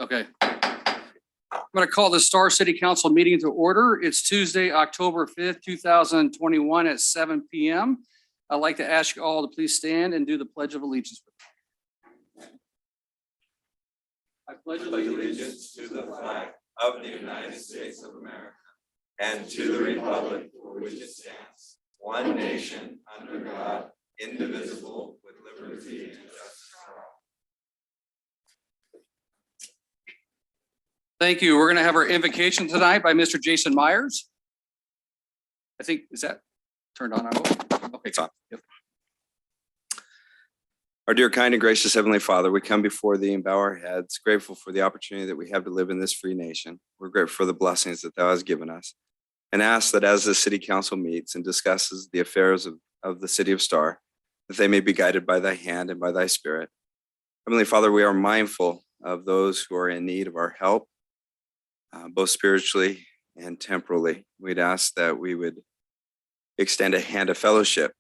Okay. I'm going to call the Star City Council meeting to order. It's Tuesday, October 5th, 2021 at 7 p.m. I'd like to ask you all to please stand and do the Pledge of Allegiance. I pledge allegiance to the flag of the United States of America and to the republic for which it stands, one nation under God, indivisible, with liberty and justice for all. Thank you. We're going to have our invocation tonight by Mr. Jason Myers. I think, is that turned on? I hope. Okay, it's on. Yep. Our dear, kind, and gracious Heavenly Father, we come before Thee and bow our heads, grateful for the opportunity that we have to live in this free nation. We're grateful for the blessings that Thou hast given us, and ask that as the City Council meets and discusses the affairs of the City of Star, that they may be guided by Thy hand and by Thy Spirit. Heavenly Father, we are mindful of those who are in need of our help, both spiritually and temporally. We'd ask that we would extend a hand of fellowship,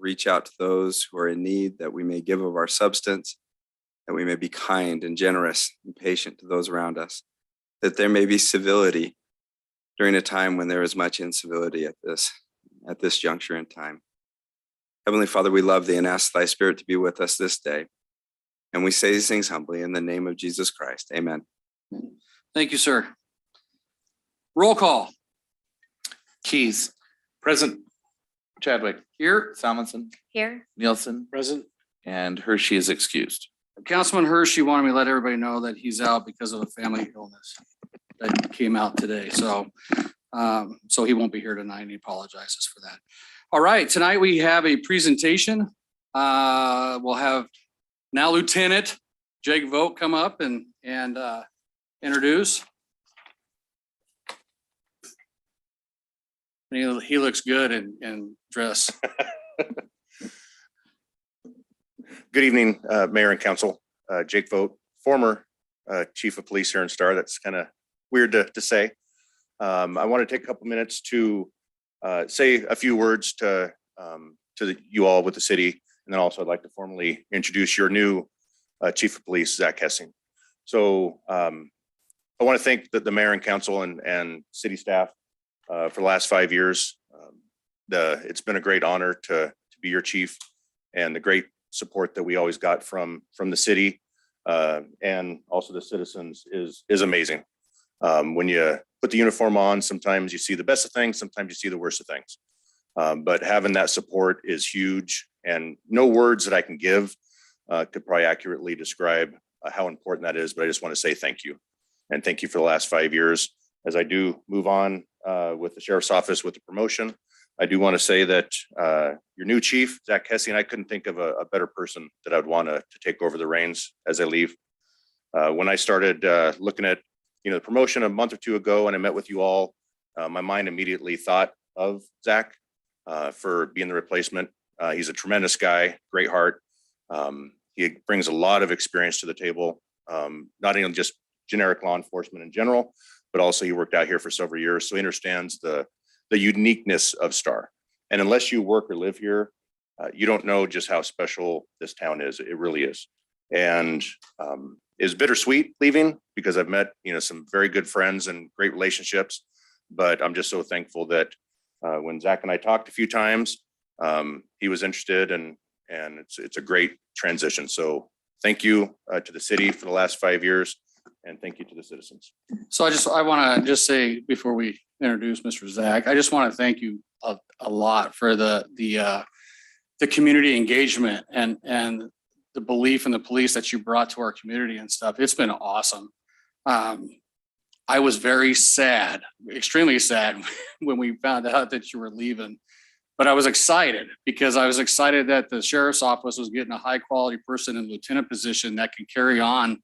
reach out to those who are in need, that we may give of our substance, that we may be kind and generous and patient to those around us, that there may be civility during a time when there is much incivility at this juncture in time. Heavenly Father, we love Thee and ask Thy Spirit to be with us this day. And we say these things humbly in the name of Jesus Christ. Amen. Thank you, sir. Roll call. Keys. Present. Chadwick. Here. Salmonson. Here. Nielsen. Present. And Hershey is excused. Councilman Hershey wanted me to let everybody know that he's out because of a family illness that came out today. So he won't be here tonight, and he apologizes for that. All right, tonight we have a presentation. We'll have now Lieutenant Jake Vogt come up and introduce. He looks good in dress. Good evening, Mayor and Council. Jake Vogt, former Chief of Police here in Star. That's kind of weird to say. I want to take a couple minutes to say a few words to you all with the city, and then also I'd like to formally introduce your new Chief of Police, Zach Hessing. So I want to thank the Mayor and Council and city staff for the last 5 years. It's been a great honor to be your chief, and the great support that we always got from the city and also the citizens is amazing. When you put the uniform on, sometimes you see the best of things, sometimes you see the worst of things. But having that support is huge, and no words that I can give could probably accurately describe how important that is. But I just want to say thank you, and thank you for the last 5 years. As I do move on with the Sheriff's Office with the promotion, I do want to say that your new chief, Zach Hessing, I couldn't think of a better person that I'd want to take over the reins as I leave. When I started looking at the promotion a month or two ago, and I met with you all, my mind immediately thought of Zach for being the replacement. He's a tremendous guy, great heart. He brings a lot of experience to the table, not only just generic law enforcement in general, but also he worked out here for several years, so he understands the uniqueness of Star. And unless you work or live here, you don't know just how special this town is. It really is. And it's bittersweet leaving, because I've met some very good friends and great relationships. But I'm just so thankful that when Zach and I talked a few times, he was interested, and it's a great transition. So thank you to the city for the last 5 years, and thank you to the citizens. So I want to just say, before we introduce Mr. Zach, I just want to thank you a lot for the community engagement and the belief in the police that you brought to our community and stuff. It's been awesome. I was very sad, extremely sad when we found out that you were leaving, but I was excited because I was excited that the Sheriff's Office was getting a high quality person in lieutenant position that can carry on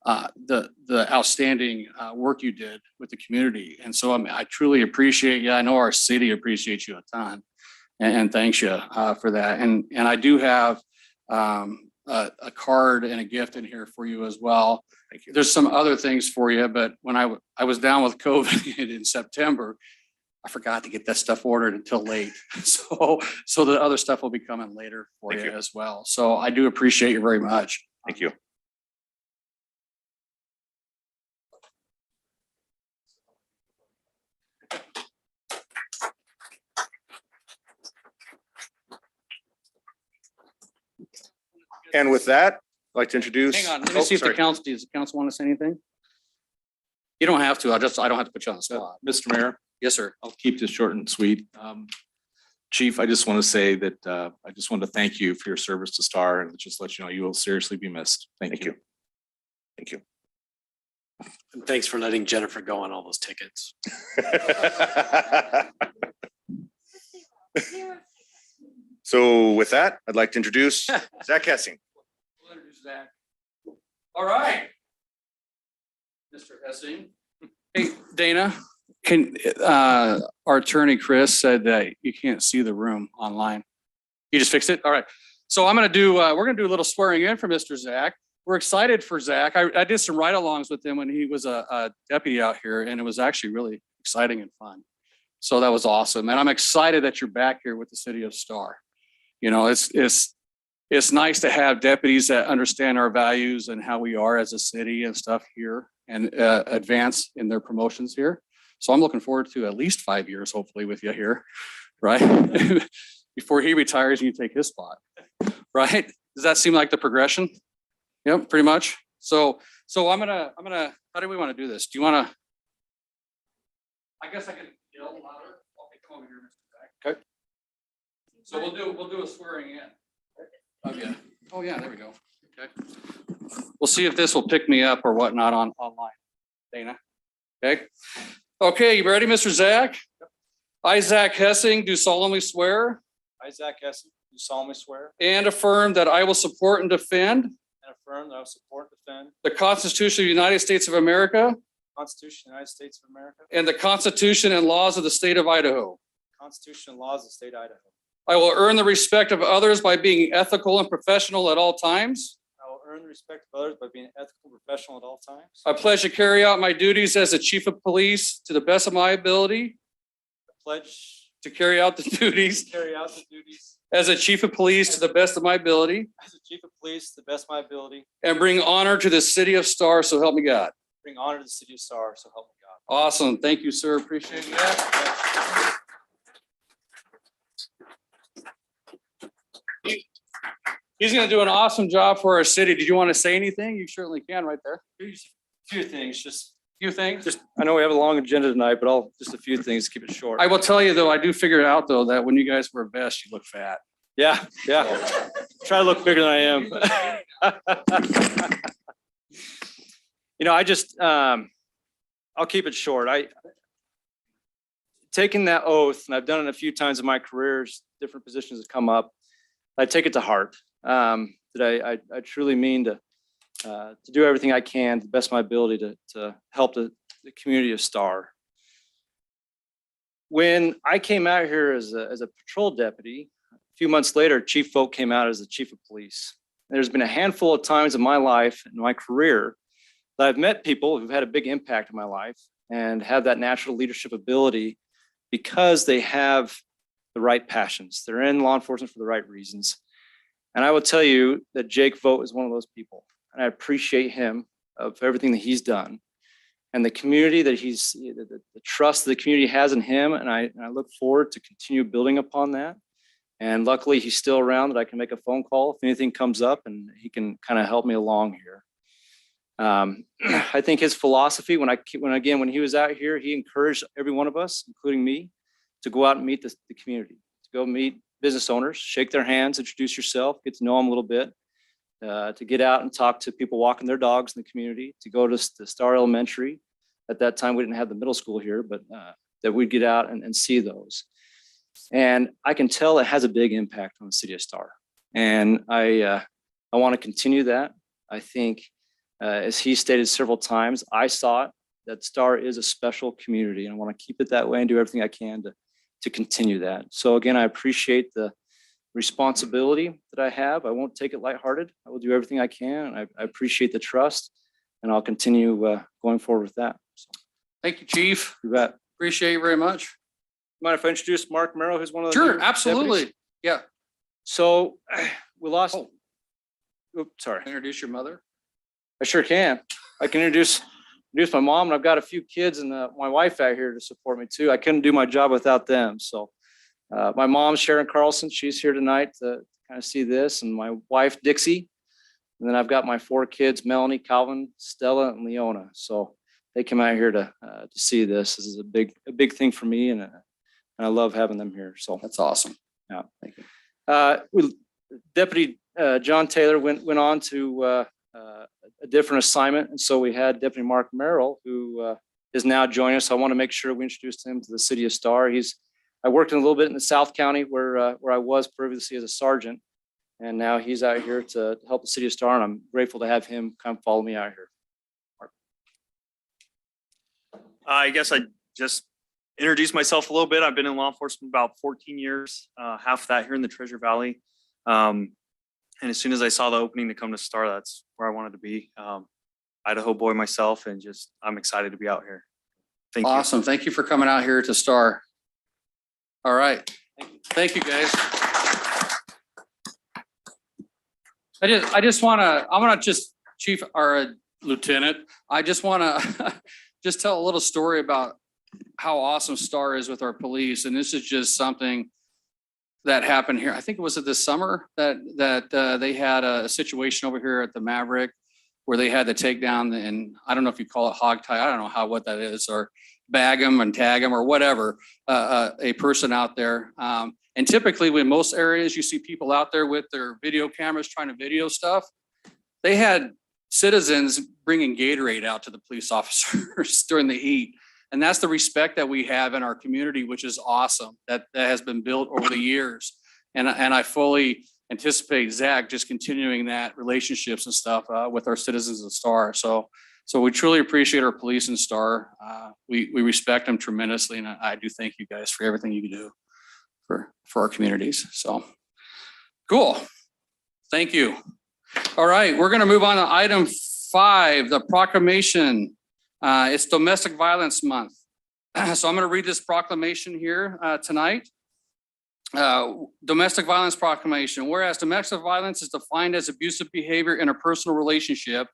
the outstanding work you did with the community. And so I truly appreciate you. I know our city appreciates you a ton, and thanks you for that. And I do have a card and a gift in here for you as well. Thank you. There's some other things for you, but when I was down with COVID in September, I forgot to get that stuff ordered until late. So the other stuff will be coming later for you as well. So I do appreciate you very much. Thank you. And with that, I'd like to introduce. Hang on, let me Oh, see if the sorry. council, does the council want to say anything? You don't have to. I don't have to put you on the spot. Mr. Mayor, Yes, sir. I'll keep this short and sweet. Chief, I just want to say that I just want to thank you for your service to Star and just let you know you will seriously be missed. Thank you. Thank you. And thanks for letting Jennifer go on all those tickets. So with that, I'd like to introduce Zach Hessing. We'll introduce Zach. All right. Mr. Hessing. Hey, Dana, our attorney Chris said that you can't see the room online. You just fixed it? All right. So we're gonna do a little swearing in for Mr. Zach. We're excited for Zach. I did some ride-alongs with him when he was a deputy out here, and it was actually really exciting and fun. So that was awesome. And I'm excited that you're back here with the city of Star. You know, it's nice to have deputies that understand our values and how we are as a city and stuff here and advance in their promotions here. So I'm looking forward to at least 5 years, hopefully, with you here, right? Before he retires and you take his spot, right? Does that seem like the progression? Yep, pretty much. So I'm gonna, how do we want to do this? Do you want to? I guess I can yell louder. Okay, come over here, Mr. Zach. Okay. So we'll do a swearing in. Oh, yeah. Oh, yeah, there we go. Okay. We'll see if this will pick me up or whatnot online. Dana. Okay. Okay, you ready, Mr. Zach? I, Zach Hessing, do solemnly swear I, Zach Hessing, do solemnly swear and affirm that I will support and defend and affirm that I will support and defend the Constitution of the United States of America the Constitution of the United States of America, and the Constitution and laws of the state of Idaho. the Constitution and laws of the state of Idaho. I will earn the respect of others by being ethical and professional at all times. I will earn the respect of others by being ethical and professional at all times. I pledge to carry out my duties as the chief of police to the best of my ability, I pledge to carry out the duties to carry out the duties as a chief of police to the best of my ability, as a chief of police to the best of my ability, and bring honor to the city of Star, so help me God. bring honor to the city of Star, so help me God. Awesome. Thank you, sir. Appreciate that. He's going to do an awesome job for our city. Did you want to say anything? You certainly can right there. Few things, just You think? I know we have a long agenda tonight, but just a few things, keep it short. I will tell you though, I do figure it out though, that when you guys wear vests, you look fat. Yeah. Try to look bigger than I am. I just, I'll keep it short. Taking that oath, and I've done it a few times in my careers, different positions have come up. I take it to heart. That I truly mean to do everything I can to the best of my ability to help the community of Star. When I came out here as a patrol deputy, a few months later, Chief Folk came out as the chief of police. There's been a handful of times in my life and my career that I've met people who've had a big impact in my life and have that natural leadership ability because they have the right passions. They're in law enforcement for the right reasons. And I will tell you that Jake Vogt is one of those people. And I appreciate him of everything that he's done and the community that the trust that the community has in him. And I look forward to continue building upon that. And luckily he's still around that I can make a phone call if anything comes up and he can kind of help me along here. I think his philosophy when he was out here, he encouraged every one of us, including me, to go out and meet the community, to go meet business owners, shake their hands, introduce yourself, get to know them a little bit, to get out and talk to people walking their dogs in the community, to go to Star Elementary. At that time, we didn't have the middle school here, but that we'd get out and see those. And I can tell it has a big impact on the city of Star. And I want to continue that. I think, as he stated several times, I saw it, that Star is a special community, and I want to keep it that way and do everything I can to continue that. So again, I appreciate the responsibility that I have. I won't take it lighthearted. I will do everything I can. And I appreciate the trust, and I'll continue going forward with that. So, Thank you, Chief. you bet. Appreciate you very much. Mind if I introduce Mark Merrill, who's one of the Sure, new absolutely. deputies? Yeah. So we lost. Oh. Oops, sorry. Introduce your mother. I sure can. I can introduce my mom, and I've got a few kids and my wife out here to support me too. I couldn't do my job without them. So my mom, Sharon Carlson, she's here tonight to kind of see this, and my wife, Dixie, And then I've got my 4 kids, Melanie, Calvin, Stella, and Leona. So they came out here to see this. This is a big thing for me, and I love having them here. So That's awesome. Yeah. Thank you. Deputy John Taylor went on to a different assignment, and so we had Deputy Mark Merrill, who is now joining us. I want to make sure we introduced him to the city of Star. I worked in a little bit in the South County where I was previously as a sergeant, and now he's out here to help the city of Star, and I'm grateful to have him come follow me out here. I guess I just introduce myself a little bit. I've been in law enforcement about 14 years, half that here in the Treasure Valley. And as soon as I saw the opening to come to Star, that's where I wanted to be. Idaho boy myself, and just I'm excited to be out here. Thank you. Awesome. Thank you for coming out here to Star. All right. Thank you, guys. I just want to, Chief or Lieutenant, I just want to just tell a little story about how awesome Star is with our police. And this is just something that happened here. I think it was this summer that they had a situation over here at the Maverick where they had to take down and I don't know if you call it hog tie. I don't know what that is, or bag them and tag them or whatever, a person out there. And typically in most areas, you see people out there with their video cameras trying to video stuff. They had citizens bringing Gatorade out to the police officers during the heat. And that's the respect that we have in our community, which is awesome. That has been built over the years. And I fully anticipate Zach just continuing that relationships and stuff with our citizens of Star. So we truly appreciate our police in Star. We respect them tremendously. And I do thank you guys for everything you do for our communities. So cool. Thank you. All right, we're going to move on to item 5, the proclamation. It's Domestic Violence Month. So I'm going to read this proclamation here tonight. Domestic Violence Proclamation. Whereas domestic violence is defined as abusive behavior in a personal relationship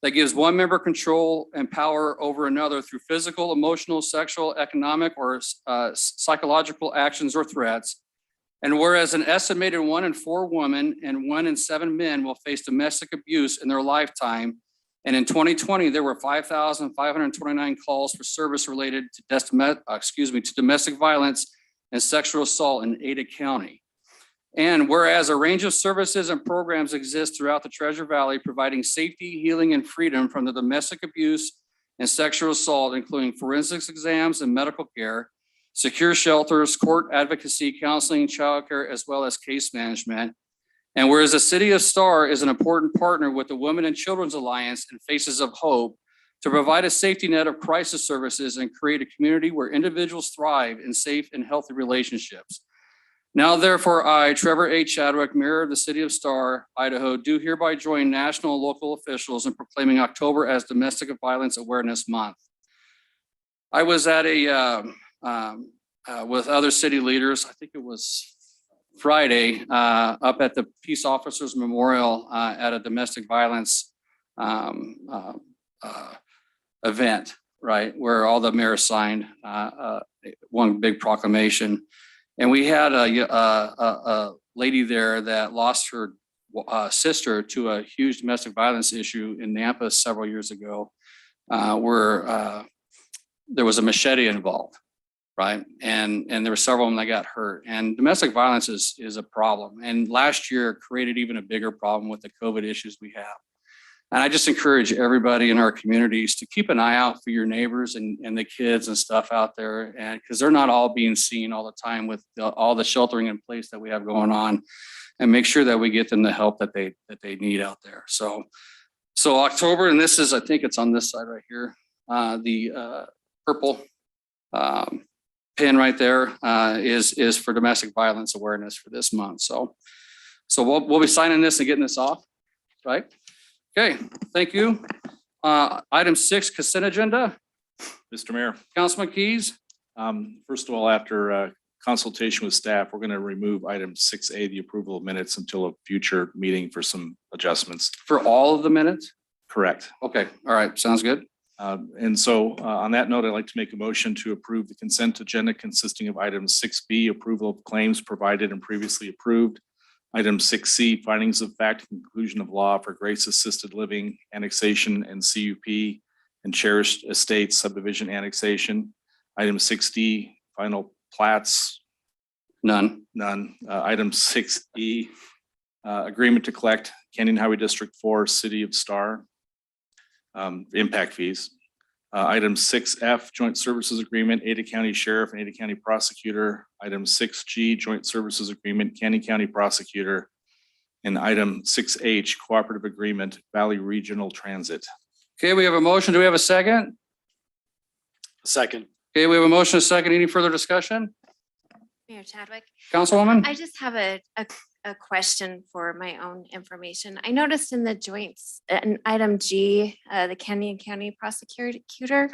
that gives one member control and power over another through physical, emotional, sexual, economic, or psychological actions or threats. And whereas an estimated 1 in 4 women and 1 in 7 men will face domestic abuse in their lifetime. And in 2020, there were 5,529 calls for service related to domestic violence and sexual assault in Ada County. And whereas a range of services and programs exist throughout the Treasure Valley, providing safety, healing, and freedom from the domestic abuse and sexual assault, including forensics exams and medical care, secure shelters, court advocacy, counseling, childcare, as well as case management. And whereas the City of Star is an important partner with the Women and Children's Alliance and Faces of Hope to provide a safety net of crisis services and create a community where individuals thrive in safe and healthy relationships. Now, therefore, I, Trevor A. Chadwick, Mayor of the City of Star, Idaho, do hereby join national and local officials in proclaiming October as Domestic Violence Awareness Month. I was at with other city leaders, I think it was Friday, up at the Peace Officers Memorial at a domestic violence event, right, where all the mayors signed one big proclamation. And we had a lady there that lost her sister to a huge domestic violence issue in Nampa several years ago, where there was a machete involved, right? And there were several of them that got hurt. And domestic violence is a problem. And last year created even a bigger problem with the COVID issues we have. And I just encourage everybody in our communities to keep an eye out for your neighbors and the kids and stuff out there, and because they're not all being seen all the time with all the sheltering in place that we have going on, and make sure that we get them the help that they need out there. So October, and this is, I think it's on this side right here, the purple pin right there is for domestic violence awareness for this month. So we'll be signing this and getting this off, right? Okay, thank you. Item 6, consent agenda. Mr. Mayor, Councilman Keys. first of all, after consultation with staff, we're going to remove item 6A, the approval of minutes, until a future meeting for some adjustments. For all of the minutes? Correct. Okay, all right, sounds good. And so on that note, I'd like to make a motion to approve the consent agenda consisting of items 6B, approval of claims provided and previously approved, Item 6C, findings of fact and conclusion of law for Grace Assisted Living annexation and CUP and Cherished Estates subdivision annexation. Item 6D, final plats, None. none. Item 6E, agreement to collect Canyon Highway District 4, City of Star, impact fees. Item 6F, joint services agreement, Ada County Sheriff and Ada County Prosecutor. Item 6G, joint services agreement, Canyon County Prosecutor. And item 6H, cooperative agreement, Valley Regional Transit. Okay, we have a motion. Do we have a second? Second. Okay, we have a motion, a second. Any further discussion? Mayor Chadwick, Councilwoman? I just have a question for my own information. I noticed in the joints, in item G, the Canyon County Prosecutor.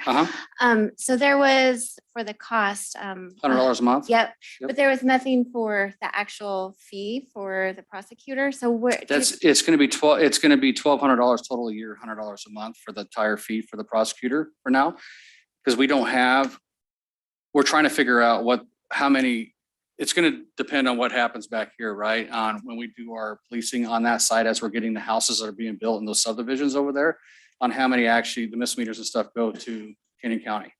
So there was for the cost. $100 a month? Yep, Yep. but there was nothing for the actual fee for the prosecutor. So where? It's gonna be $1,200 total a year, $100 a month for the entire fee for the prosecutor for now. Because we're trying to figure out how many, it's gonna depend on what happens back here, right? On when we do our policing on that side, as we're getting the houses that are being built in those subdivisions over there, on how many actually the misdemeanors and stuff go to Canyon County.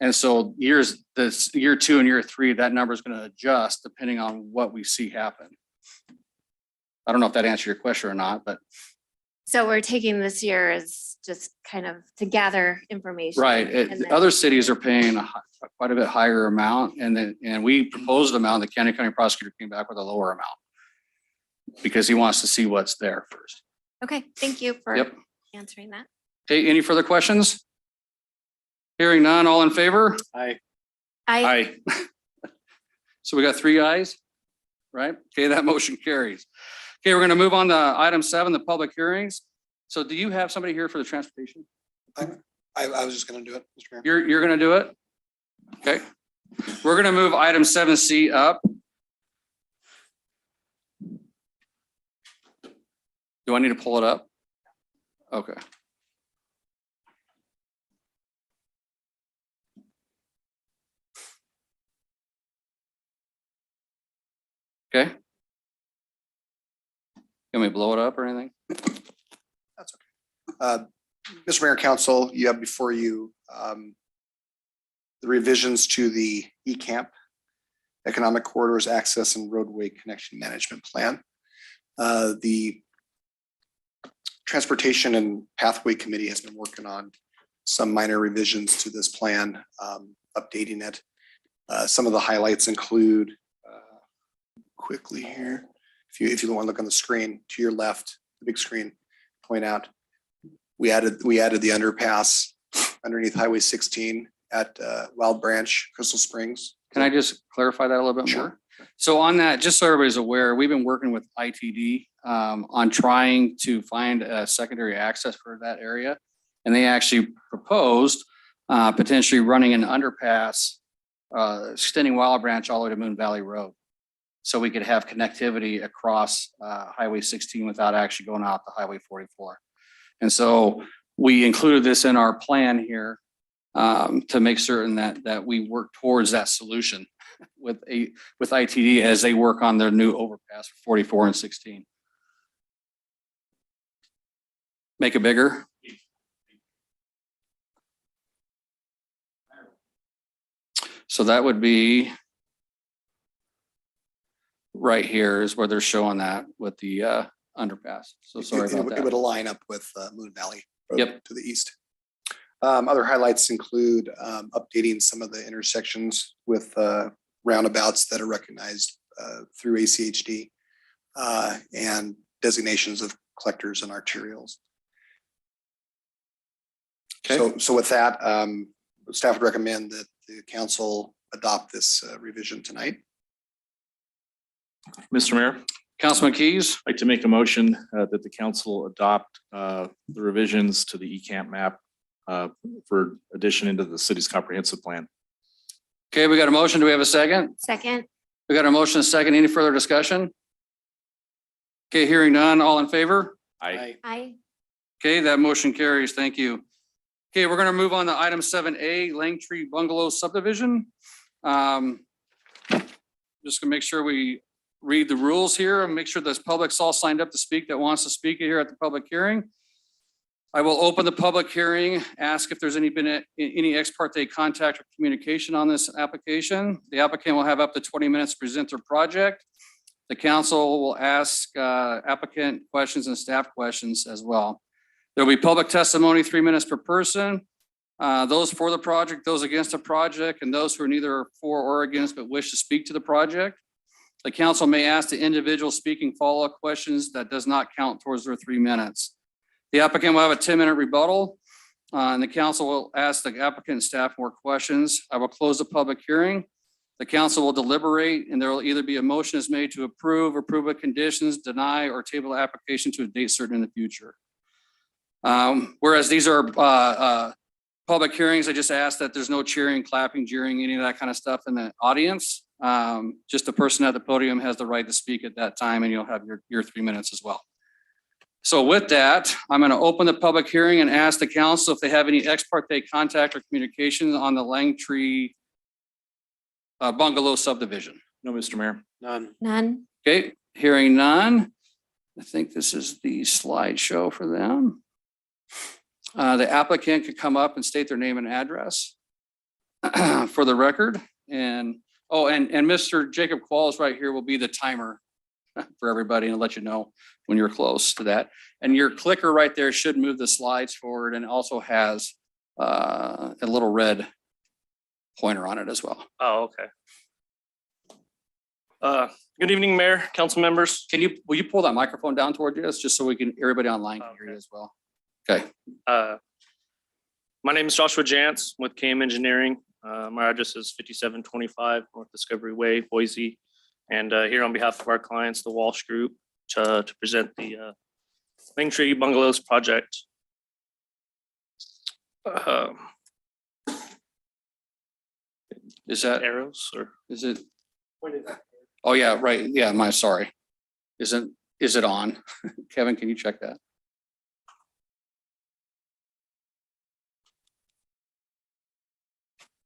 And so year 2 and year 3, that number is gonna adjust depending on what we see happen. I don't know if that answered your question or not, but. So we're taking this year as just kind of to gather information. Right. and then- Other cities are paying quite a bit higher amount, and we proposed an amount, the Canyon County Prosecutor came back with a lower amount. Because he wants to see what's there first. Okay, thank you for Yep. answering that. Okay, any further questions? Hearing none, all in favor? Aye. I, So we got 3 ayes, right? Okay, that motion carries. Okay, we're gonna move on to item 7, the public hearings. So do you have somebody here for the transportation? I was just gonna do it, Mr. Mayor. You're gonna do it? Okay. We're gonna move item 7C up. Do I need to pull it up? Okay. Okay. Can we blow it up or anything? That's okay. Mr. Mayor, Council, you have before you the revisions to the ECAMP, Economic Corridors Access and Roadway Connection Management Plan. The Transportation and Pathway Committee has been working on some minor revisions to this plan, updating it. Some of the highlights include, quickly here, if you want to look on the screen to your left, the big screen, point out, we added the underpass underneath Highway 16 at Wild Branch, Crystal Springs. Can I just clarify that a little bit more? Sure. So on that, just so everybody's aware, we've been working with ITD on trying to find a secondary access for that area. And they actually proposed potentially running an underpass, extending Wild Branch all the way to Moon Valley Road. So we could have connectivity across Highway 16 without actually going out to Highway 44. And so we included this in our plan here to make certain that we work towards that solution with ITD as they work on their new overpass for 44 and 16. Make it bigger. So that would be right here is where they're showing that with the underpass. So sorry about It would that. align up with Moon Valley Road Yep. to the east. Other highlights include updating some of the intersections with roundabouts that are recognized through ACHD and designations of collectors and arterials. Okay. So with that, staff would recommend that the council adopt this revision tonight. Mr. Mayor, Councilman Keys, I'd like to make a motion that the council adopt the revisions to the ECAMP map for addition into the city's comprehensive plan. okay, we got a motion. Do we have a second? second, We got a motion, a second. Any further discussion? Okay, hearing none, all in favor? Aye. I, Okay, that motion carries. Thank you. Okay, we're gonna move on to item 7A, Langtree Bungalow subdivision. Just gonna make sure we read the rules here and make sure this public's all signed up to speak that wants to speak here at the public hearing. I will open the public hearing, ask if there's been any ex parte contact or communication on this application. The applicant will have up to 20 minutes to present their project. The council will ask applicant questions and staff questions as well. There will be public testimony, 3 minutes per person. Those for the project, those against the project, and those who are neither for or against but wish to speak to the project. The council may ask the individual speaking follow-up questions that does not count towards their 3 minutes. The applicant will have a 10-minute rebuttal, and the council will ask the applicant and staff more questions. I will close the public hearing. The council will deliberate, and there will either be a motion is made to approve with conditions, deny, or table the application to a date certain in the future. Whereas these are public hearings, I just ask that there's no cheering, clapping, jeering, any of that kind of stuff in the audience. Just the person at the podium has the right to speak at that time, and you'll have your 3 minutes as well. So with that, I'm going to open the public hearing and ask the council if they have any ex parte contact or communications on the Langtree Bungalow subdivision. No, Mr. Mayor. None. None. Okay, hearing none. I think this is the slideshow for them. The applicant could come up and state their name and address for the record. And Mr. Jacob Qualls right here will be the timer for everybody and let you know when you're close to that. And your clicker right there should move the slides forward and also has a little red pointer on it as well. Oh, okay. Good evening, Mayor, council members. Will you pull that microphone down toward us just so everybody online can hear you as well? Okay. My name is Joshua Jantz with KM Engineering. My address is 5725 North Discovery Way, Boise. And here on behalf of our clients, the Walsh Group, to present the Langtree Bungalows project. Is that Arrows or? is it? Oh, yeah, right. Yeah, sorry. Is it on? Kevin, can you check that?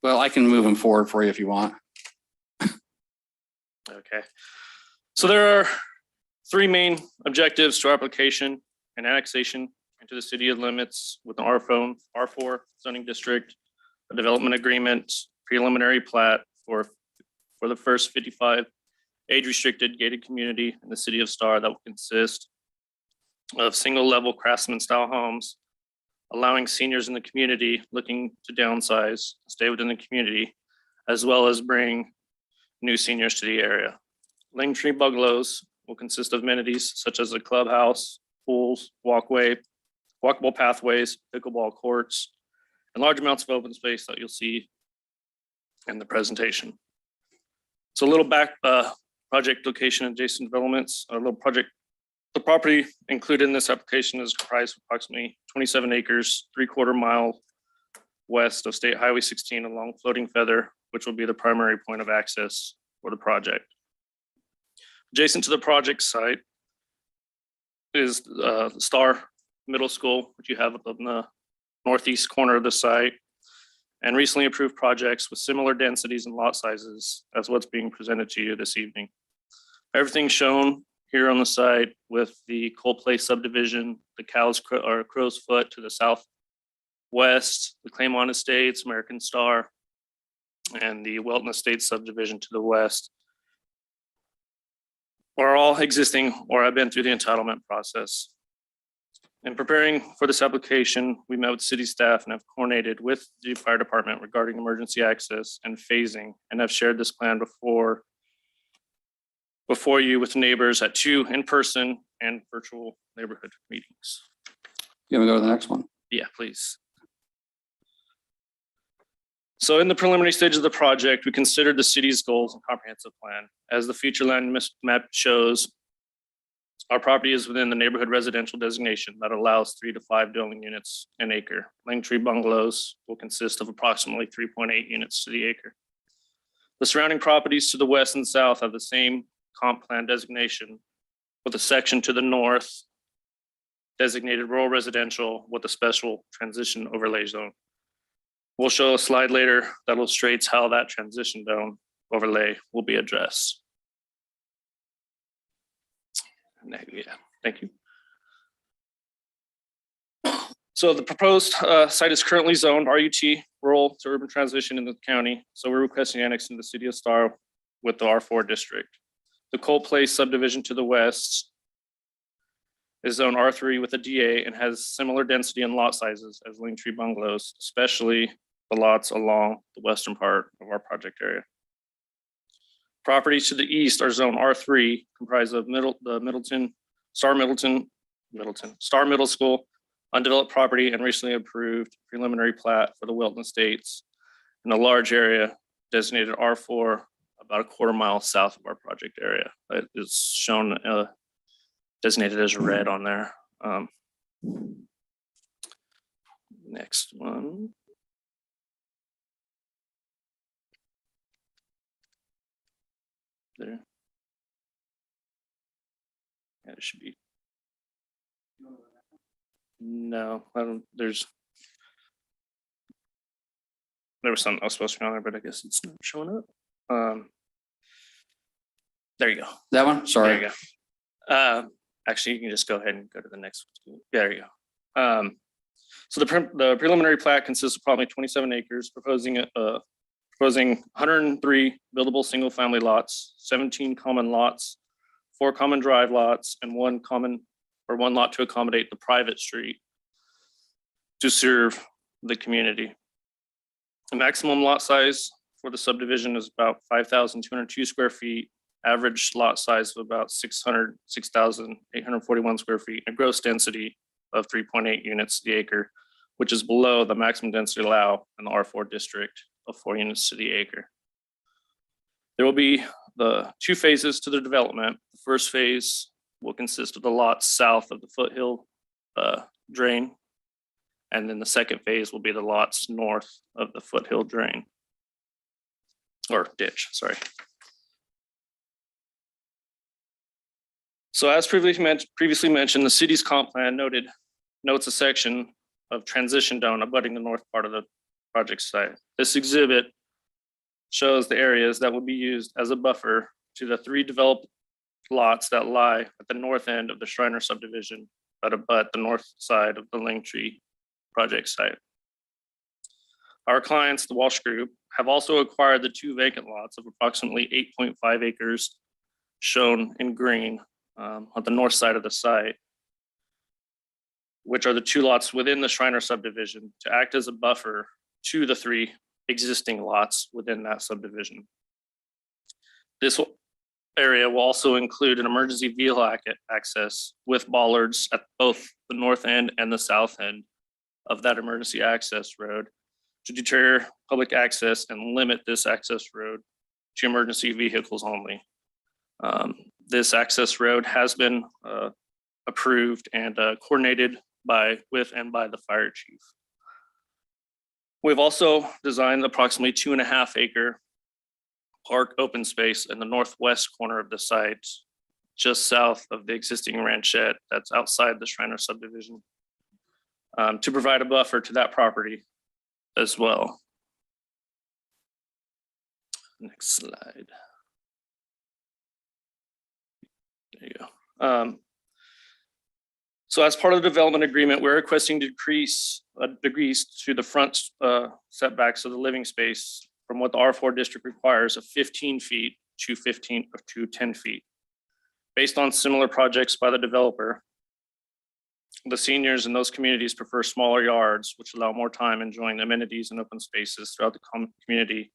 Well, I can move them forward for you if you want. Okay. So there are three main objectives to our application: an annexation into the city limits with an R4 zoning district, a development agreement, preliminary plat for the first 55 age-restricted gated community in the city of Star that will consist of single-level craftsman-style homes, allowing seniors in the community looking to downsize, stay within the community, as well as bring new seniors to the area. Langtree Bungalows will consist of amenities such as a clubhouse, pools, walkable pathways, pickleball courts, and large amounts of open space that you'll see in the presentation. So a little project location adjacent developments, the property included in this application is comprised of approximately 27 acres, 3/4 mile west of State Highway 16 along Floating Feather, which will be the primary point of access for the project. Adjacent to the project site is the Star Middle School, which you have up in the northeast corner of the site, and recently approved projects with similar densities and lot sizes as what's being presented to you this evening. Everything shown here on the site with the Cole Place subdivision, the Crow's Foot to the southwest, the Claymont Estates, American Star, and the Welton Estates subdivision to the west are all existing or have been through the entitlement process. In preparing for this application, we met with city staff and have coordinated with the fire department regarding emergency access and phasing, and have shared this plan before you with neighbors at 2 in-person and virtual neighborhood meetings. You want to go to the next one? Yeah, please. So in the preliminary stage of the project, we considered the city's goals and comprehensive plan. As the future land map shows, our property is within the neighborhood residential designation that allows 3 to 5 dwelling units an acre. Langtree Bungalows will consist of approximately 3.8 units to the acre. The surrounding properties to the west and south have the same comp plan designation, with a section to the north designated rural residential with a special transition overlay zone. We'll show a slide later that illustrates how that transition zone overlay will be addressed. Yeah, thank you. So the proposed site is currently zoned RUT, rural to urban transition in the county. So we're requesting annex in the city of Star with the R4 district. The Cole Place subdivision to the west is zone R3 with a DA and has similar density and lot sizes as Linktree Bungalows, especially the lots along the western part of our project area. Properties to the east are zone R3, comprised of Star Middle School, undeveloped property, and recently approved preliminary plat for the Wetland Estates in a large area designated R4, about a quarter mile south of our project area. It is shown designated as red on there. Next one. There. Yeah, it should be. No, I don't, there was something else supposed to be on there, but I guess it's not showing up. There you go. That one? There Sorry. you go. Actually, you can just go ahead and go to the next one. There you go. So the preliminary plat consists of probably 27 acres, proposing 103 buildable single family lots, 17 common lots, 4 common drive lots, and one lot to accommodate the private street to serve the community. The maximum lot size for the subdivision is about 5,202 square feet, average lot size of about 6,841 square feet, and a gross density of 3.8 units to the acre, which is below the maximum density allowed in the R4 district of 4 units to the acre. There will be the 2 phases to the development. The first phase will consist of the lots south of the foothill drain. And then the second phase will be the lots north of the foothill drain. Or ditch, sorry. So as previously mentioned, the city's comp plan notes a section of transition zone abutting the north part of the project site. This exhibit shows the areas that will be used as a buffer to the 3 developed lots that lie at the north end of the Shriner subdivision, but abut the north side of the Linktree project site. Our clients, the Walsh Group, have also acquired the 2 vacant lots of approximately 8.5 acres shown in green on the north side of the site, which are the 2 lots within the Shriner subdivision to act as a buffer to the 3 existing lots within that subdivision. This area will also include an emergency vehicle access with bollards at both the north end and the south end of that emergency access road to deter public access and limit this access road to emergency vehicles only. This access road has been approved and coordinated with and by the fire chief. We've also designed approximately 2.5 acre park open space in the northwest corner of the site, just south of the existing ranchette that's outside the Shriner subdivision, to provide a buffer to that property as well. Next slide. There you go. So as part of the development agreement, we're requesting decrease degrees to the front setbacks of the living space from what the R4 district requires of 15 feet to 10 feet. Based on similar projects by the developer, the seniors in those communities prefer smaller yards, which allow more time enjoying the amenities and open spaces throughout the community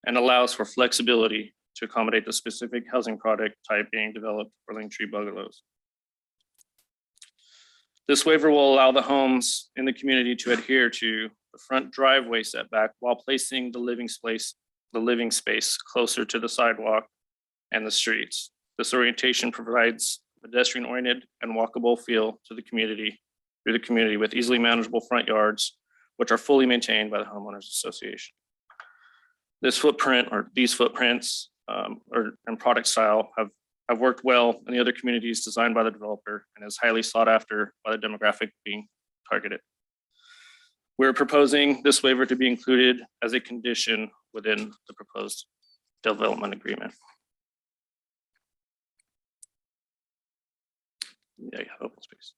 and allows for flexibility to accommodate the specific housing product type being developed for Linktree Bungalows. This waiver will allow the homes in the community to adhere to the front driveway setback while placing the living space closer to the sidewalk and the streets. This orientation provides pedestrian-oriented and walkable feel to the community with easily manageable front yards, which are fully maintained by the homeowners association. This footprint or these footprints and product style have worked well in the other communities designed by the developer and is highly sought after by the demographic being targeted. We're proposing this waiver to be included as a condition within the proposed development agreement. Yeah, open space.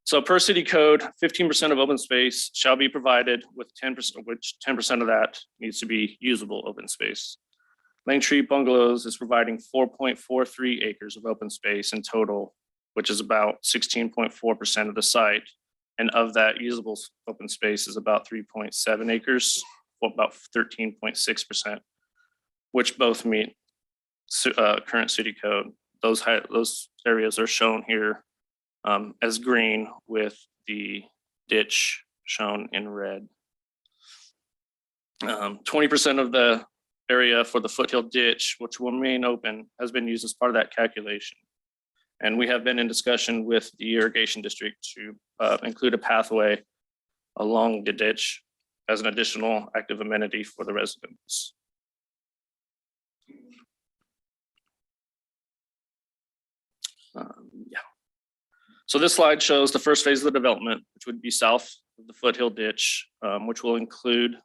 So per city code, 15% of open space shall be provided with 10%, which 10% of that needs to be usable open space. Langtree Bungalows is providing 4.43 acres of open space in total, which is about 16.4% of the site. And of that, usable open space is about 3.7 acres, or about 13.6%, which both meet current city code. Those areas are shown here as green, with the ditch shown in red. 20% of the area for the foothill ditch, which will remain open, has been used as part of that calculation. And we have been in discussion with the irrigation district to include a pathway along the ditch as an additional active amenity for the residents. Yeah. So this slide shows the first phase of the development, which would be south of the foothill ditch, which will include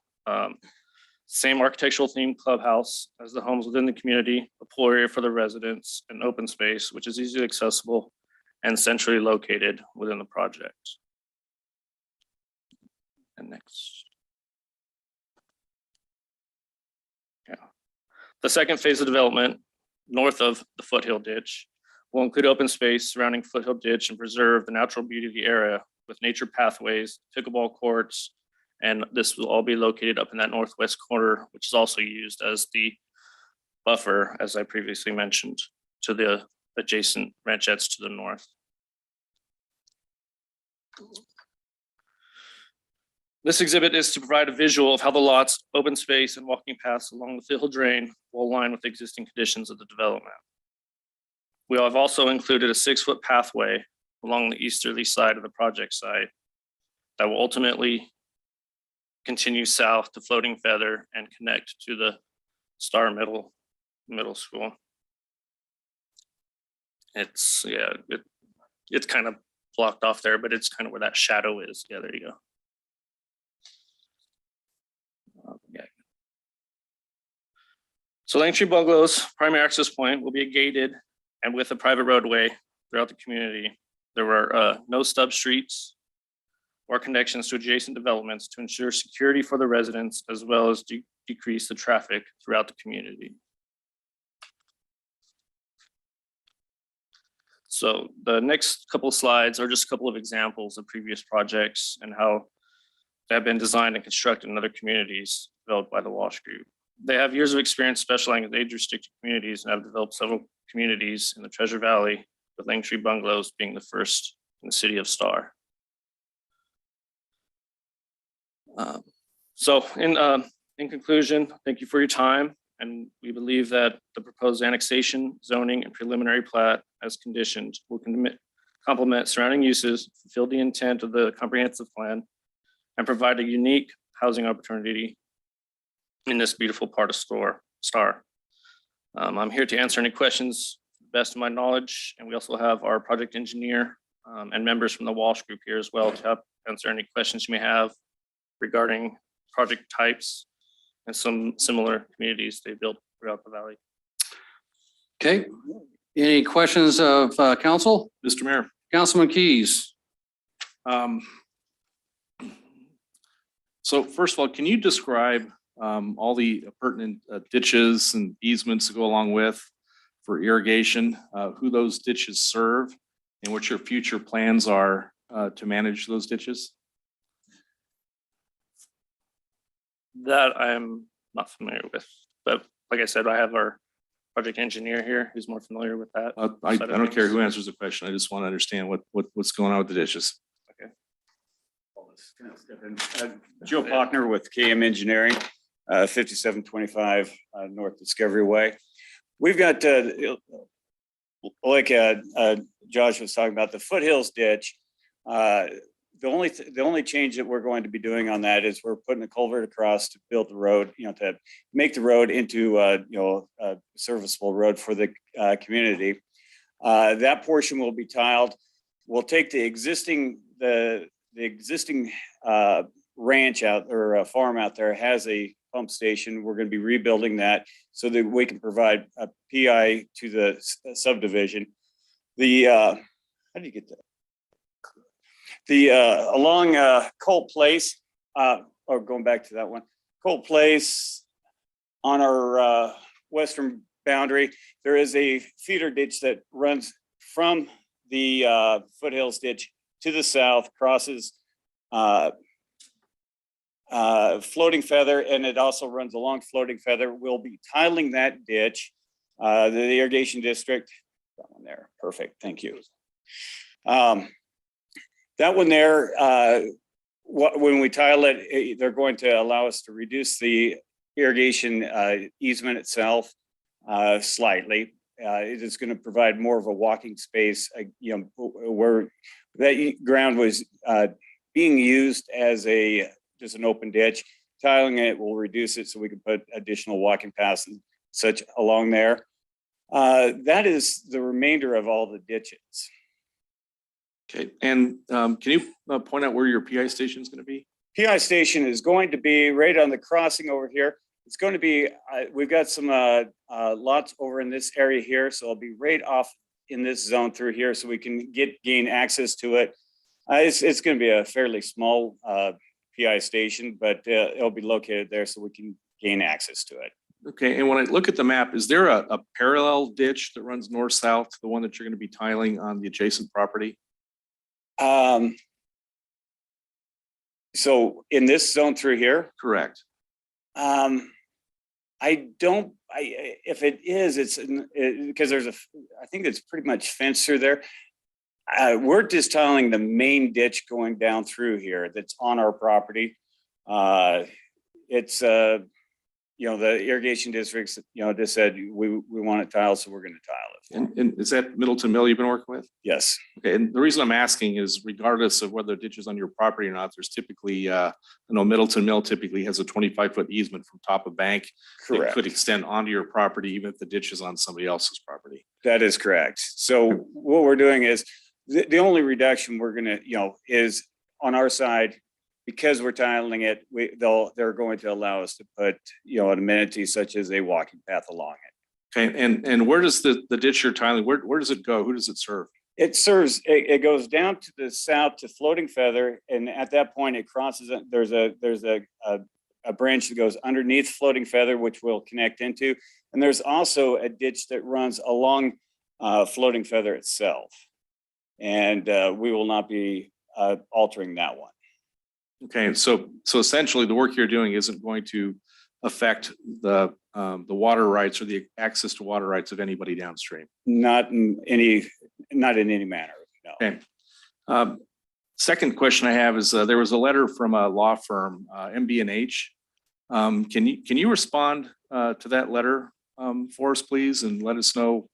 same architectural theme clubhouse as the homes within the community, a pool area for the residents, and open space, which is easily accessible and centrally located within the project. And next. Yeah. The second phase of development, north of the foothill ditch, will include open space surrounding foothill ditch and preserve the natural beauty of the area with nature pathways, pickleball courts, and this will all be located up in that northwest corner, which is also used as the buffer, as I previously mentioned, to the adjacent ranchettes to the north. This exhibit is to provide a visual of how the lots, open space, and walking paths along the Foothill Drain will align with the existing conditions of the development. We have also included a 6-foot pathway along the easterly side of the project site that will ultimately continue south to Floating Feather and connect to the Star Middle School. It's, yeah, it's kind of blocked off there, but it's kind of where that shadow is. Yeah, there you go. Yeah. So Langtree Bungalows primary access point will be gated and with a private roadway throughout the community. There were no stub streets or connections to adjacent developments to ensure security for the residents, as well as decrease the traffic throughout the community. So the next couple of slides are just a couple of examples of previous projects and how they have been designed and constructed in other communities developed by the Walsh Group. They have years of experience specializing in age-restricted communities and have developed several communities in the Treasure Valley, with Langtree Bungalows being the first in the city of Star. So in conclusion, thank you for your time. And we believe that the proposed annexation, zoning, and preliminary plat as conditioned will complement surrounding uses, fulfill the intent of the comprehensive plan, and provide a unique housing opportunity in this beautiful part of Star. I'm here to answer any questions to the best of my knowledge. And we also have our project engineer and members from the Walsh Group here as well to help answer any questions you may have regarding project types and some similar communities they built throughout the valley. Okay, any questions of council? Mr. Mayor. Councilman Keys. So first of all, can you describe all the pertinent ditches and easements to go along with for irrigation, who those ditches serve, and what your future plans are to manage those ditches? That I'm not familiar with, but like I said, I have our project engineer here who's more familiar with that. I don't care who answers the question. I just want to understand what's going on with the ditches. Joe Pockner with KM Engineering, 5725 North Discovery Way. We've got, like Josh was talking about, the foothills ditch. The only change that we're going to be doing on that is we're putting a culvert across to build the road, to make the road into a serviceable road for the community. That portion will be tiled. We'll take the existing ranch out or farm out there has a pump station. We're going to be rebuilding that so that we can provide a PI to the subdivision. The how do you get that? The, along, Cole Place, or going back to that one, Cole Place on our, western boundary, there is a feeder ditch that runs from the, foothills ditch to the south, crosses, Floating Feather, and it also runs along Floating Feather. We'll be tiling that ditch, the irrigation district, that one there, perfect, thank you. That one there, when we tile it, they're going to allow us to reduce the irrigation easement itself slightly. It is going to provide more of a walking space, where that ground was being used as just an open ditch. Tiling it will reduce it so we can put additional walking paths and such along there. That is the remainder of all the ditches. Okay, and can you point out where your PI station is going to be? PI station is going to be right on the crossing over here. It's going to be, we've got some lots over in this area here, so it'll be right off in this zone through here so we can gain access to it. It's going to be a fairly small PI station, but it'll be located there so we can gain access to it. Okay, and when I look at the map, is there a parallel ditch that runs north-south to the one that you're going to be tiling on the adjacent property? So in this zone through here, Correct. if it is, it's because I think it's pretty much fenced through there. We're just tiling the main ditch going down through here that's on our property. It's the irrigation districts, just said we want it tiled, so we're going to tile it. And is that Middleton Mill you've been working with? Yes. Okay, and the reason I'm asking is regardless of whether the ditch is on your property or not, there's typically, Middleton Mill typically has a 25-foot easement from top of bank. That Correct. could extend onto your property even if the ditch is on somebody else's property. That is correct. So what we're doing is the only reduction we're going to, is on our side, because we're tiling it, they're going to allow us to put, an amenity such as a walking path along it. Okay, and where does the ditch you're tiling, where does it go? Who does it serve? It goes down to the south to Floating Feather, and at that point it crosses, there's a branch that goes underneath Floating Feather, which we'll connect into. And there's also a ditch that runs along Floating Feather itself. And we will not be altering that one. Okay, so essentially the work you're doing isn't going to affect the water rights or the access to water rights of anybody downstream. Not in any manner, no. Okay. Second question I have is there was a letter from a law firm, MB&H. Can you respond to that letter for us, please, and let us know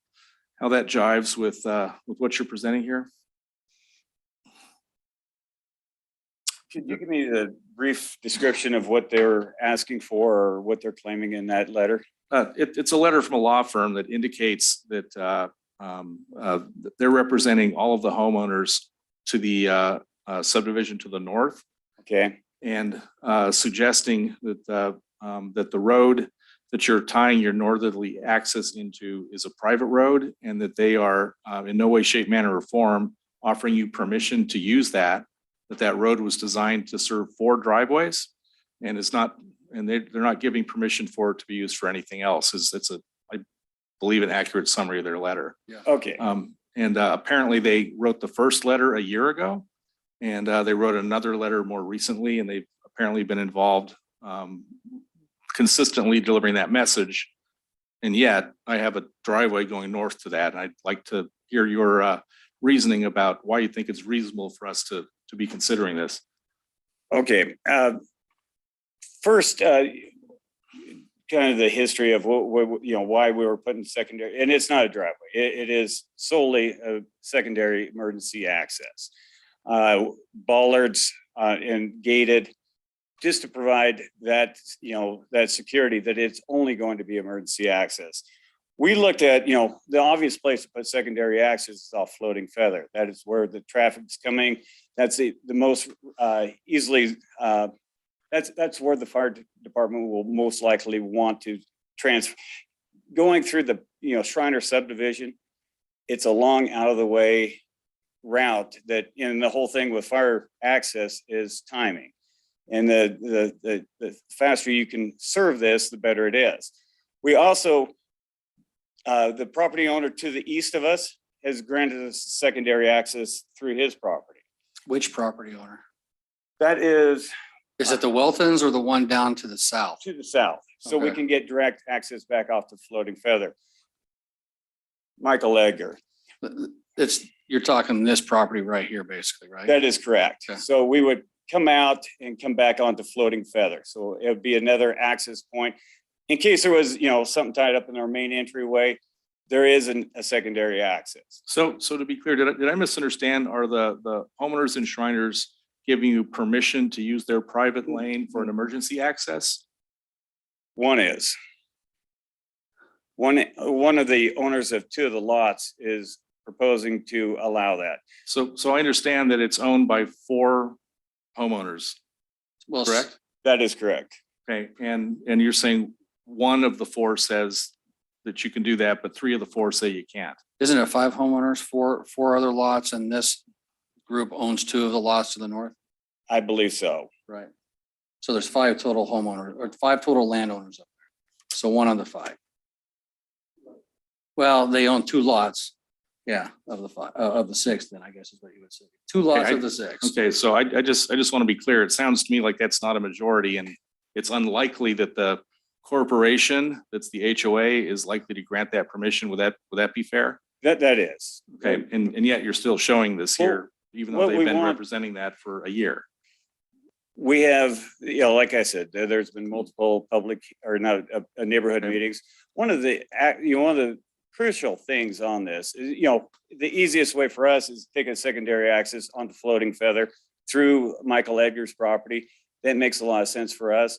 how that jives with what you're presenting here? Could you give me the brief description of what they're asking for or what they're claiming in that letter? It's a letter from a law firm that indicates that they're representing all of the homeowners to the subdivision to the north. Okay. And suggesting that the road that you're tying your northerly access into is a private road, and that they are in no way, shape, manner, or form offering you permission to use that road was designed to serve 4 driveways, and it's not, and they're not giving permission for it to be used for anything else. I believe, an accurate summary of their letter. Yeah. Okay. And apparently they wrote the first letter a year ago, and they wrote another letter more recently, and they've apparently been involved consistently delivering that message. And yet I have a driveway going north to that. And I'd like to hear your reasoning about why you think it's reasonable for us to be considering this. Okay. First, kind of the history of why we were putting secondary, and it's not a driveway. It is solely a secondary emergency access. Bollards and gated, just to provide that, that security that it's only going to be emergency access. We looked at, the obvious place to put secondary access is off Floating Feather. That is where the traffic's coming. That's the most easily, that's where the fire department will most likely want to transfer. Going through the, Shriner subdivision, it's a long out of the way route that in the whole thing with fire access is timing. And the faster you can serve this, the better it is. We also, the property owner to the east of us has granted us secondary access through his property. Which property owner? That is Is it the Weltons or the one down to the south? to the south, so we Okay. can get direct access back off the Floating Feather. Michael Edgar, You're talking this property right here, basically, right? that is correct. Okay. So we would come out and come back onto Floating Feather. So it would be another access point. In case there was, something tied up in our main entryway, there is a secondary access. So to be clear, did I misunderstand? Are the homeowners and Shriners giving you permission to use their private lane for an emergency access? One is. One of the owners of two of the lots is proposing to allow that. So I understand that it's owned by 4 homeowners, Well, correct? That is correct. Okay, and you're saying one of the 4 says that you can do that, but 3 of the 4 say you can't. Isn't it 5 homeowners, four other lots, and this group owns 2 of the lots to the north? I believe so. Right. So there's 5 total homeowners, or 5 total landowners up there. So one of the 5. Well, they own 2 lots. Yeah, of the 5, of the 6, then I guess is what you would say. 2 lots of the 6. Okay, so I just want to be clear. It sounds to me like that's not a majority, and it's unlikely that the corporation that's the HOA is likely to grant that permission. Would that be fair? That is. Okay, and yet you're still showing this here, even though what they've we been want- representing that for a year. We have, like I said, there's been multiple public or not neighborhood meetings. One of the crucial things on this is, the easiest way for us is to take a secondary access onto Floating Feather through Michael Edgar's property. That makes a lot of sense for us.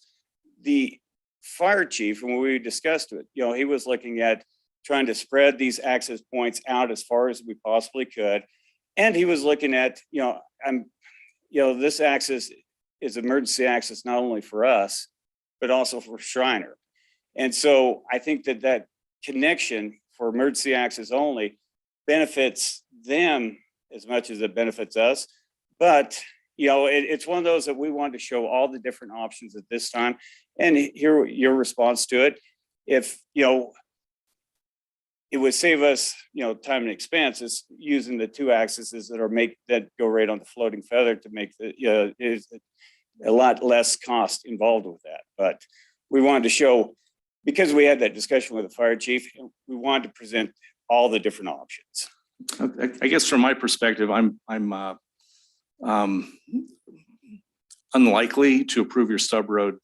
The fire chief, when we discussed it, he was looking at trying to spread these access points out as far as we possibly could. And he was looking at, this access is emergency access, not only for us, but also for Shriner. And so I think that connection for emergency access only benefits them as much as it benefits us. But, it's one of those that we wanted to show all the different options at this time and hear your response to it. If, it would save us, time and expenses using the 2 accesses that go right on the Floating Feather to make is a lot less cost involved with that. But we wanted to show, because we had that discussion with the fire chief, we wanted to present all the different options. I guess from my perspective, I'm unlikely to approve your stub road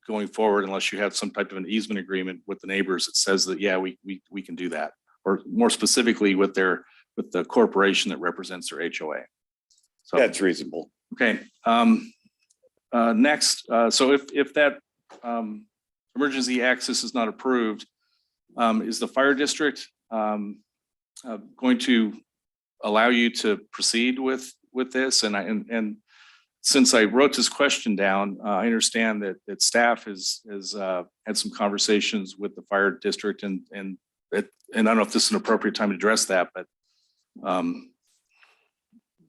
going forward unless you have some type of an easement agreement with the neighbors that says that, yeah, we can do that. Or more specifically with the corporation that represents their HOA. So That's reasonable. okay. Next, so if that emergency access is not approved, is the fire district going to allow you to proceed with this? And since I wrote this question down, I understand that staff has had some conversations with the fire district and I don't know if this is an appropriate time to address that, but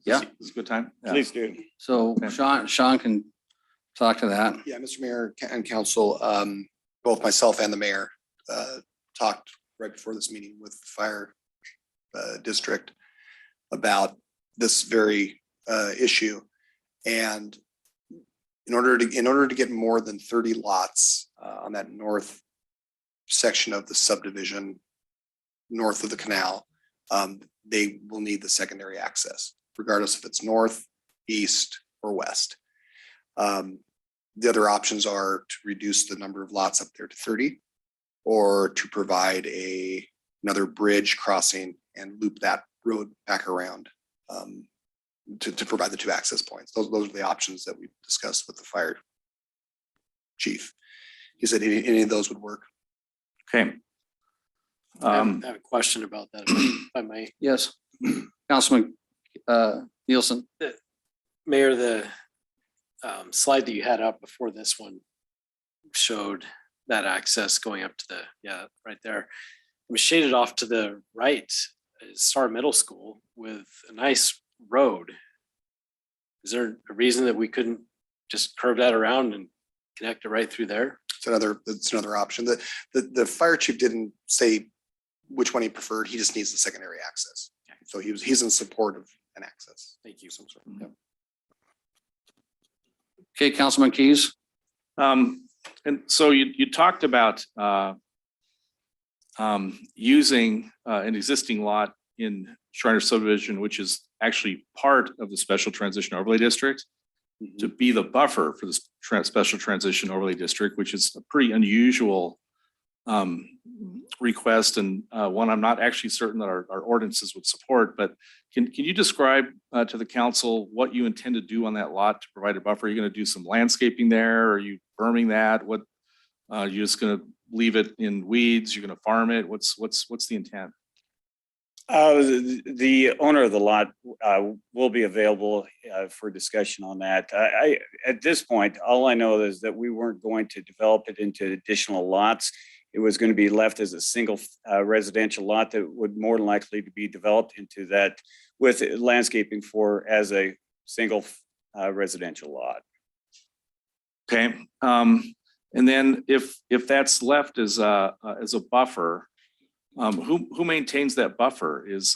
Yeah. it's a good time. Yeah. Please do. So Okay. Sean can talk to that. Yeah, Mr. Mayor and Council, both myself and the mayor talked right before this meeting with the fire district about this very issue. And in order to get more than 30 lots on that north section of the subdivision, north of the canal, they will need the secondary access, regardless if it's north, east, or west. The other options are to reduce the number of lots up there to 30, or to provide another bridge crossing and loop that road back around to provide the 2 access points. Those are the options that we discussed with the fire chief. He said any of those would work. Okay. I have a question about that, if I may. Yes. Councilman Nielsen. Mayor, the slide that you had up before this one showed that access going up to right there. It was shaded off to the right, Star Middle School with a nice road. Is there a reason that we couldn't just curve that around and connect it right through there? It's another option. The fire chief didn't say which one he preferred. He just needs the secondary access. So he's in support of an access. Thank you. Okay, Councilman Keys. And so you talked about using an existing lot in Shriner subdivision, which is actually part of the special transition overlay district, to be the buffer for the special transition overlay district, which is a pretty unusual request, and one I'm not actually certain that our ordinances would support. But can you describe to the council what you intend to do on that lot to provide a buffer? Are you going to do some landscaping there? Are you berming that? What you're just going to leave it in weeds? You're going to farm it? What's the intent? The owner of the lot will be available for discussion on that. At this point, all I know is that we weren't going to develop it into additional lots. It was going to be left as a single residential lot that would more than likely to be developed into that with landscaping for as a single residential lot. Okay. And then if that's left as a buffer, who maintains that buffer? Is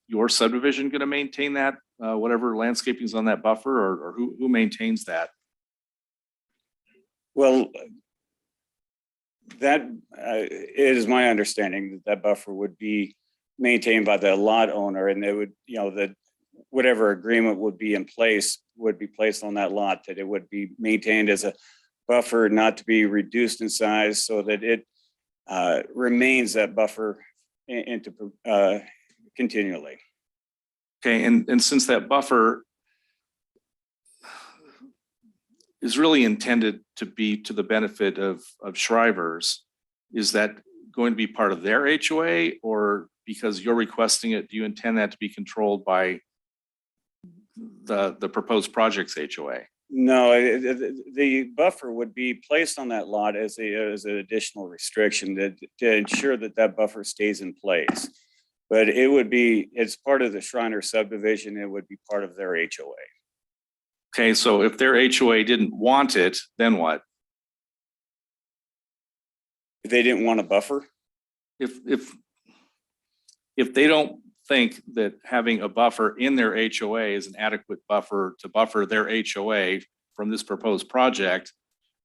your subdivision going to maintain that, whatever landscaping is on that buffer, or who maintains that? Well, that it is my understanding that that buffer would be maintained by the lot owner, and they would, that whatever agreement would be in place would be placed on that lot, that it would be maintained as a buffer, not to be reduced in size, so that it remains that buffer into continually. Okay, and since that buffer is really intended to be to the benefit of Shrivers, is that going to be part of their HOA, or because you're requesting it, do you intend that to be controlled by the proposed project's HOA? No, the buffer would be placed on that lot as an additional restriction to ensure that that buffer stays in place. But it would be, it's part of the Shriner subdivision, it would be part of their HOA. Okay, so if their HOA didn't want it, then what? If they didn't want a buffer? If they don't think that having a buffer in their HOA is an adequate buffer to buffer their HOA from this proposed project,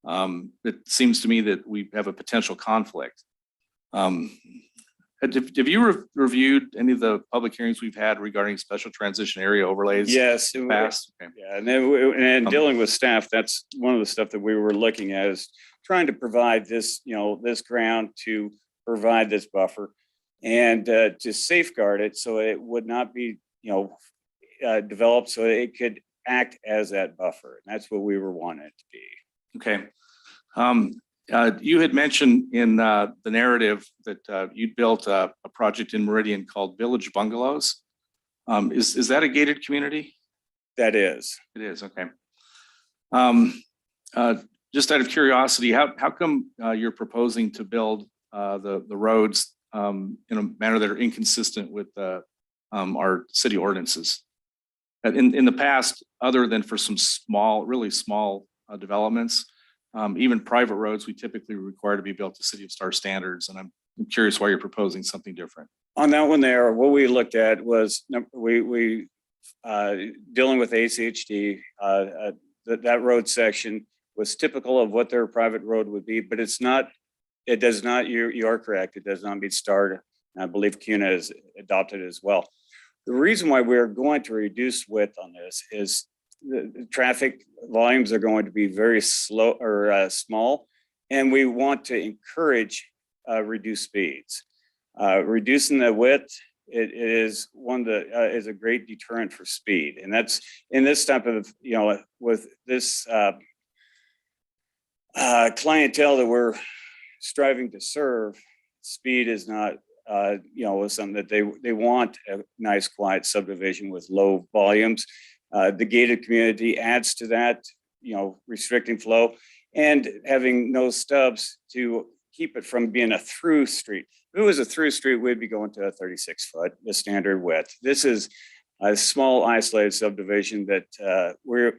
it seems to me that we have a potential conflict. Have you reviewed any of the public hearings we've had regarding special transition area overlays? Yes. Past? Okay. Yeah, and dealing with staff, that's one of the stuff that we were looking at, is trying to provide this, this ground to provide this buffer and to safeguard it so it would not be, developed so it could act as that buffer. And that's what we were wanting it to be. Okay. You had mentioned in the narrative that you built a project in Meridian called Village Bungalows. Is that a gated community? That is. It is, okay. Just out of curiosity, how come you're proposing to build the roads in a manner that are inconsistent with our city ordinances? In the past, other than for some really small developments, even private roads, we typically require to be built to City of Star standards. And I'm curious why you're proposing something different. On that one there, what we looked at was we dealing with ACHD, that road section was typical of what their private road would be, but it's not, it does not, you are correct, it does not meet STAR. I believe CUNA has adopted it as well. The reason why we're going to reduce width on this is the traffic volumes are going to be very slow or small, and we want to encourage reduced speeds. Reducing the width, it is one that is a great deterrent for speed, and that's in this type of, with this clientele that we're striving to serve, speed is not something that they want. A nice quiet subdivision with low volumes. The gated community adds to that, restricting flow and having no stubs to keep it from being a through street. If it was a through street, we'd be going to a 36 foot, the standard width. This is a small isolated subdivision that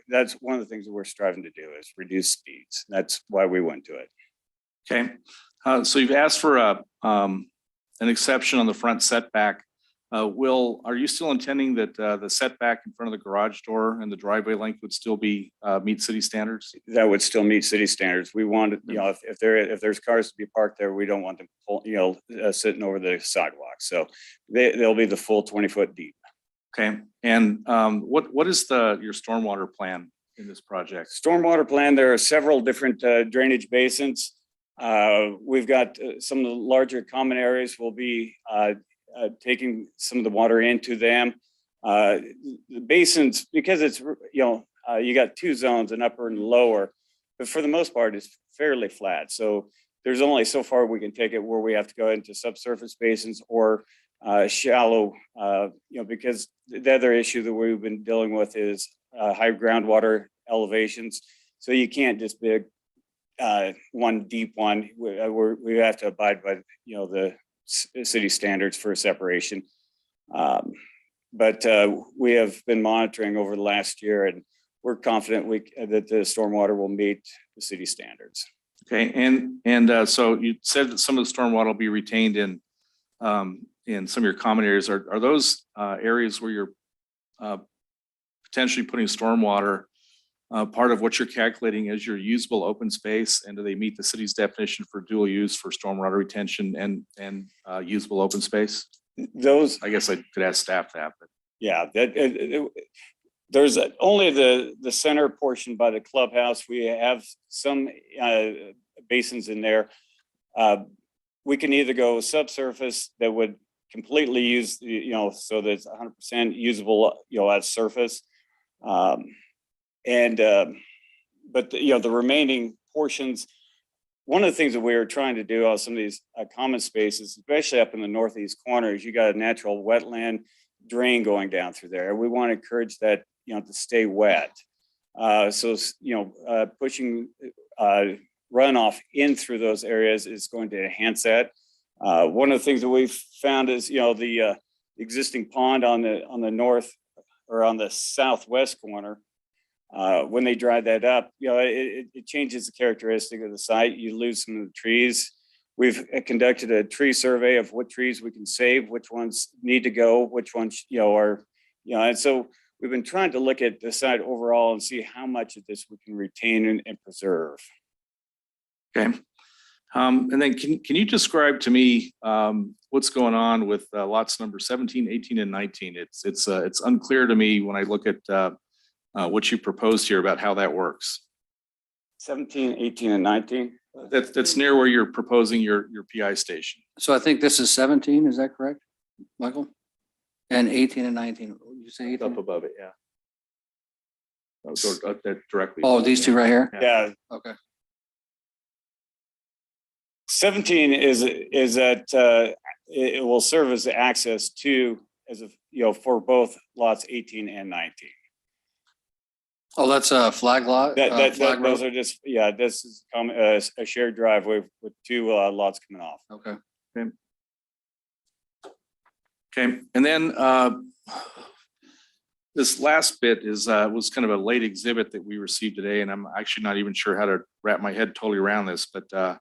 that's one of the things that we're striving to do is reduce speeds. That's why we went to it. Okay, so you've asked for an exception on the front setback. Are you still intending that the setback in front of the garage door and the driveway length would still be meet city standards? That would still meet city standards. We wanted, if there's cars to be parked there, we don't want them, sitting over the sidewalk. So they'll be the full 20-foot deep. Okay, and what is your stormwater plan in this project? Stormwater plan, there are several different drainage basins. We've got some of the larger common areas will be taking some of the water into them. The basins, because it's, you got two zones, an upper and lower, but for the most part, it's fairly flat. So there's only so far we can take it where we have to go into subsurface basins or shallow, because the other issue that we've been dealing with is high groundwater elevations. So you can't just be one deep one. We have to abide by, the city standards for separation. But we have been monitoring over the last year, and we're confident that the stormwater will meet the city standards. Okay, and so you said that some of the stormwater will be retained in some of your common areas. Are those areas where you're potentially putting stormwater part of what you're calculating as your usable open space, and do they meet the city's definition for dual use for stormwater retention and usable open space? Those, I guess I could ask staff that, but yeah, there's only the center portion by the clubhouse. We have some basins in there. We can either go subsurface that would completely use, so that it's 100% usable, at surface. But the remaining portions, one of the things that we are trying to do on some of these common spaces, especially up in the northeast corner, is you got a natural wetland drain going down through there. We want to encourage that, to stay wet. Pushing runoff in through those areas is going to enhance that. One of the things that we've found is, the existing pond on the north or on the southwest corner, when they dry that up, it changes the characteristic of the site. You lose some of the trees. We've conducted a tree survey of what trees we can save, which ones need to go, which ones, and so we've been trying to look at the site overall and see how much of this we can retain and preserve. okay. And then can you describe to me what's going on with lots number 17, 18, and 19? It's unclear to me when I look at what you proposed here about how that works. 17, 18, and 19. That's near where you're proposing your PI station. So I think this is 17, is that correct, Michael? And 18 and 19, you say Up 18? above it, yeah. I'll go up there directly. Oh, these two right here? Yeah. Okay. 17 is that it will serve as access to, for both lots 18 and 19. Oh, that's a flag lot? Flag Those road? are just, this is a shared driveway with two lots coming off. Okay. Okay, and then this last bit was kind of a late exhibit that we received today, and I'm actually not even sure how to wrap my head totally around this, but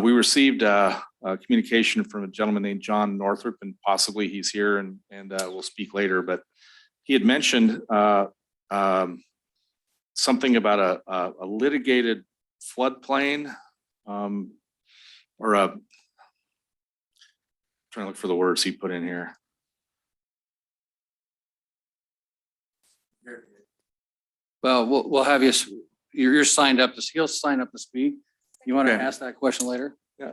we received a communication from a gentleman named John Northrup, and possibly he's here and we'll speak later, but he had mentioned something about a litigated floodplain or a, trying to look for the words he put in here. Well, we'll have you, you're signed up to, he'll sign up to speak. You want to Okay. ask that question later? Yeah.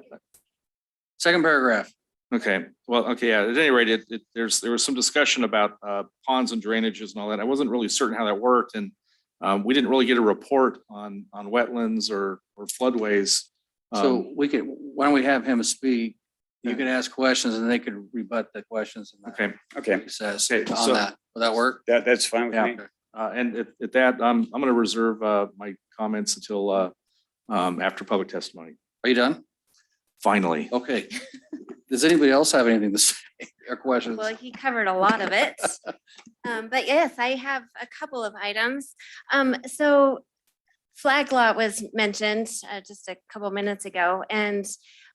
Second paragraph. Okay, well, okay, yeah, at any rate, there was some discussion about ponds and drainages and all that. I wasn't really certain how that worked, and we didn't really get a report on wetlands or floodways. So why don't we have him speak? You can ask questions and they could rebut the questions. And Okay, Okay, he says Okay, on so- that. Will that work? that's fine with Yeah. me. and at that, I'm going to reserve my comments until after public testimony. Are you done? Finally. Okay. Does anybody else have anything to say or questions? Well, he covered a lot of it. But yes, I have a couple of items. So flag lot was mentioned just a couple minutes ago, and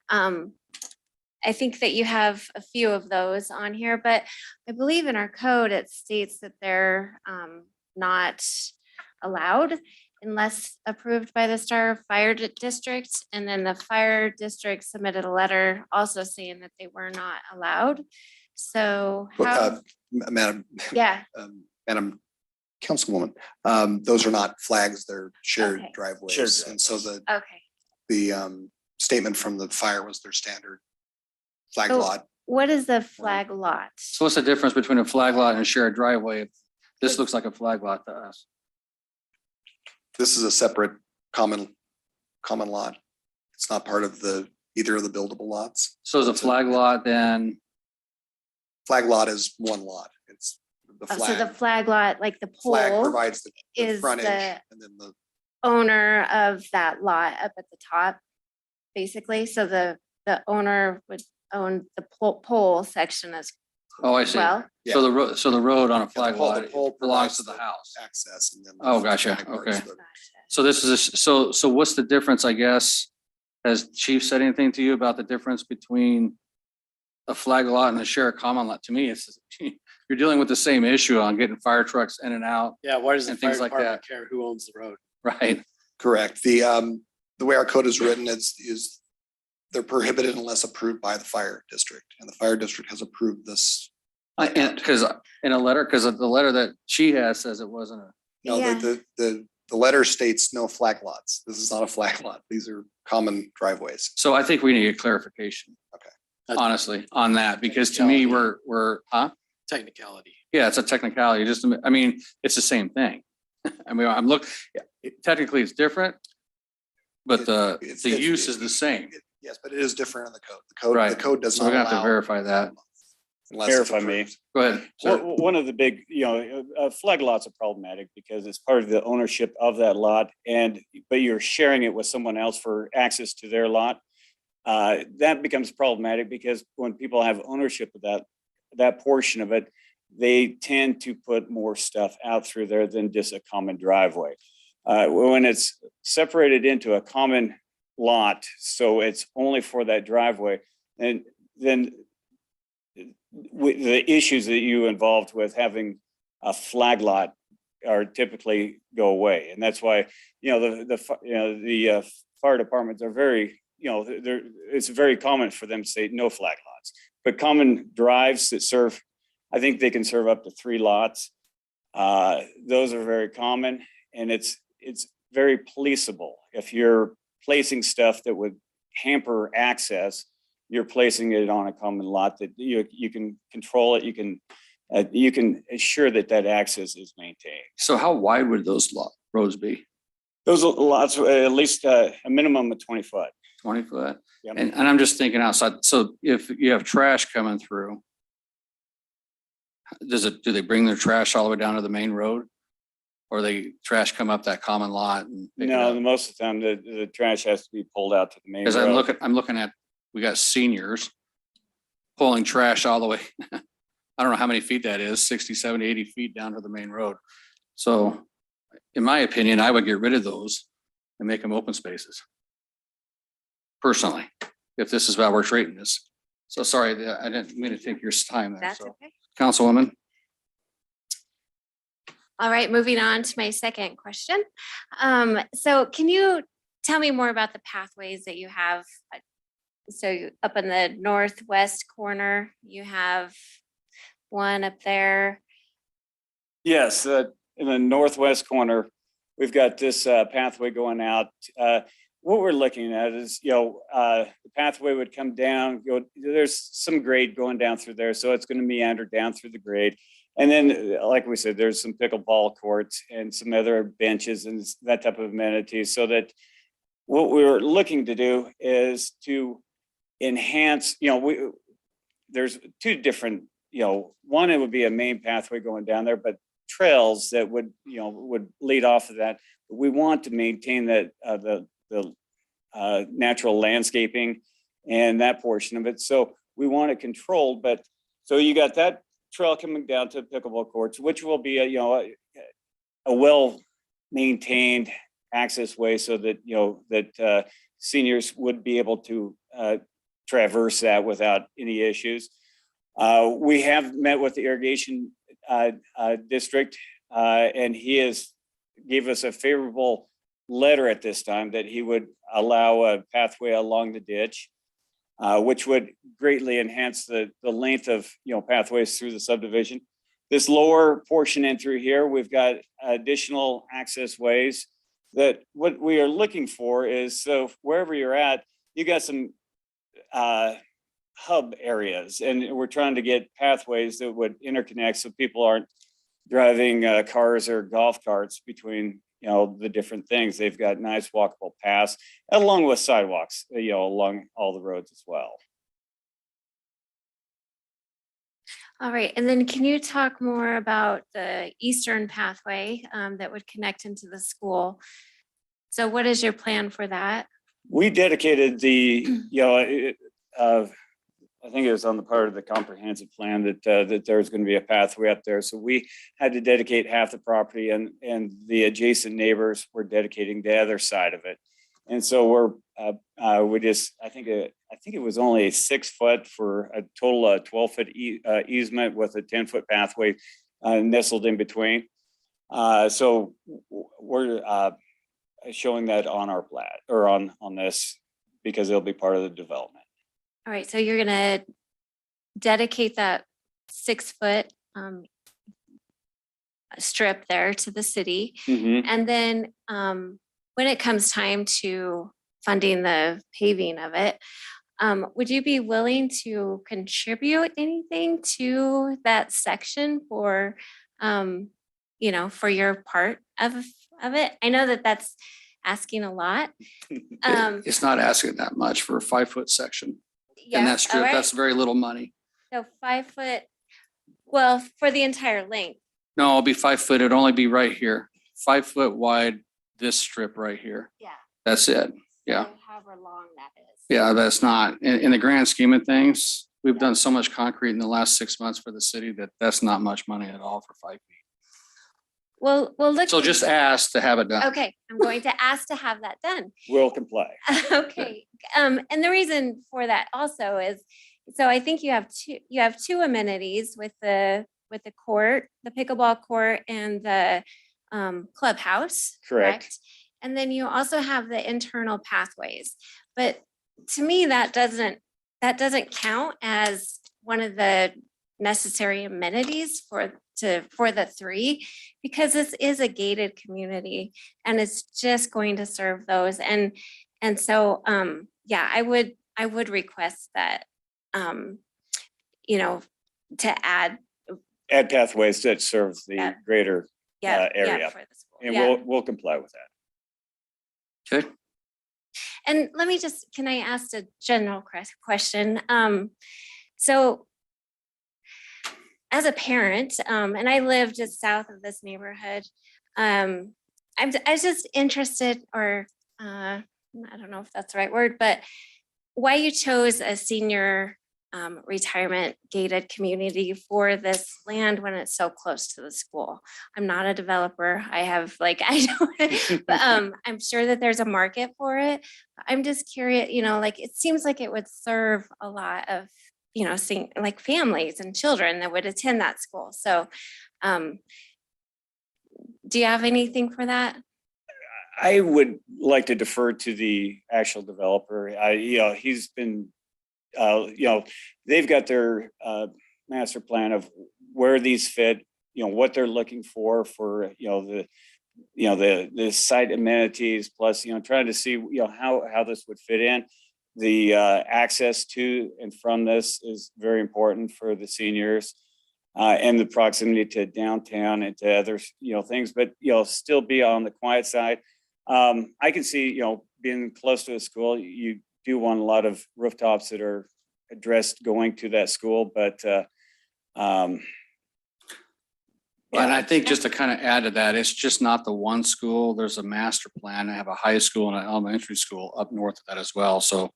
I think that you have a few of those on here, but I believe in our code, it states that they're not allowed unless approved by the Star Fire District. And then the fire district submitted a letter also saying that they were not allowed. So how, Madam, yeah, Madam Councilwoman, those are not flags, they're shared Okay. driveways. And so okay. the statement from the fire was their standard flag So lot. what is the flag lot? So what's the difference between a flag lot and a shared driveway? This looks like a flag lot to us. This is a separate common lot. It's not part of either of the buildable lots. So is a flag lot then, Flag lot is one lot. It's the Oh, so the flag. flag lot, like the Flag pole provides the is frontage the and then the, owner of that lot up at the top, basically. So the owner would own the pole section as oh, I see. well. So the road on a the flag pole- lot the pole belongs to provides the house. access and then. Oh, gotcha. flag part's Okay. the- Gotcha. So this is, so what's the difference, I guess? Has Chief said anything to you about the difference between a flag lot and a shared common lot? To me, it's, you're dealing with the same issue on getting fire trucks in and out, Yeah, why does the And fire things like department care who owns the road? right? Correct. The way our code is written is they're prohibited unless approved by the fire district, and the fire district has approved this. And because in a letter, because the letter that she has says it wasn't a, No, Yeah. the letter states no flag lots. This is not a flag lot. These are common driveways. so I think we need a clarification. Okay. Honestly, on that, because to me, we're, huh? Technicality. Yeah, it's a technicality, just, I mean, it's the same thing. I mean, technically it's different, but the It's- use is the same. Yes, but it is different in the code. The Right. code does So not we're gonna have to allow. verify that. Unless it's Verify me. approved. Go ahead. sir. One of the big, flag lots are problematic because it's part of the ownership of that lot but you're sharing it with someone else for access to their lot. That becomes problematic because when people have ownership of that portion of it, they tend to put more stuff out through there than just a common driveway. When it's separated into a common lot, so it's only for that driveway, and then with the issues that you involved with having a flag lot are typically go away. And that's why, the fire departments are very, it's very common for them to say no flag lots, but common drives that serve, I think they can serve up to 3 lots. Those are very common, and it's very policeable. If you're placing stuff that would hamper access, you're placing it on a common lot that you can control it. You can assure that access is maintained. So how wide would those roads be? Those lots, at least a minimum of 20 foot. 20 foot? Yep. And I'm just thinking outside. So if you have trash coming through, do they bring their trash all the way down to the main road? Or trash come up that common lot and pick it No, up? most of the time the trash has to be pulled out to the main Because road. I'm looking at, we got seniors pulling trash all the way. I don't know how many feet that is, 60, 70, 80 feet down to the main road. So in my opinion, I would get rid of those and make them open spaces. Personally, if this is how we're treating this. So sorry, I didn't mean to take your time there. That's So okay. Councilwoman, All right, moving on to my second question. So can you tell me more about the pathways that you have? So up in the northwest corner, you have one up there. Yes, in the northwest corner, we've got this pathway going out. What we're looking at is, the pathway would come down, there's some grade going down through there, so it's going to meander down through the grade. And then, like we said, there's some pickleball courts and some other benches and that type of amenities, so that what we're looking to do is to enhance, there's 2 different, one, it would be a main pathway going down there, but trails that would lead off of that. We want to maintain that, the natural landscaping and that portion of it. So we want it controlled, but so you got that trail coming down to pickleball courts, which will be a well-maintained access way so that, that seniors would be able to traverse that without any issues. We have met with the irrigation district, and he gave us a favorable letter at this time that he would allow a pathway along the ditch, which would greatly enhance the length of pathways through the subdivision. This lower portion in through here, we've got additional access ways that what we are looking for is, so wherever you're at, you got some hub areas, and we're trying to get pathways that would interconnect so people aren't driving cars or golf carts between the different things. They've got nice walkable paths along with sidewalks, along all the roads as well. All right, and then can you talk more about the eastern pathway that would connect into the school? So what is your plan for that? We dedicated I think it was on the part of the comprehensive plan that there was going to be a pathway up there. So we had to dedicate half the property, and the adjacent neighbors were dedicating the other side of it. And so I think it was only 6 foot for a total of 12-foot easement with a 10-foot pathway nestled in between. So we're showing that on our plat or on this because it'll be part of the development. All right, so you're gonna dedicate that 6-foot strip there to the city. Mhm. And then when it comes time to funding the paving of it, would you be willing to contribute anything to that section for, for your part of it? I know that that's asking a lot. It's not asking that much for a 5-foot section. And Yeah, that's true. all right. That's very little money. So 5 foot, well, for the entire length. No, it'll be 5 foot. It'd only be right here. 5 foot wide, this strip right here. Yeah. That's it. Yeah. So however long that is. Yeah, that's not, in the grand scheme of things, we've done so much concrete in the last 6 months for the city that that's not much money at all for 5 feet. Well, look. So just ask to have it done. Okay, I'm going to ask to have that done. Will comply. Okay, and the reason for that also is, so I think you have two amenities with the court, the pickleball court and the clubhouse. Correct. And then you also have the internal pathways. But to me, that doesn't count as one of the necessary amenities for the 3, because this is a gated community and it's just going to serve those. And so yeah, I would request that to add pathways that serve the greater area. for the school. And we'll comply with that. Okay. And let me can I ask a general question? So as a parent, and I live just south of this neighborhood, I was just interested, or I don't know if that's the right word, but why you chose a senior retirement gated community for this land when it's so close to the school. I'm not a developer. I'm sure that there's a market for it. I'm just curious, it seems like it would serve a lot of, seeing like families and children that would attend that school. So do you have anything for that? I would like to defer to the actual developer. He's been, they've got their master plan of where these fit, what they're looking for the site amenities, plus, trying to see, how this would fit in. The access to and from this is very important for the seniors, and the proximity to downtown and to other, things, but, still be on the quiet side. I can see, being close to a school, you do want a lot of rooftops that are addressed going to that school, but And I think just to kind of add to that, it's just not the one school. There's a master plan. I have a high school and an elementary school up north of that as well. So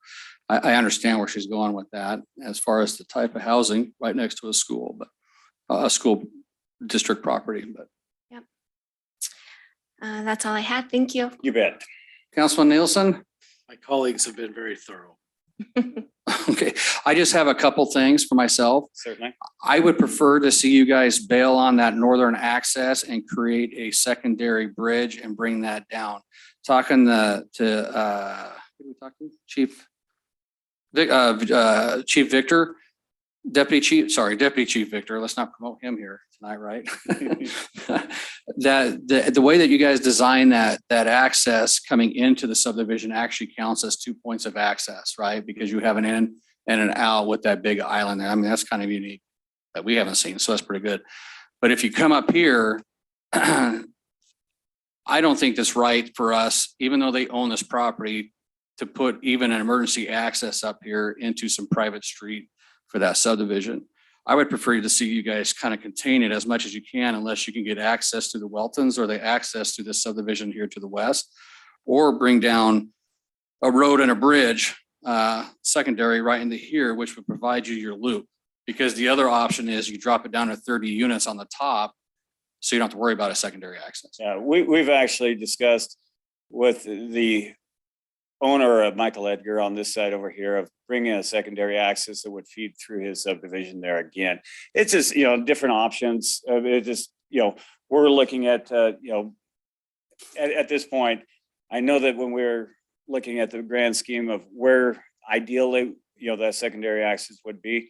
I understand where she's going with that as far as the type of housing right next to a school, but a school district property, but. That's all I had. Thank you. You bet. Councilman Nielsen? My colleagues have been very thorough. Okay, I just have a couple things for myself. Certainly. I would prefer to see you guys bail on that northern access and create a secondary bridge and bring that down. Talking who did we talk to? Chief Victor, Deputy Chief Victor. Let's not promote him here tonight, right? That the way that you guys design that access coming into the subdivision actually counts as 2 points of access, right? Because you have an in and an out with that big island there. I mean, that's kind of unique that we haven't seen, so that's pretty good. But if you come up here, I don't think that's right for us, even though they own this property, to put even an emergency access up here into some private street for that subdivision. I would prefer to see you guys kind of contain it as much as you can, unless you can get access to the Weltons or the access to this subdivision here to the west, or bring down a road and a bridge secondary right into here, which would provide you your loop. Because the other option is you drop it down to 30 units on the top, so you don't have to worry about a secondary access. Yeah, we've actually discussed with the owner of Michael Edgar on this side over here of bringing a secondary access that would feed through his subdivision there again. It's just, different options. It just, we're looking at, at this point, I know that when we're looking at the grand scheme of where ideally, that secondary access would be.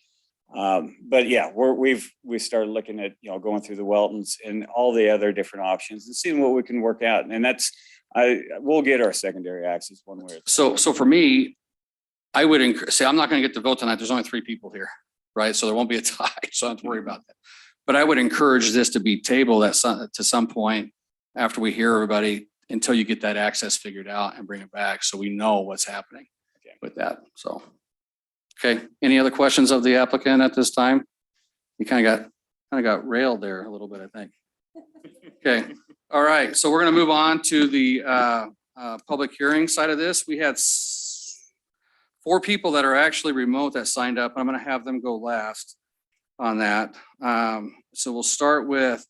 But yeah, we started looking at, going through the Weltons and all the other different options and seeing what we can work out. And that's, we'll get our secondary access one way. So for me, I would say, I'm not going to get the vote tonight. There's only 3 people here, right? So there won't be a tie, so I don't have to worry about that. But I would encourage this to be tabled to some point after we hear everybody, until you get that access figured out and bring it back, so we know what's happening with that. So, okay. Any other questions of the applicant at this time? You kind of got railed there a little bit, I think. Okay. All right. So we're going to move on to the public hearing side of this. We had 4 people that are actually remote that signed up. I'm going to have them go last on that. So we'll start with,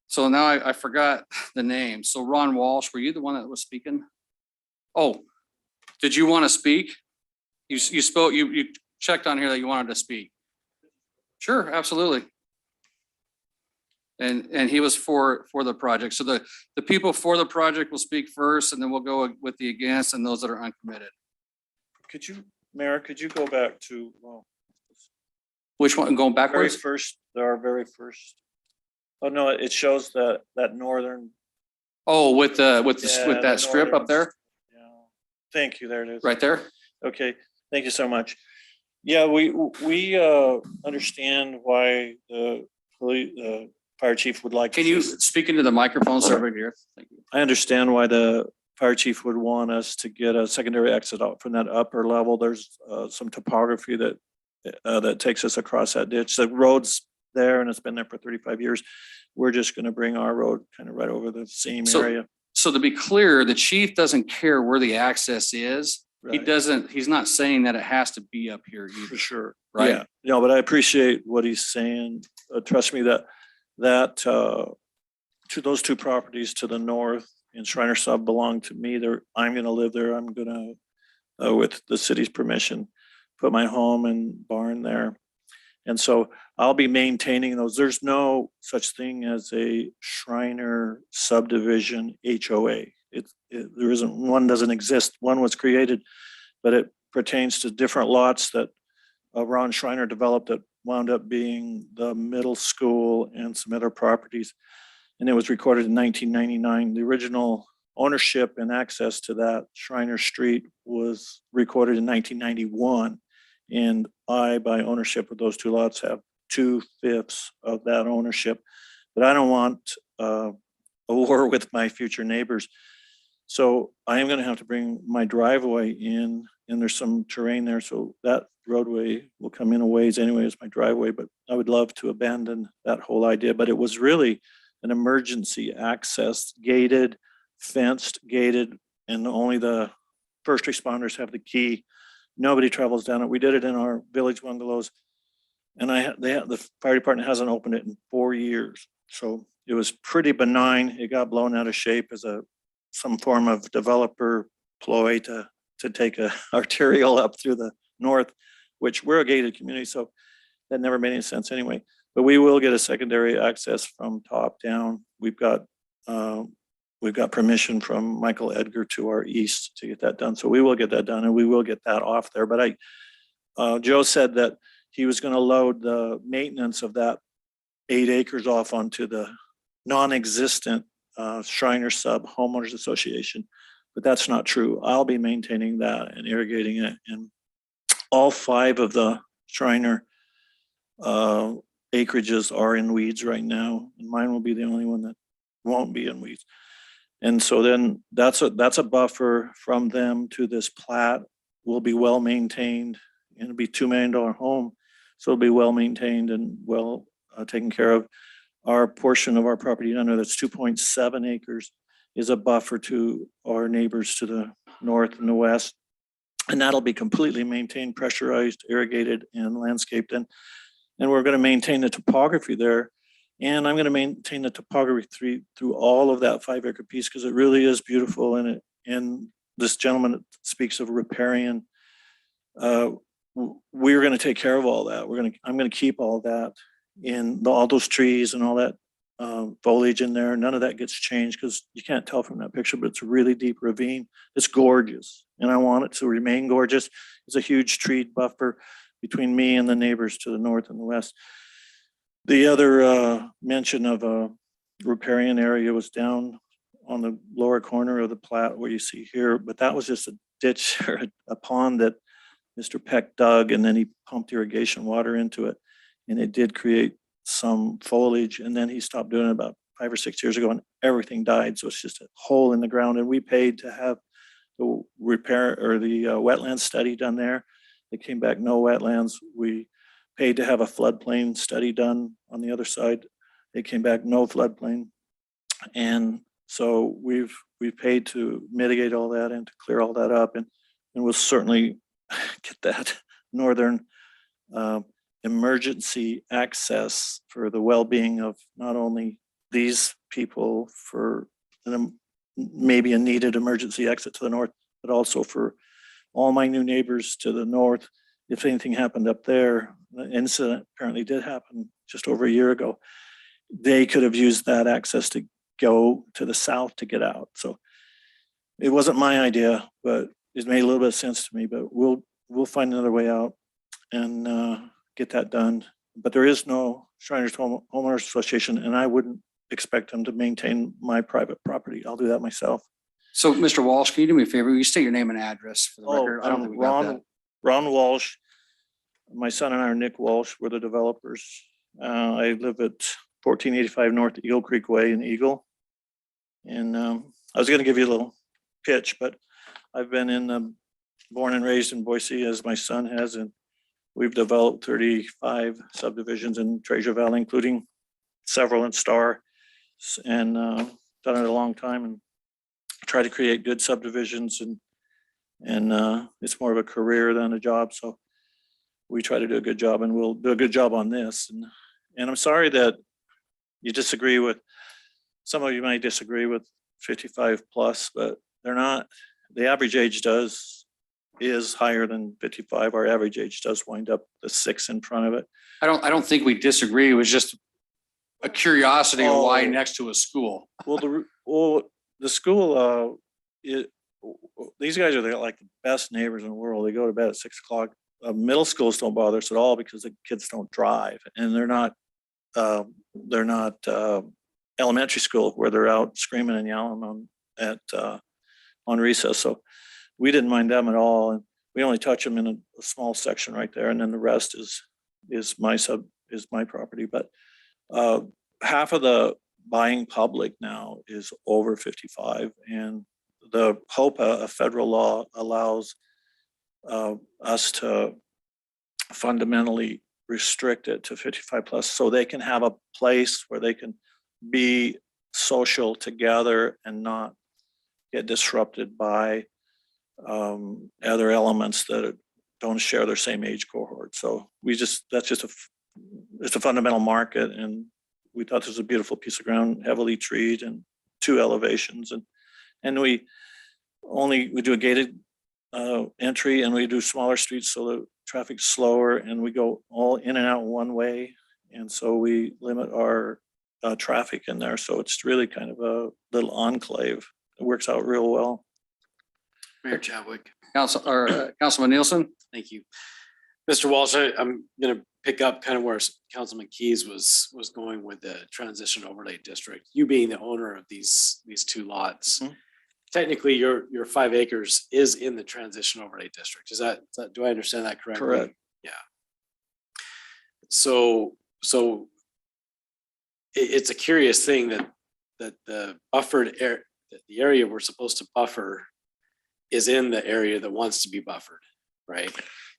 so now I forgot the name. So Ron Walsh, were you the one that was speaking? Oh, did you want to speak? You spoke, you checked on here that you wanted to speak. Sure, absolutely. And he was for the project. So the people for the project will speak first, and then we'll go with the against and those that are uncommitted. Mayor, could you go back to, Which one, going backwards? our very first? Oh, no, it shows that northern. Oh, with that the strip up northern- there, Yeah. Thank you, there it is. right there? Okay, thank you so much. Yeah, we understand why the fire chief would like. Can you speak into the microphone, sir, over here? Thank you. I understand why the fire chief would want us to get a secondary exit out from that upper level. There's some topography that takes us across that ditch. The road's there and it's been there for 35 years. We're just going to bring our road kind of right over the same area. So to be clear, the chief doesn't care where the access is. Right. He's not saying that it has to be up here either. For sure. Right. Yeah. No, but I appreciate what he's saying. Trust me that to those 2 properties to the north in Shriner Sub belong to me. I'm going to live there. I'm going to, with the city's permission, put my home and barn there. And so I'll be maintaining those. There's no such thing as a Shriner subdivision HOA. There isn't, one doesn't exist. One was created, but it pertains to different lots that Ron Shriner developed that wound up being the middle school and some other properties. And it was recorded in 1999. The original ownership and access to that Shriner Street was recorded in 1991. And I, by ownership of those 2 lots, have 2/5 of that ownership. But I don't want a war with my future neighbors. So I am going to have to bring my driveway in, and there's some terrain there. So that roadway will come in a ways anyway as my driveway, but I would love to abandon that whole idea. But it was really an emergency access, gated, fenced, gated, and only the first responders have the key Nobody travels down it. We did it in our village bungalows. And the fire department hasn't opened it in 4 years. So it was pretty benign. It got blown out of shape as some form of developer ploy to take a arterial up through the north, which we're a gated community, so that never made any sense anyway. But we will get a secondary access from top down. We've got permission from Michael Edgar to our east to get that done. So we will get that done and we will get that off there. But Joe said that he was going to load the maintenance of that 8 acres off onto the non-existent Shriner Sub Homeowners Association. But that's not true. I'll be maintaining that and irrigating it. And all 5 of the Shriner acreages are in weeds right now. And mine will be the only one that won't be in weeds. And so then that's a buffer from them to this plat. Will be well maintained and it'll be $2 million home. So it'll be well maintained and well taken care of. Our portion of our property under that's 2.7 acres is a buffer to our neighbors to the north and the west. And that'll be completely maintained, pressurized, irrigated, and landscaped. And we're going to maintain the topography there. And I'm going to maintain the topography through all of that 5 acre piece because it really is beautiful. And this gentleman speaks of riparian. We're going to take care of all that. I'm going to keep all that in all those trees and all that foliage in there. None of that gets changed because you can't tell from that picture, but it's a really deep ravine. It's gorgeous. And I want it to remain gorgeous. It's a huge tree buffer between me and the neighbors to the north and the west. The other mention of a riparian area was down on the lower corner of the plat where you see here, but that was just a ditch or a pond that Mr. Peck dug and then he pumped irrigation water into it. And it did create some foliage. And then he stopped doing it about 5 or 6 years ago and everything died. So it's just a hole in the ground. And we paid to have the repair or the wetland study done there. It came back no wetlands. We paid to have a floodplain study done on the other side. It came back no floodplain. And so we've paid to mitigate all that and to clear all that up. And we'll certainly get that northern emergency access for the well-being of not only these people for maybe a needed emergency exit to the north, but also for all my new neighbors to the north. If anything happened up there, the incident apparently did happen just over a year ago, they could have used that access to go to the south to get out. So it wasn't my idea, but it made a little bit of sense to me, but we'll find another way out and get that done. But there is no Shriners Homeowners Association, and I wouldn't expect them to maintain my private property. I'll do that myself. So, Mr. Walsh, can you do me a favor? Will you state your name and address for the record? I don't think we got that. Ron Walsh. My son and I are Nick Walsh. We're the developers. I live at 1485 North Eagle Creek Way in Eagle. And I was going to give you a little pitch, but I've been born and raised in Boise as my son has, and we've developed 35 subdivisions in Treasure Valley, including several in Star, and done it a long time and try to create good subdivisions, and it's more of a career than a job. So we try to do a good job, and we'll do a good job on this. And I'm sorry that you disagree with, some of you might disagree with 55 plus, but they're not, the average age is higher than 55. Our average age does wind up the 6 in front of it. I don't think we disagree. It was just a curiosity of why next to a school. Well, the school, these guys are like the best neighbors in the world. They go to bed at 6 o'clock. Middle schools don't bother us at all because the kids don't drive, and they're not elementary school where they're out screaming and yelling on recess. So we didn't mind them at all, and we only touch them in a small section right there, and then the rest is my property. But half of the buying public now is over 55, and the HOPA, a federal law, allows us to fundamentally restrict it to 55 plus, so they can have a place where they can be social together and not get disrupted by other elements that don't share their same age cohort. So that's just it's a fundamental market. And we thought this was a beautiful piece of ground, heavily treed and 2 elevations. And we do a gated entry, and we do smaller streets so the traffic's slower, and we go all in and out one way. And so we limit our traffic in there. So it's really kind of a little enclave. It works out real well. Mayor Chadwick. Councilman Nielsen? Thank you. Mr. Walsh, I'm gonna pick up kind of where Councilman Keys was going with the transition overlay district. You being the owner of these 2 lots. Mhm. Technically, your 5 acres is in the transition overlay district. Do I understand that correctly? Correct. Yeah. So it's a curious thing that the buffered air, the area we're supposed to buffer is in the area that wants to be buffered, right?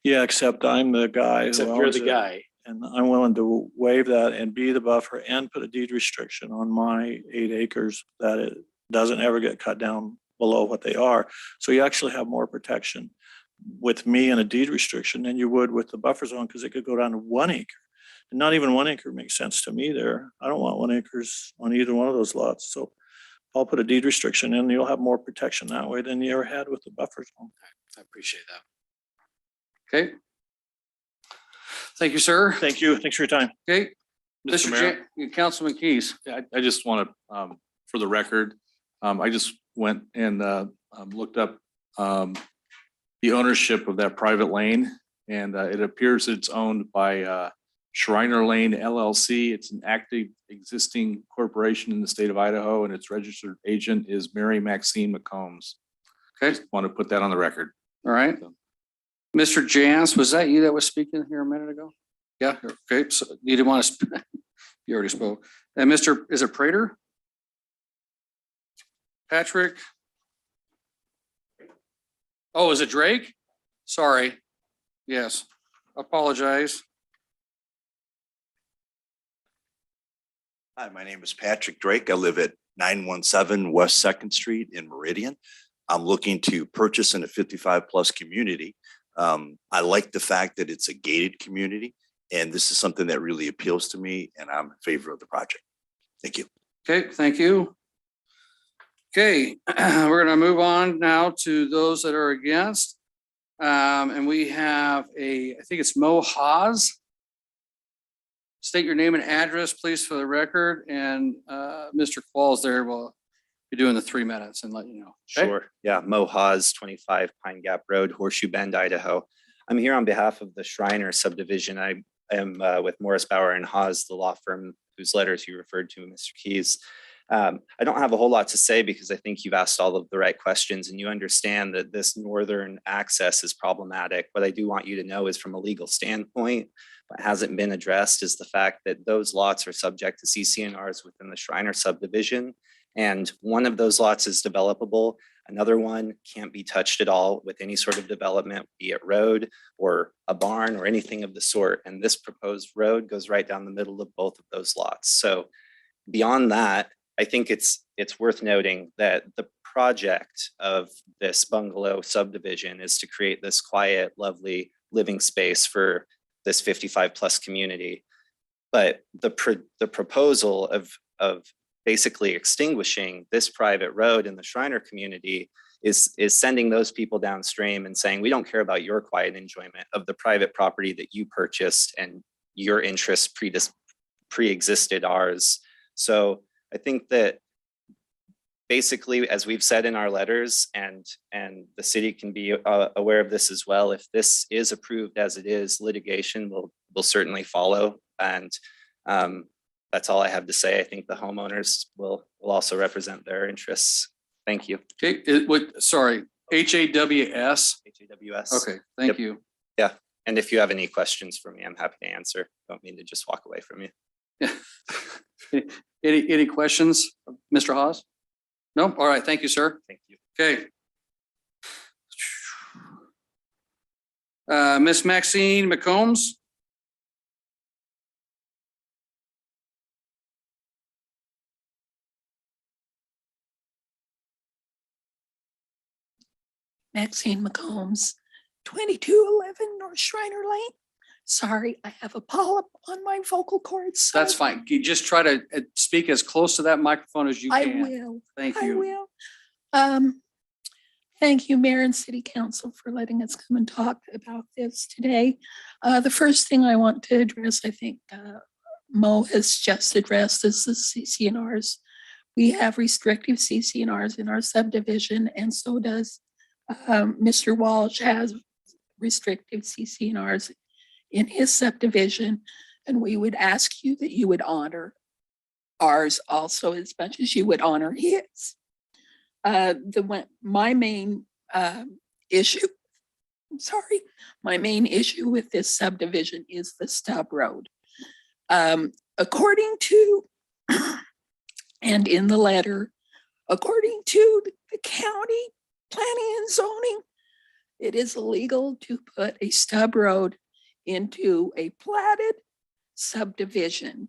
Yeah, except I'm the guy. Except who you're owns the it, guy. and I'm willing to waive that and be the buffer and put a deed restriction on my 8 acres that it doesn't ever get cut down below what they are. So you actually have more protection with me and a deed restriction than you would with the buffer zone, because it could go down to 1 acre. And not even 1 acre makes sense to me there. I don't want 1 acres on either one of those lots. So I'll put a deed restriction in, you'll have more protection that way than you ever had with the buffer zone. I appreciate that. Okay. Thank you, sir. Thank you. Thanks for your time. Okay. Mr. Mayor? Councilman Keys. I just want to, for the record, I just went and looked up the ownership of that private lane, and it appears it's owned by Shriner Lane LLC. It's an active existing corporation in the state of Idaho, and its registered agent is Mary Maxine McCombs. Okay. Want to put that on the record. All right. Mr. Jans, was that you that was speaking here a minute ago? Yeah, okay, so you didn't want to, you already spoke. And Mr., is it Prater? Patrick? Oh, is it Drake? Sorry. Yes, apologize. Hi, my name is Patrick Drake. I live at 917 West Second Street in Meridian. I'm looking to purchase in a 55+ community. I like the fact that it's a gated community, and this is something that really appeals to me, and I'm in favor of the project. Thank you. Okay, thank you. Okay, we're gonna move on now to those that are against. And we have I think it's Mo Haas. State your name and address, please, for the record, and Mr. Qualls there will be doing the 3 minutes and let you know. Okay? Sure. Yeah. Mo Haas, 25 Pine Gap Road, Horseshoe Bend, Idaho. I'm here on behalf of the Shriner subdivision. I am with Morris Bauer and Haas, the law firm whose letters you referred to, Mr. Keys. I don't have a whole lot to say because I think you've asked all of the right questions and you understand that this northern access is problematic. What I do want you to know is from a legal standpoint, what hasn't been addressed is the fact that those lots are subject to CC&Rs within the Shriner subdivision. And one of those lots is developable. Another one can't be touched at all with any sort of development, be it road or a barn or anything of the sort. And this proposed road goes right down the middle of both of those lots. So beyond that, I think it's worth noting that the project of this bungalow subdivision is to create this quiet, lovely living space for this 55+ community. But the proposal of basically extinguishing this private road in the Shriner community is sending those people downstream and saying, we don't care about your quiet enjoyment of the private property that you purchased and your interests pre-existed ours. So I think that basically, as we've said in our letters, and the city can be aware of this as well, if this is approved as it is, litigation will certainly follow. And that's all I have to say. I think the homeowners will also represent their interests. Thank you. Okay, sorry, HAWS? HAWS. Okay, thank Yep. you. Yeah. And if you have any questions for me, I'm happy to answer. Don't mean to just walk away from you. Yeah. Any questions, Mr. Haas? No? All right, thank you, sir. Thank you. Okay. Miss Maxine McCombs? Maxine McCombs, 2211 North Shriner Lane. Sorry, I have a polyp on my vocal cords. so That's fine. You just try to speak as close to that microphone as you I can. will. Thank I you. will. Thank you, Mayor and City Council, for letting us come and talk about this today. The first thing I want to address, I think Mo has just addressed, is the CCNRs. We have restrictive CCNRs in our subdivision, and so does Mr. Walsh has restrictive CCNRs in his subdivision. And we would ask you that you would honor ours also as much as you would honor his. My main issue, my main issue with this subdivision is the stub road. According to, and in the letter, according to the county planning and zoning, it is illegal to put a stub road into a platted subdivision.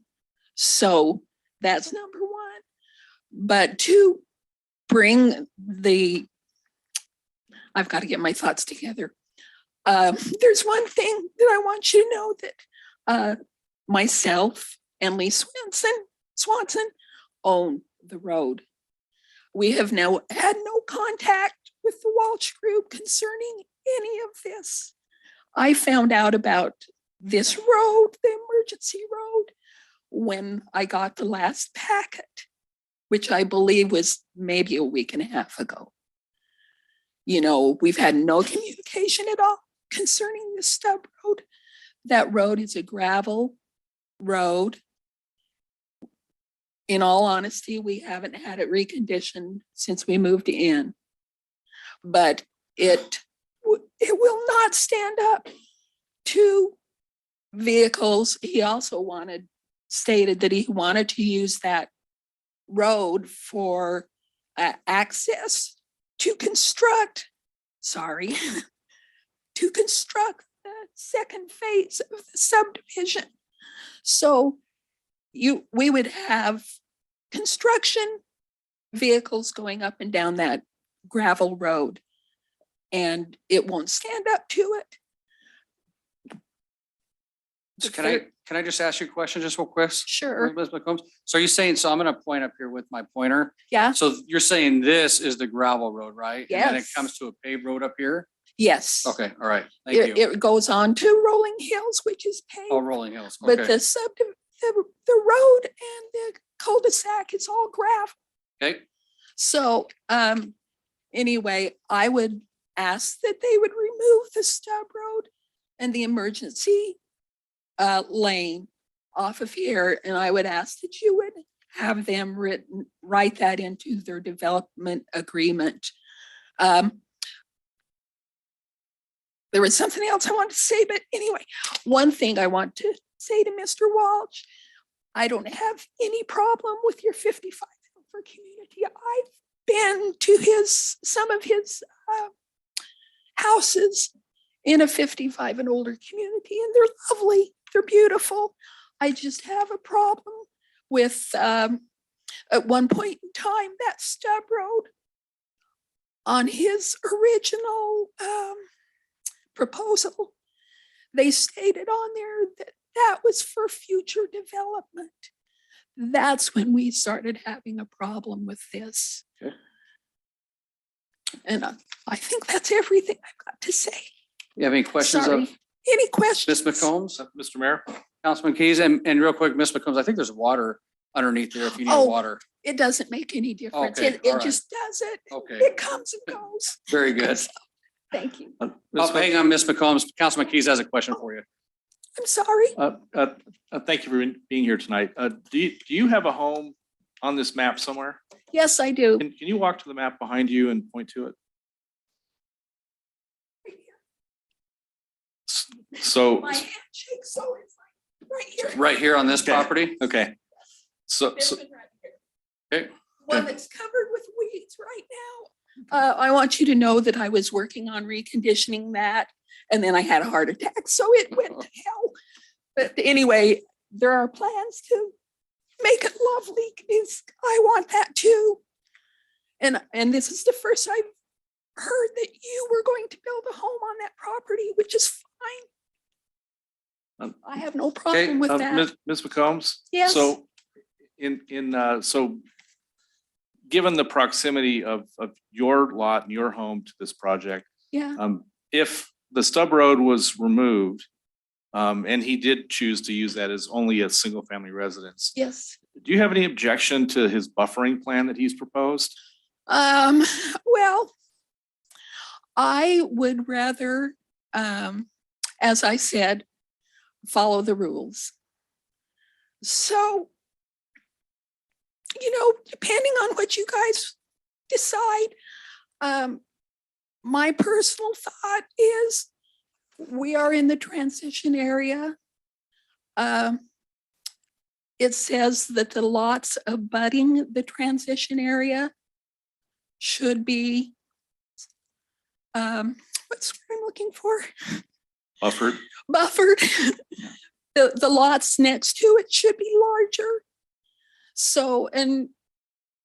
So that's number one. But to bring I've got to get my thoughts together. There's one thing that I want you to know, that myself and Lee Swanson own the road. We have now had no contact with the Walsh Group concerning any of this. I found out about this road, the emergency road, when I got the last packet, which I believe was maybe a week and a half ago. You know, we've had no communication at all concerning the stub road. That road is a gravel road. In all honesty, we haven't had it reconditioned since we moved in, but it will not stand up to vehicles. He also stated that he wanted to use that road for access to construct, to construct the second phase of the subdivision. So we would have construction vehicles going up and down that gravel road, and it won't stand up to it. So can I just ask you a question just real quick? Sure. Ms. McCombs? So you're saying, so I'm going to point up here with my pointer. Yeah. So you're saying this is the gravel road, right? And then it Yes. comes to a paved road up here? Yes. Okay, all right. Thank you. It goes on to Rolling Hills, which is paved. Oh, Rolling Hills. But Okay. the road and the cul-de-sac is all gravel. Okay. So anyway, I would ask that they would remove the stub road and the emergency lane off of here. And I would ask that you would have them write that into their development agreement. There was something else I wanted to say, but anyway, one thing I want to say to Mr. Walsh, I don't have any problem with your 55 for community. I've been to some of his houses in a 55 and older community, and they're lovely, they're beautiful. I just have a problem with, at one point in time, that stub road on his original proposal, they stated on there that that was for future development. That's when we started having a problem with this. Okay. And I think that's everything I've got to say. You have any questions Sorry. of Any questions? Ms. McCombs? Mr. Mayor? Councilman Keys, and real quick, Ms. McCombs, I think there's water underneath there if you need Oh, water. It doesn't make any difference. Okay, It all right. just does it. Okay, It comes and goes. very good. Thank you. Oh, hang on, Ms. McCombs. Councilman Keys has a question for you. I'm sorry. Thank you for being here tonight. Do you have a home on this map somewhere? Yes, I do. Can you walk to the map behind you and point to it? So, My hand shakes, so it's like right here. Right here on this Okay. property? okay. So, This one right here. Okay. One that's covered with weeds right now. I want you to know that I was working on reconditioning that, and then I had a heart attack, so it went to hell. But anyway, there are plans to make it lovely because I want that too. And this is the first heard that you were going to build a home on that property, which is fine. Um, I have no Okay, problem with that. Ms. McCombs? Yes. So so given the proximity of your lot and your home to this project, Yeah, if the stub road was removed, and he did choose to use that as only a single family residence, yes. do you have any objection to his buffering plan that he's proposed? Well, I would rather, as I said, follow the rules. So, depending on what you guys decide, my personal thought is we are in the transition area. It says that the lots abutting the transition area should be, what's what I'm looking for? Buffered? Buffered. The lots next to it should be larger. So, and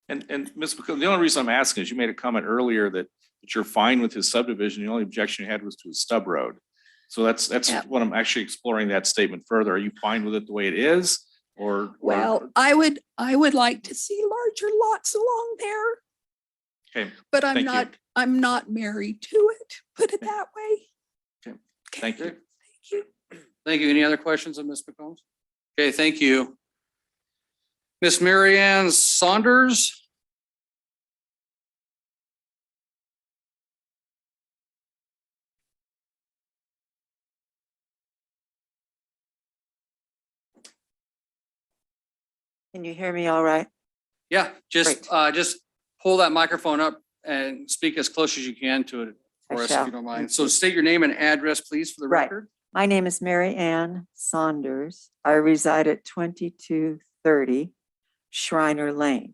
And Ms. McCombs, the only reason I'm asking is you made a comment earlier that you're fine with his subdivision. The only objection you had was to his stub road. So that's Yeah. what I'm actually exploring that statement further. Are you fine with it the way it is? Or well, I would like to see larger lots along there, okay, but I'm Thank you. not married to it, put it that way. Okay. Thank you. Thank you. Thank you. Any other questions of Ms. McCombs? Okay, thank you. Miss Mary Ann Saunders? Can you hear me all right? Yeah, just pull that microphone up and speak as close as you can to it for I us, if shall. you don't mind. Thank So you. state your name and address, please, for the Right. record. My name is Mary Ann Saunders. I reside at 2230 Shriner Lane.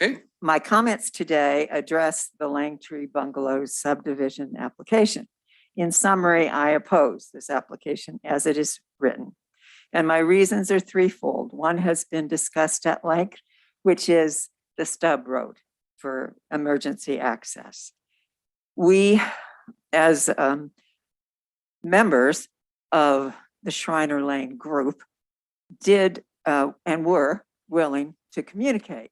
Okay, My comments today address the Langtree Bungalows subdivision application. In summary, I oppose this application as it is written. And my reasons are threefold. One has been discussed at length, which is the stub road for emergency access. We, as members of the Shriner Lane group, did and were willing to communicate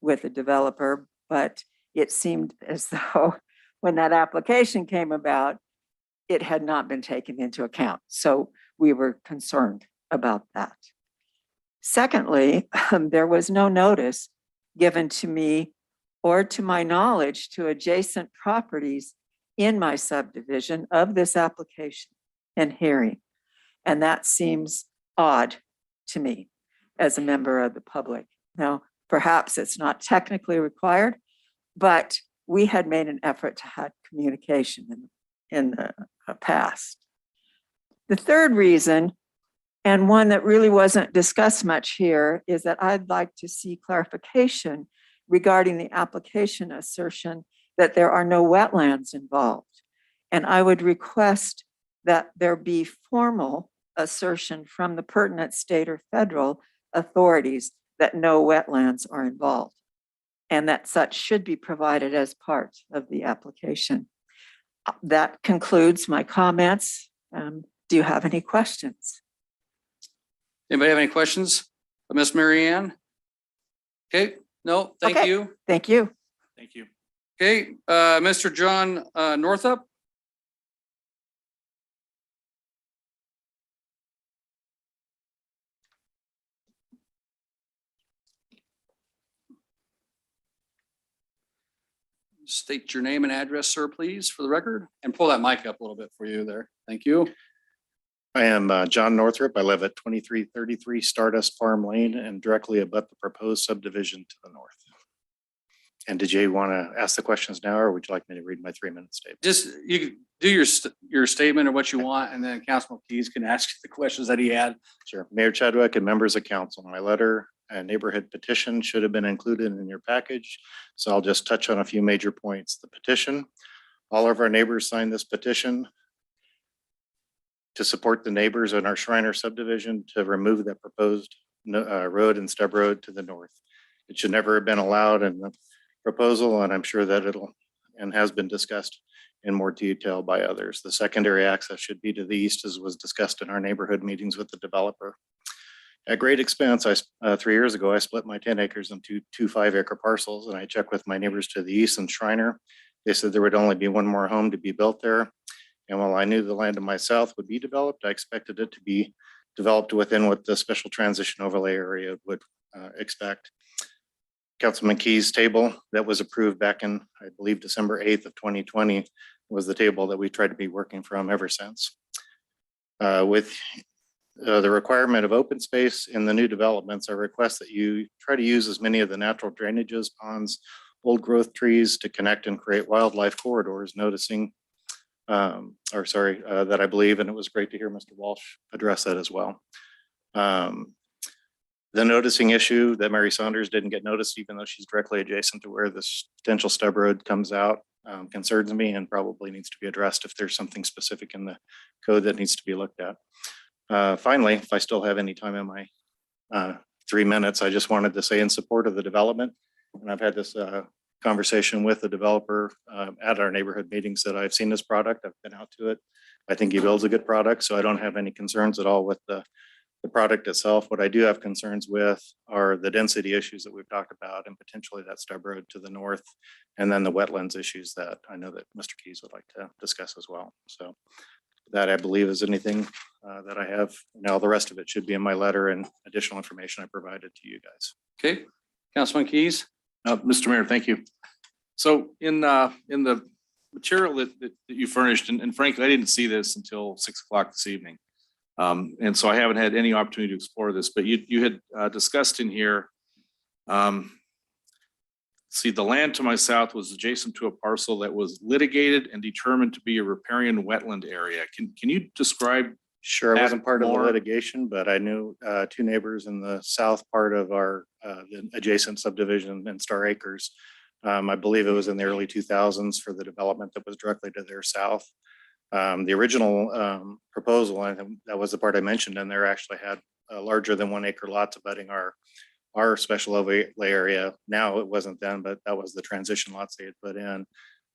with the developer, but it seemed as though when that application came about, it had not been taken into account. So we were concerned about that. Secondly, there was no notice given to me or to my knowledge to adjacent properties in my subdivision of this application and hearing. And that seems odd to me as a member of the public. Now, perhaps it's not technically required, but we had made an effort to have communication in the past. The third reason, and one that really wasn't discussed much here, is that I'd like to see clarification regarding the application assertion that there are no wetlands involved. And I would request that there be formal assertion from the pertinent state or federal authorities that no wetlands are involved, and that such should be provided as part of the application. That concludes my comments. Do you have any questions? anybody have any questions? Miss Mary Ann? Okay, no, thank Okay. you. Thank you. Thank you. Okay, Mr. John Northup? State your name and address, sir, please, for the record, and pull that mic up a little bit for you there. Thank you. I am John Northrup. I live at 2333 Stardust Farm Lane and directly abut the proposed subdivision to the north. And did you want to ask the questions now, or would you like me to read my 3-minute statement? Just, you can do your statement or what you want, and then Councilman Keys can ask you the questions that he had. Sure. Mayor Chadwick and members of council, my letter and neighborhood petition should have been included in your package. So I'll just touch on a few major points. The petition, all of our neighbors signed this petition to support the neighbors in our Shriner subdivision to remove the proposed road and stub road to the north. It should never have been allowed in the proposal, and I'm sure that it'll and has been discussed in more detail by others. The secondary access should be to the east, as was discussed in our neighborhood meetings with the developer. At great expense, 3 years ago, I split my 10 acres into two 5-acre parcels, and I checked with my neighbors to the east and Shriner. They said there would only be one more home to be built there. And while I knew the land to my south would be developed, I expected it to be developed within what the special transition overlay area would expect. Councilman Key's table that was approved back in, I believe, December 8th of 2020 was the table that we tried to be working from ever since. With the requirement of open space in the new developments, I request that you try to use as many of the natural drainages, ponds, old growth trees to connect and create wildlife corridors, that I believe, and it was great to hear Mr. Walsh address that as well. The noticing issue that Mary Saunders didn't get noticed, even though she's directly adjacent to where this potential stub road comes out, concerns me and probably needs to be addressed if there's something specific in the code that needs to be looked at. Finally, if I still have any time in my 3 minutes, I just wanted to say in support of the development, and I've had this conversation with the developer at our neighborhood meetings, that I've seen this product. I've been out to it. I think he builds a good product, so I don't have any concerns at all with the product itself. What I do have concerns with are the density issues that we've talked about, and potentially that stub road to the north, and then the wetlands issues that I know that Mr. Keys would like to discuss as well. So that, I believe, is anything that I have. Now, the rest of it should be in my letter and additional information I provided to you guys. Okay, Councilman Keys. Mr. Mayor, thank you. So in the material that you furnished, and frankly, I didn't see this until 6 o'clock this evening. And so I haven't had any opportunity to explore this, but you had discussed in here, see, the land to my south was adjacent to a parcel that was litigated and determined to be a riparian wetland area. Can you describe? Sure, I wasn't part of the more? litigation, but I knew two neighbors in the south part of our the adjacent subdivision in Star Acres. I believe it was in the early 2000s for the development that was directly to their south. The original proposal, I think that was the part I mentioned, and there actually had larger than 1 acre lots abutting our special overlay area. Now it wasn't then, but that was the transition lots they had put in.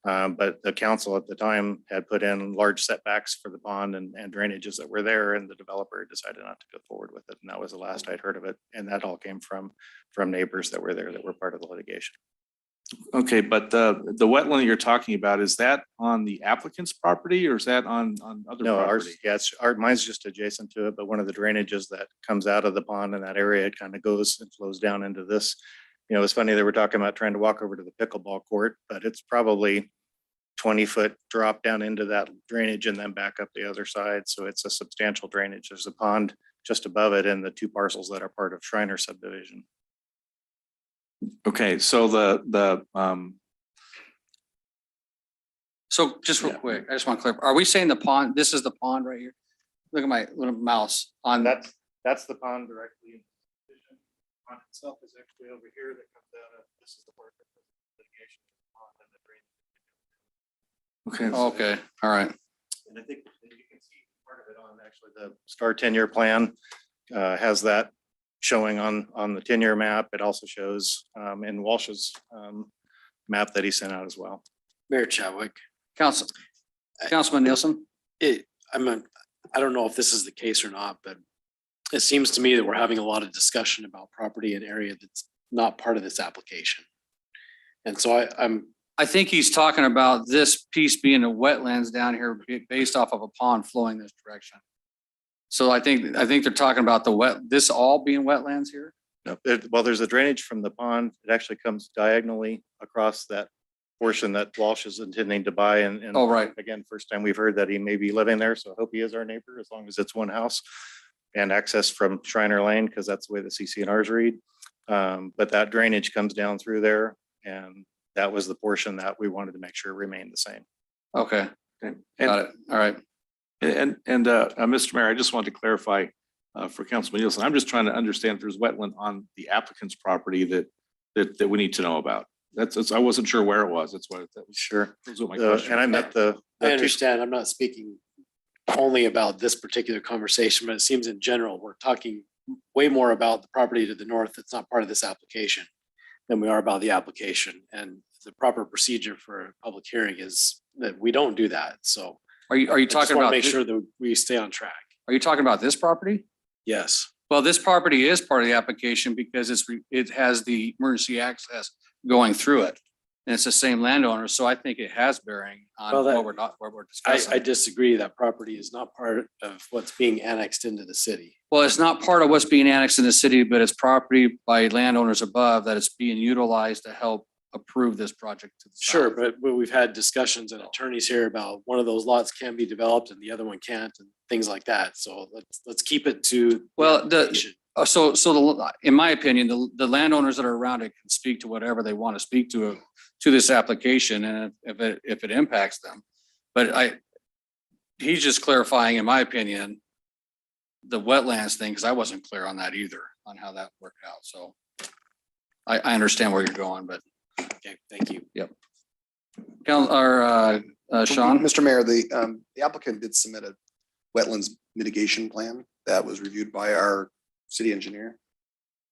But the council at the time had put in large setbacks for the pond and drainages that were there, and the developer decided not to go forward with it. And that was the last I'd heard of it. And that all came from neighbors that were there that were part of the litigation. Okay, but the wetland you're talking about, is that on the applicant's property or is that on other No, property? ours, mine's just adjacent to it, but one of the drainages that comes out of the pond in that area, it kind of goes and flows down into this. You know, it's funny, they were talking about trying to walk over to the pickleball court, but it's probably 20-foot drop down into that drainage and then back up the other side. So it's a substantial drainage. There's a pond just above it and the two parcels that are part of Shriner subdivision. Okay, so So just real quick, I just want to clarify, are we saying the pond, this is the pond right here? Look at my little mouse on that. That's the pond directly. In the division. Pond itself is actually over here that comes out of, this is the part that the litigation pond and the drainage. Okay, all right. And I think that you can see part of it on actually the STAR 10-year plan has that showing on the 10-year map. It also shows in Walsh's map that he sent out as well. Mayor Chadwick, Councilman Nielsen. I don't know if this is the case or not, but it seems to me that we're having a lot of discussion about property in area that's not part of this application. And so I think he's talking about this piece being a wetlands down here based off of a pond flowing this direction. So I think they're talking about this all being wetlands here. No, well, there's a drainage from the pond. It actually comes diagonally across that portion that Walsh is intending to buy. And Oh, right. again, first time we've heard that he may be living there. So I hope he is our neighbor as long as it's one house and access from Shriner Lane, because that's the way the CCNRs read. But that drainage comes down through there. And that was the portion that we wanted to make sure remained the same. Okay, got it. All right. And Mr. Mayor, I just wanted to clarify for Councilman Nielsen, I'm just trying to understand if there's wetland on the applicant's property that we need to know about. I wasn't sure where it was. That's why that was Sure. That's what my question. And I met I understand. I'm not speaking only about this particular conversation, but it seems in general, we're talking way more about the property to the north that's not part of this application than we are about the application. And the proper procedure for a public hearing is that we don't do that. So Are you I just talking want to about, make sure that we stay on track. are you talking about this property? Yes. Well, this property is part of the application because it has the emergency access going through it. And it's the same landowner, so I think it has bearing on Well, that- what we're I discussing. disagree. That property is not part of what's being annexed into the city. Well, it's not part of what's being annexed in the city, but it's property by landowners above that it's being utilized to help approve this project to the Sure, south. but we've had discussions and attorneys here about one of those lots can be developed and the other one can't and things like that. So let's keep it to. Well, in my opinion, the landowners that are around it can speak to whatever they want to speak to this application and if it impacts them. But he's just clarifying, in my opinion, the wetlands thing, because I wasn't clear on that either, on how that worked out. So I understand where you're going, but. Okay, thank you. Yep. Sean? Mr. Mayor, the applicant did submit a wetlands mitigation plan that was reviewed by our city engineer.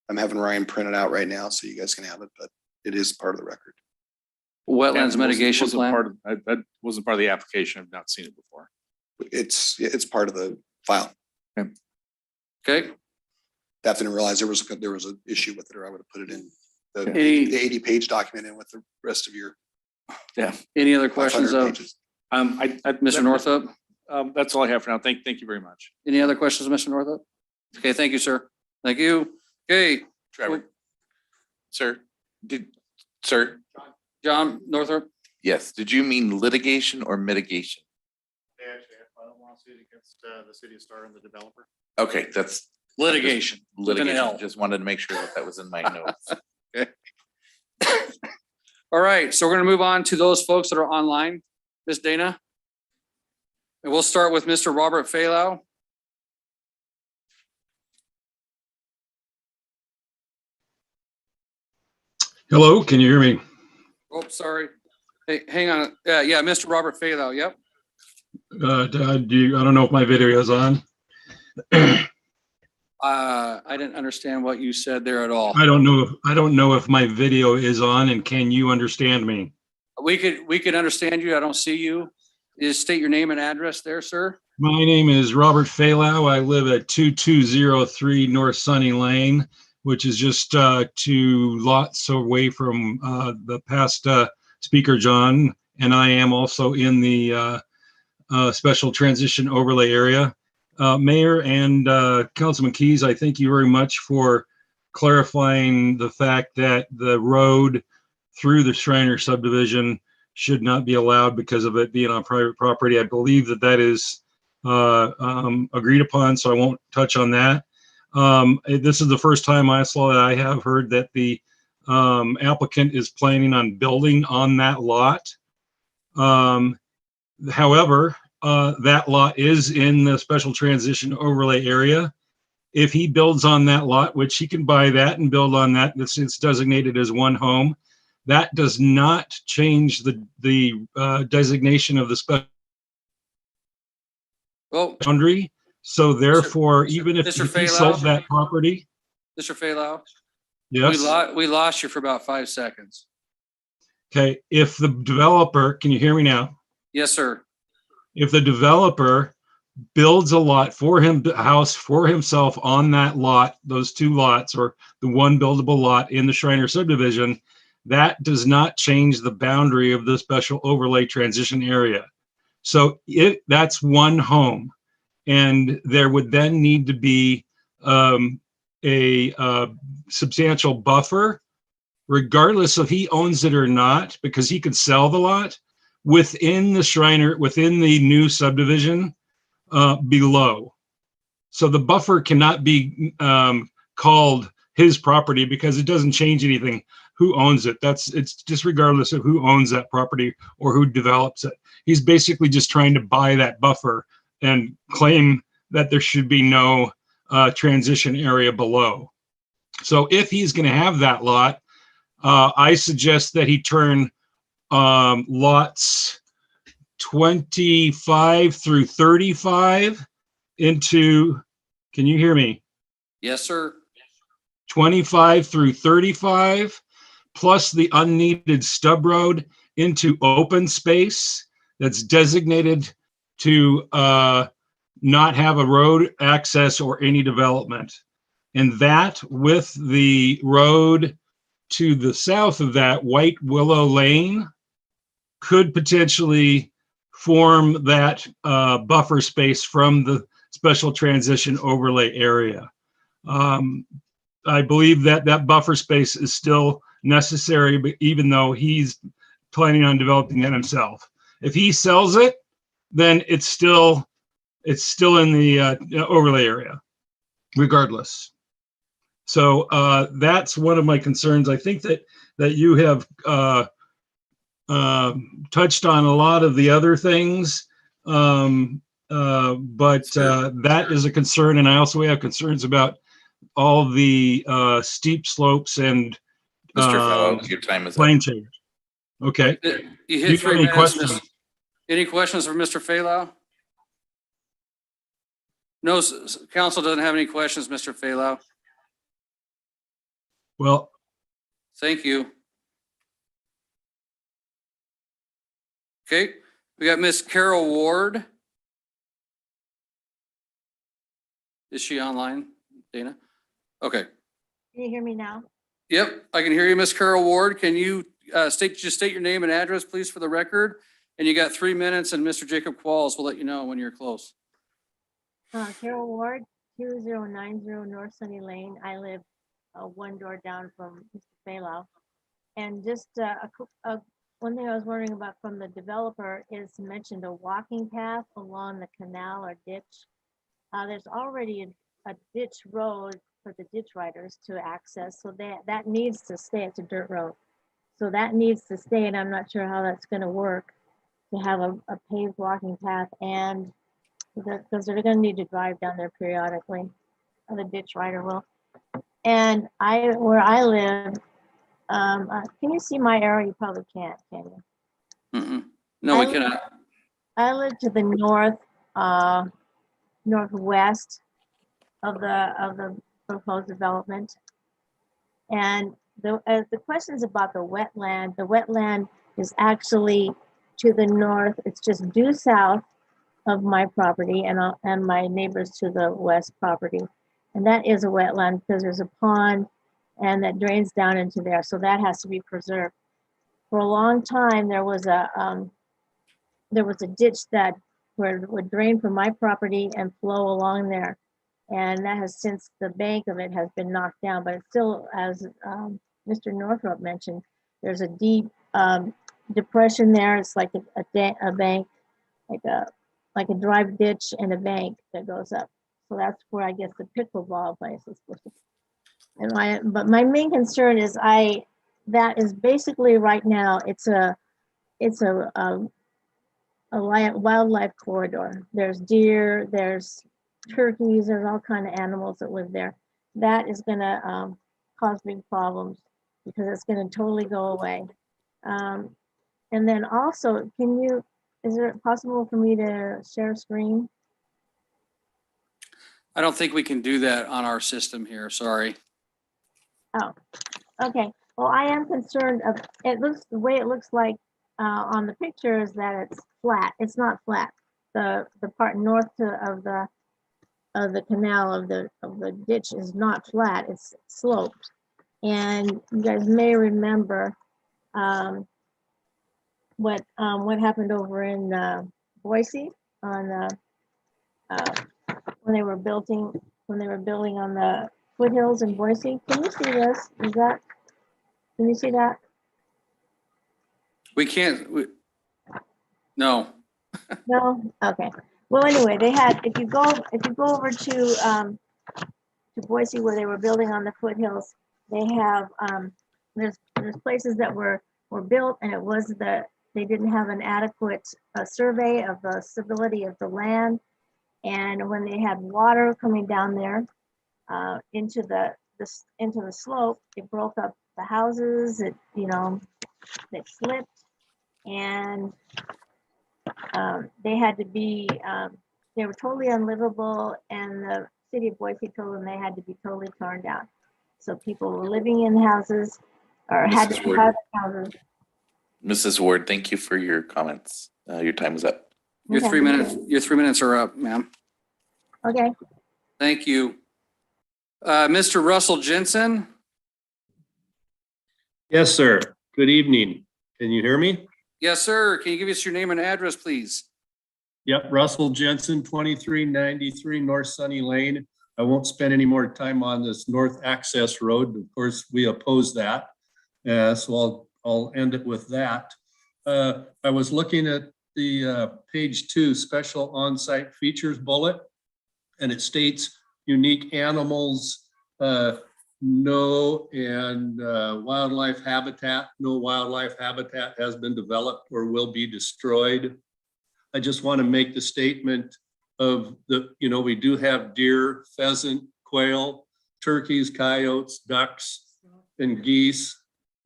I'm having Ryan print it out right now so you guys can have it, but it is part of the record. Wetlands mitigation Wasn't plan? part of- That wasn't part of the application. I've not seen it before. It's part of the file. Okay. That didn't realize there was an issue with it, or I would have put it in the Any- 80-page document in with the rest of your Any other questions 500 of pages. Mr. Northup? That's all I have for now. Thank you very much. Any other questions, Mr. Northup? Okay, thank you, sir. Thank you. Okay. Trevor. Sir, John Northup? yes, did you mean litigation or mitigation? They actually have filed a lawsuit against the city of Star and the developer. Okay, that's Litigation. with an L. litigation. Just wanted to make sure that was in my notes. All right, so we're gonna move on to those folks that are online. Ms. Dana? And we'll start with Mr. Robert Failau. Hello, can you hear me? Oh, sorry. Hey, hang on. Yeah, Mr. Robert Failau, yep. I don't know if my video is on. I didn't understand what you said there at all. I don't know if my video is on, and can you understand me? We could understand you. I don't see you. Just state your name and address there, sir. My name is Robert Failau. I live at 2203 North Sunny Lane, which is just 2 lots away from the past speaker, John. And I am also in the special transition overlay area. Mayor and Councilman Keys, I thank you very much for clarifying the fact that the road through the Shriner subdivision should not be allowed because of it being on private property. I believe that is agreed upon, so I won't touch on that. This is the first time I have heard that the applicant is planning on building on that lot. However, that lot is in the special transition overlay area. If he builds on that lot, which he can buy that and build on that, it's designated as one home. That does not change the designation of the special boundary. So therefore, even if Mr. he sold Failau? that property, Mr. Failau? yes. We lost you for about 5 seconds. Okay, if the developer, can you hear me now? Yes, sir. If the developer builds a lot for him, a house for himself on that lot, those 2 lots, or the one buildable lot in the Shriner subdivision, that does not change the boundary of the special overlay transition area. So that's one home. And there would then need to be a substantial buffer, regardless if he owns it or not, because he could sell the lot within the Shriner, within the new subdivision below. So the buffer cannot be called his property because it doesn't change anything who owns it. It's just regardless of who owns that property or who develops it. He's basically just trying to buy that buffer and claim that there should be no transition area below. So if he's going to have that lot, I suggest that he turn lots 25 through 35 into, can you hear me? Yes, sir. 25 through 35, plus the unneeded stub road into open space that's designated to not have a road access or any development. And that with the road to the south of that, White Willow Lane, could potentially form that buffer space from the special transition overlay area. I believe that that buffer space is still necessary, but even though he's planning on developing it himself. If he sells it, then it's still in the overlay area, regardless. So that's one of my concerns. I think that you have touched on a lot of the other things, but that is a concern, and I also have concerns about all the steep slopes and Mr. Fellow, your time is up. plane change. Okay. You You hit got 3 any minutes. questions? Any questions for Mr. Failau? No, council doesn't have any questions, Mr. Failau. Well, Thank you. Okay, we got Miss Carol Ward. Is she online, Dana? Okay. Can you hear me now? Yep, I can hear you, Miss Carol Ward. Can you state your name and address, please, for the record? And you got 3 minutes, and Mr. Jacob Qualls will let you know when you're close. Carol Ward, 2090 North Sunny Lane. I live one door down from Mr. Failau. And just one thing I was wondering about from the developer is mentioned a walking path along the canal or ditch. There's already a ditch road for the ditch riders to access, so that needs to stay. It's a dirt road. So that needs to stay, and I'm not sure how that's gonna work to have a paved walking path, and because they're gonna need to drive down there periodically, or the ditch rider will. And where I live, can you see my arrow? You probably can't, can you? No, we cannot. I live to the northwest of the proposed development. And the questions about the wetland is actually to the north. It's just due south of my property and my neighbors to the west property. And that is a wetland because there's a pond and that drains down into there. So that has to be preserved. For a long time, there was a ditch that would drain from my property and flow along there. And that has since the bank of it has been knocked down, but it's still, as Mr. Northrop mentioned, there's a deep depression there. It's like a bank, like a dry ditch and a bank that goes up. So that's where I guess the pickleball place is supposed to be. But my main concern is that is basically right now it's a wildlife corridor. There's deer, there's turkeys, there's all kind of animals that live there. That is gonna cause big problems because it's gonna totally go away. And then also, is it possible for me to share a screen? I don't think we can do that on our system here, sorry. Oh, okay. Well, I am concerned of, the way it looks like on the picture is that it's flat. It's not flat. The part north of the canal of the ditch is not flat. It's sloped. And you guys may remember what happened over in Boise on when they were building on the foothills in Boise. Can you see this? Can you see that? We can't, no. No? Okay. Well, anyway, they had, if you go over to Boise where they were building on the foothills, they have, there's places that were built and they didn't have an adequate survey of the stability of the land. And when they had water coming down there into the slope, it broke up the houses. It slipped, and they had to be they were totally unlivable, and the city of Boise told them they had to be totally torn down. So people were living in houses or had Mrs. Ward. had encountered. Mrs. Ward, thank you for your comments. Your time is up. Your Okay. 3 minutes, your 3 minutes are up, ma'am. Okay, Thank you. Mr. Russell Jensen? Yes, sir. Good evening. Can you hear me? Yes, sir. Can you give us your name and address, please? Yep, Russell Jensen, 2393 North Sunny Lane. I won't spend any more time on this north access road. Of course, we oppose that. So I'll end it with that. I was looking at the page 2 special on-site features bullet, and it states unique animals, no, and wildlife habitat. No wildlife habitat has been developed or will be destroyed. I just want to make the statement of we do have deer, pheasant, quail, turkeys, coyotes, ducks, and geese,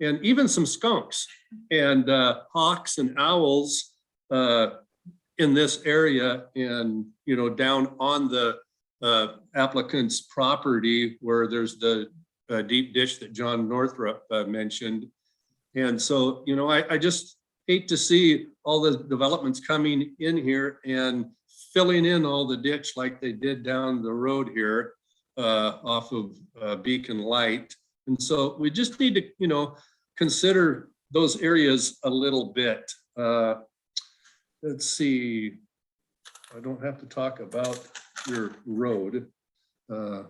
and even some skunks and hawks and owls in this area, and down on the applicant's property where there's the deep ditch that John Northrup mentioned. And so, I just hate to see all the developments coming in here and filling in all the ditch like they did down the road here off of Beacon Light. And so we just need to, consider those areas a little bit. Let's see. I don't have to talk about your road. Well,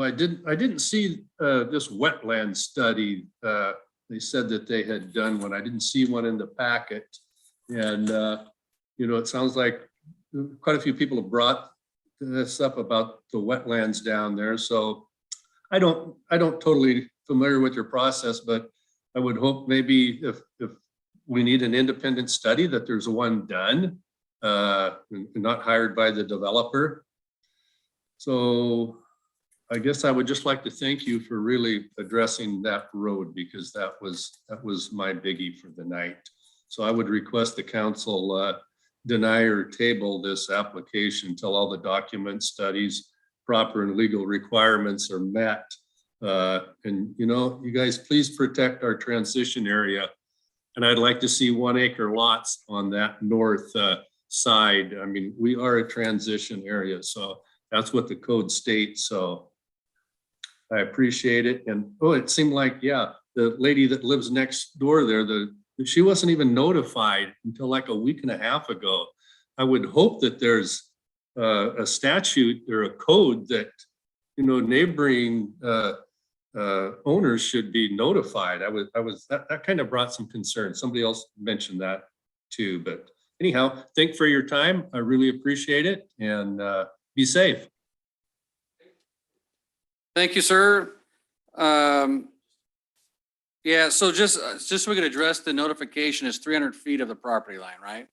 I didn't see this wetland study. They said that they had done one. I didn't see one in the packet. And, it sounds like quite a few people have brought this up about the wetlands down there. So I don't totally familiar with your process, but I would hope maybe if we need an independent study that there's one done, not hired by the developer. So I guess I would just like to thank you for really addressing that road, because that was my biggie for the night. So I would request the council deny or table this application until all the documents, studies, proper and legal requirements are met. And you guys please protect our transition area. And I'd like to see 1 acre lots on that north side. I mean, we are a transition area, so that's what the code states. So I appreciate it. And it seemed like, the lady that lives next door there, she wasn't even notified until like a week and a half ago. I would hope that there's a statute or a code that, neighboring owners should be notified. That kind of brought some concern. Somebody else mentioned that too, but anyhow, thank you for your time. I really appreciate it, and be safe. Thank you, sir. So just so we could address the notification is 300 feet of the property line, right?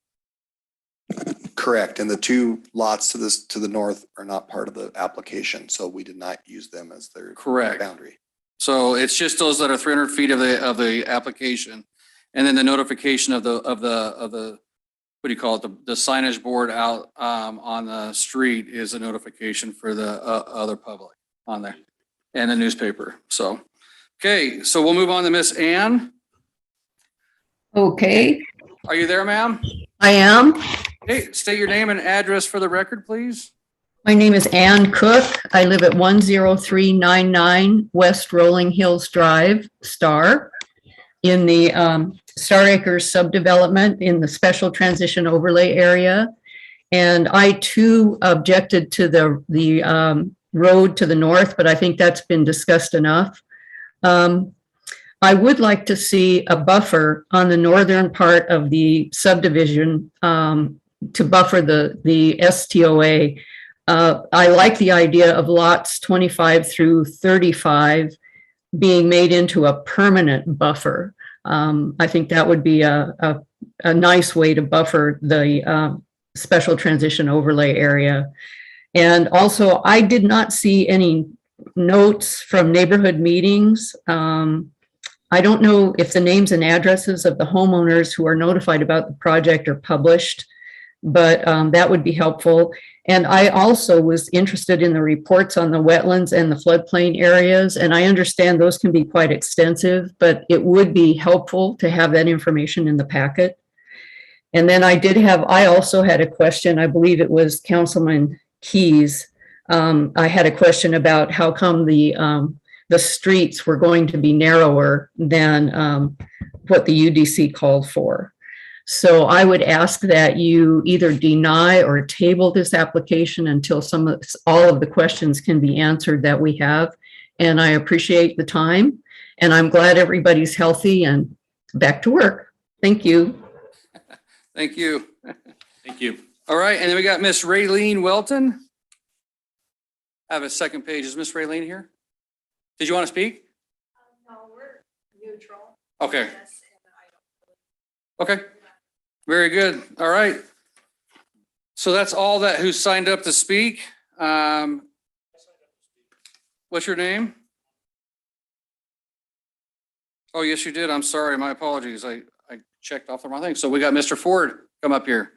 correct. And the 2 lots to the north are not part of the application, so we did not use them as their Correct. boundary. So it's just those that are 300 feet of the application. And then the notification of the, what do you call it? The signage board out on the street is a notification for the other public on there and the newspaper. So, okay, so we'll move on to Miss Ann. Okay, Are you there, ma'am? I am. Hey, state your name and address for the record, please. My name is Ann Cook. I live at 10399 West Rolling Hills Drive, Star, in the Star Acres subdevelopment in the Special Transition Overlay area. And I too objected to the road to the north, but I think that's been discussed enough. I would like to see a buffer on the northern part of the subdivision to buffer the STOA. I like the idea of lots 25 through 35 being made into a permanent buffer. I think that would be a nice way to buffer the special transition overlay area. And also, I did not see any notes from neighborhood meetings. I don't know if the names and addresses of the homeowners who are notified about the project are published. but that would be helpful. And I also was interested in the reports on the wetlands and the floodplain areas. And I understand those can be quite extensive, but it would be helpful to have that information in the packet. And then I also had a question, I believe it was Councilman Keys. I had a question about how come the streets were going to be narrower than what the UDC called for. So I would ask that you either deny or table this application until all of the questions can be answered that we have. And I appreciate the time, and I'm glad everybody's healthy and back to work. Thank you. Thank you. Thank you. All right, and then we got Miss Raylene Welton. I have a second page. Is Miss Raylene here? Did you want to speak? No, we're neutral. Okay. Okay. Very good. All right. So that's all that who signed up to speak. What's your name? Oh, yes, you did. I'm sorry. My apologies. I checked off the wrong thing. So we got Mr. Ford come up here.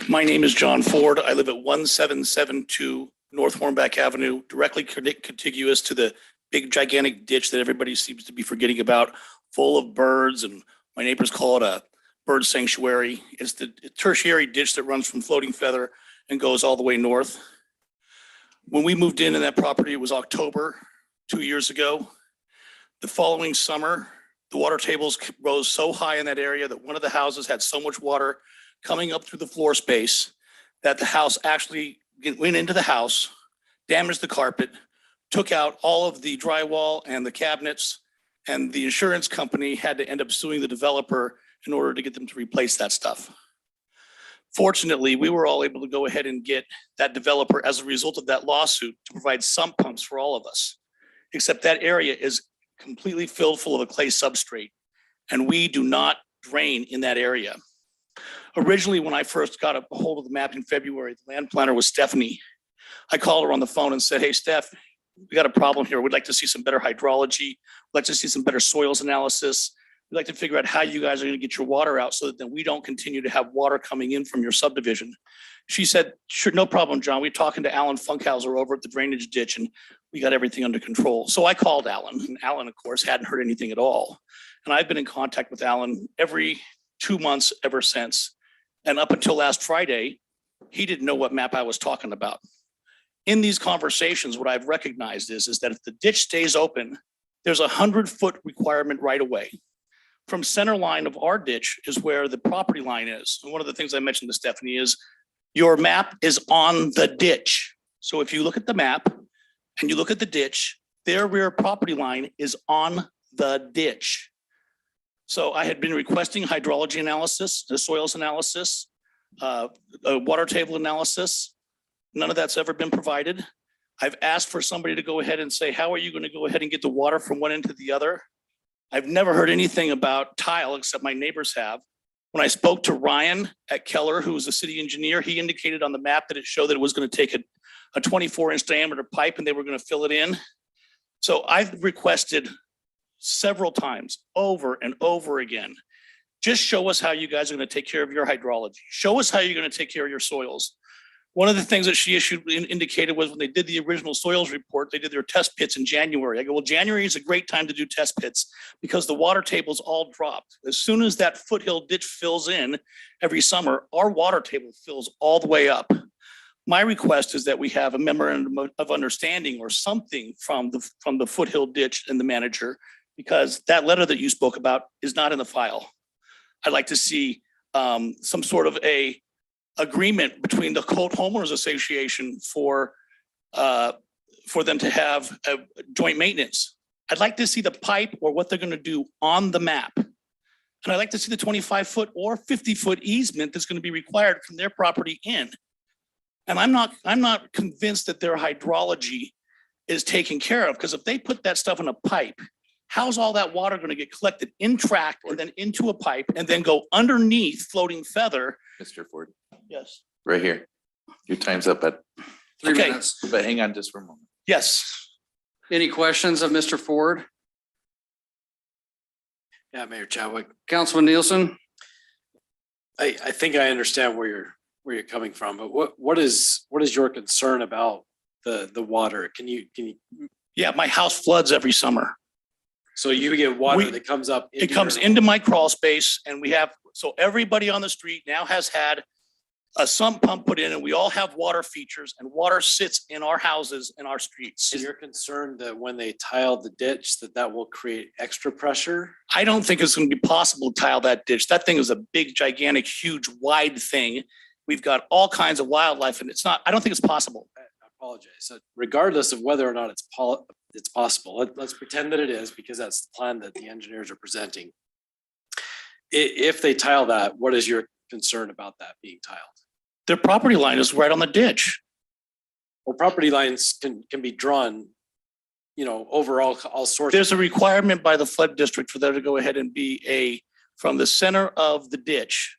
My name is John Ford. I live at 1772 North Hornback Avenue, directly contiguous to the big gigantic ditch that everybody seems to be forgetting about, full of birds, and my neighbors call it a bird sanctuary. It's the tertiary ditch that runs from Floating Feather and goes all the way north. When we moved in that property, it was October 2 years ago. The following summer, the water tables rose so high in that area that one of the houses had so much water coming up through the floor space that the house actually went into the house, damaged the carpet, took out all of the drywall and the cabinets, and the insurance company had to end up suing the developer in order to get them to replace that stuff. Fortunately, we were all able to go ahead and get that developer, as a result of that lawsuit, to provide sump pumps for all of us, except that area is completely filled full of a clay substrate, and we do not drain in that area. Originally, when I first got a hold of the map in February, the land planner was Stephanie. I called her on the phone and said, "Hey, Steph, we got a problem here. We'd like to see some better hydrology. We'd like to see some better soils analysis. We'd like to figure out how you guys are going to get your water out so that then we don't continue to have water coming in from your subdivision." She said, "Sure, no problem, John. We're talking to Alan Funkhauser over at the drainage ditch, and we got everything under control." So I called Alan, and Alan, of course, hadn't heard anything at all. And I've been in contact with Alan every 2 months ever since. And up until last Friday, he didn't know what map I was talking about. In these conversations, what I've recognized is that if the ditch stays open, there's 100-foot requirement right away. From center line of our ditch is where the property line is. And one of the things I mentioned to Stephanie is your map is on the ditch. So if you look at the map and you look at the ditch, their rear property line is on the ditch. So I had been requesting hydrology analysis, the soils analysis, a water table analysis. None of that's ever been provided. I've asked for somebody to go ahead and say, how are you going to go ahead and get the water from one end to the other? I've never heard anything about tile except my neighbors have. When I spoke to Ryan at Keller, who was the city engineer, he indicated on the map that it showed that it was going to take a 24-inch diameter pipe and they were going to fill it in. So I've requested several times over and over again, just show us how you guys are going to take care of your hydrology. Show us how you're going to take care of your soils. One of the things that she indicated was when they did the original soils report, they did their test pits in January. I go, well, January is a great time to do test pits because the water tables all dropped. As soon as that foothill ditch fills in every summer, our water table fills all the way up. My request is that we have a memorandum of understanding or something from the foothill ditch and the manager, because that letter that you spoke about is not in the file. I'd like to see some sort of a agreement between the Colt Homeowners Association for them to have a joint maintenance. I'd like to see the pipe or what they're going to do on the map. And I'd like to see the 25-foot or 50-foot easement that's going to be required from their property in. And I'm not convinced that their hydrology is taken care of, because if they put that stuff in a pipe, how's all that water going to get collected in tract and then into a pipe and then go underneath Floating Feather? Mr. Ford, Yes. right here. Your time's up at 3 Okay. minutes. but hang on just for a moment. Yes. Any questions of Mr. Ford? Yeah, Mayor Chadwick, Councilman Nielsen? I think I understand where you're coming from, but what is your concern about the water? Can you, Yeah, my house floods every summer. so you get water We- that comes up? It comes into my crawl space and we have, so everybody on the street now has had a sump pump put in and we all have water features and water sits in our houses and our streets. And you're concerned that when they tile the ditch, that will create extra pressure? I don't think it's going to be possible to tile that ditch. That thing is a big, gigantic, huge, wide thing. We've got all kinds of wildlife and it's not, I don't think it's possible. I apologize. So regardless of whether or not it's possible, let's pretend that it is, because that's the plan that the engineers are presenting. If they tile that, what is your concern about that being tiled? Their property line is right on the ditch. Well, property lines can be drawn, over all sorts. There's a requirement by the flood district for there to go ahead and be from the center of the ditch.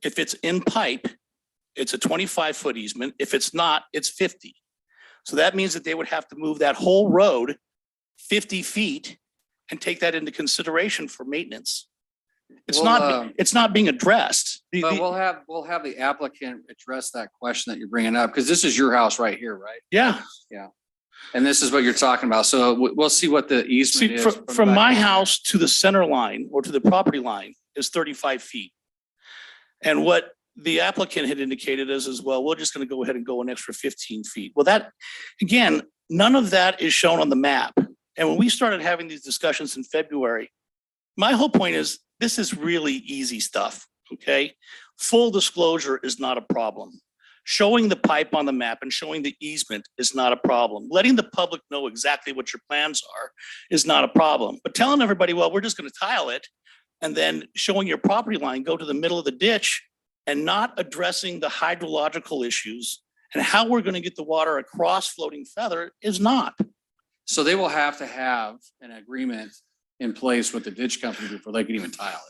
If it's in pipe, it's a 25-foot easement. If it's not, it's 50. So that means that they would have to move that whole road 50 feet and take that into consideration for maintenance. It's not being addressed. But we'll have the applicant address that question that you're bringing up, because this is your house right here, right? Yeah. Yeah. And this is what you're talking about. So we'll see what the easement See, is. from the my back. house to the center line or to the property line is 35 feet. And what the applicant had indicated is as well, we're just going to go ahead and go an extra 15 feet. Well, that, again, none of that is shown on the map. And when we started having these discussions in February, my whole point is this is really easy stuff, okay? Full disclosure is not a problem. Showing the pipe on the map and showing the easement is not a problem. Letting the public know exactly what your plans are is not a problem. But telling everybody, well, we're just going to tile it, and then showing your property line go to the middle of the ditch and not addressing the hydrological issues and how we're going to get the water across Floating Feather is not. So they will have to have an agreement in place with the ditch company before they can even tile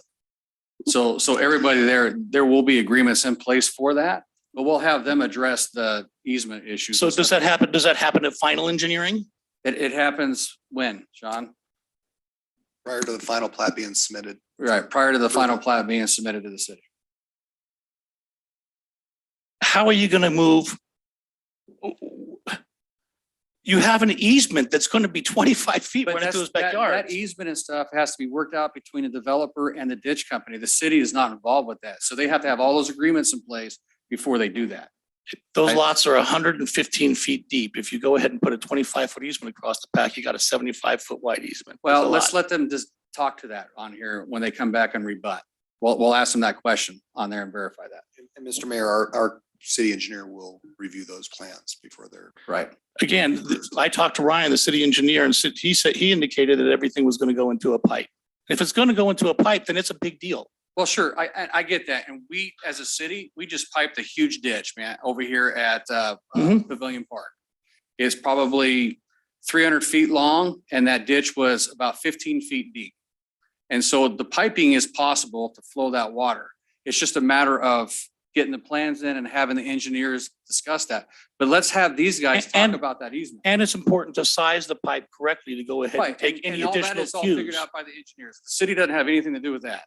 it. So everybody there will be agreements in place for that, but we'll have them address the easement issues. So does that happen? Does that happen at final engineering? It happens when, Sean? Prior to the final plat being submitted. Right, prior to the final plat being submitted to the city. How are you going to move? You have an easement that's going to be 25 feet But right into his that's- backyard. That easement and stuff has to be worked out between the developer and the ditch company. The city is not involved with that. So they have to have all those agreements in place before they do that. Those lots are 115 feet deep. If you go ahead and put a 25-foot easement across the back, you got a 75-foot wide easement. Well, There's a let's lot. let them just talk to that on here when they come back and rebut. We'll ask them that question on there and verify that. And Mr. Mayor, our city engineer will review those plans before they're. Right. Again, I talked to Ryan, the city engineer, and he indicated that everything was going to go into a pipe. If it's going to go into a pipe, then it's a big deal. Well, sure, I get that. And we, as a city, we just piped a huge ditch, man, over here at Pavilion Park. It's probably 300 feet long and that ditch was about 15 feet deep. And so the piping is possible to flow that water. It's just a matter of getting the plans in and having the engineers discuss that. But let's have these guys talk about that easement. And it's important to size the pipe correctly to go ahead Right, and take any all that additional is all figured cues. out by the engineers. The city doesn't have anything to do with that.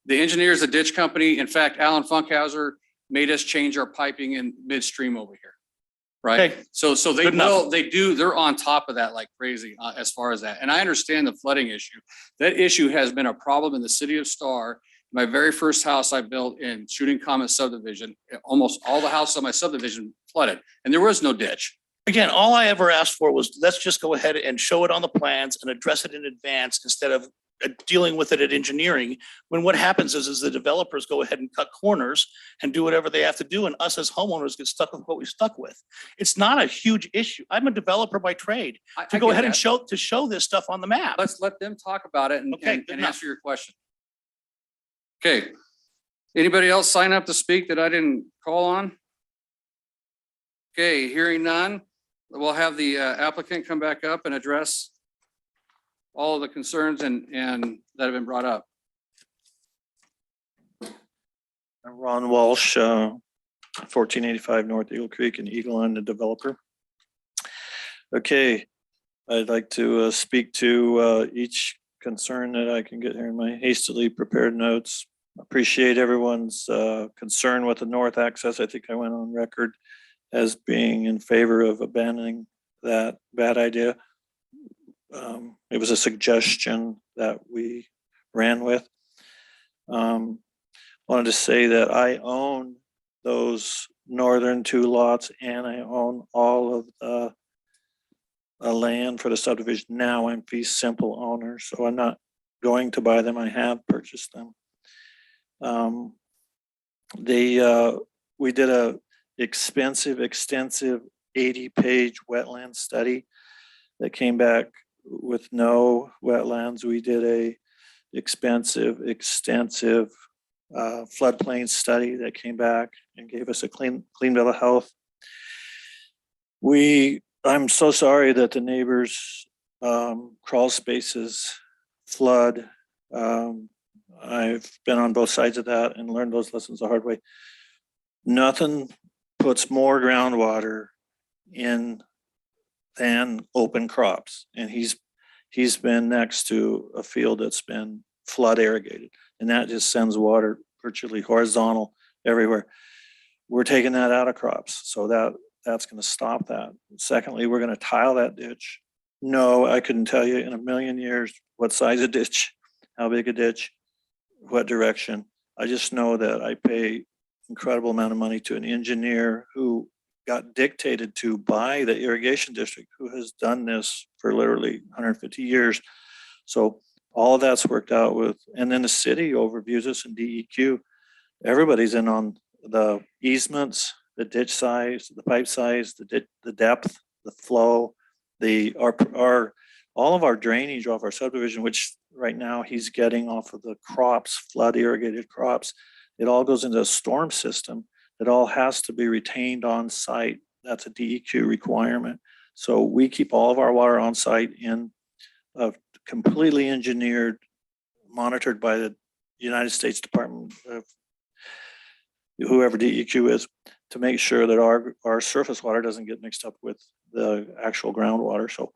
The engineers, the ditch company, in fact, Alan Funkhauser made us change our piping in midstream over here. Right? Okay. So they Good enough. they're on top of that like crazy as far as that. And I understand the flooding issue. That issue has been a problem in the city of Star. My very first house I built in Shooting Common subdivision, almost all the houses on my subdivision flooded and there was no ditch. Again, all I ever asked for was let's just go ahead and show it on the plans and address it in advance instead of dealing with it at engineering. When what happens is the developers go ahead and cut corners and do whatever they have to do. And us as homeowners get stuck with what we're stuck with. It's not a huge issue. I'm a developer by trade to go ahead and show this stuff on the map. Let's let them talk about it and Okay, good and enough. answer your question. Okay. Anybody else sign up to speak that I didn't call on? Okay, hearing none, we'll have the applicant come back up and address all of the concerns and that have been brought up. I'm Ron Walsh, 1485 North Eagle Creek in Eagle, I'm the developer. Okay, I'd like to speak to each concern that I can get here in my hastily prepared notes. Appreciate everyone's concern with the north access. I think I went on record as being in favor of abandoning that bad idea. It was a suggestion that we ran with. Wanted to say that I own those northern 2 lots and I own all of the land for the subdivision. Now I'm fee simple owner, so I'm not going to buy them. I have purchased them. We did a extensive 80-page wetland study that came back with no wetlands. We did a extensive floodplain study that came back and gave us a clean bill of health. I'm so sorry that the neighbors' crawl spaces flood. I've been on both sides of that and learned those lessons the hard way. Nothing puts more groundwater in than open crops. And he's been next to a field that's been flood irrigated, and that just sends water virtually horizontal everywhere. We're taking that out of crops, so that's going to stop that. Secondly, we're going to tile that ditch. No, I couldn't tell you in a million years what size of ditch, how big a ditch, what direction. I just know that I pay incredible amount of money to an engineer who got dictated to by the irrigation district, who has done this for literally 150 years. So all of that's worked out with, and then the city overviews us in DEQ. Everybody's in on the easements, the ditch size, the pipe size, the depth, the flow, all of our drainage off our subdivision, which right now he's getting off of the crops, flood irrigated crops. It all goes into a storm system. It all has to be retained on site. That's a DEQ requirement. So we keep all of our water on site in a completely engineered, monitored by the United States Department of whoever DEQ is, to make sure that our surface water doesn't get mixed up with the actual groundwater. So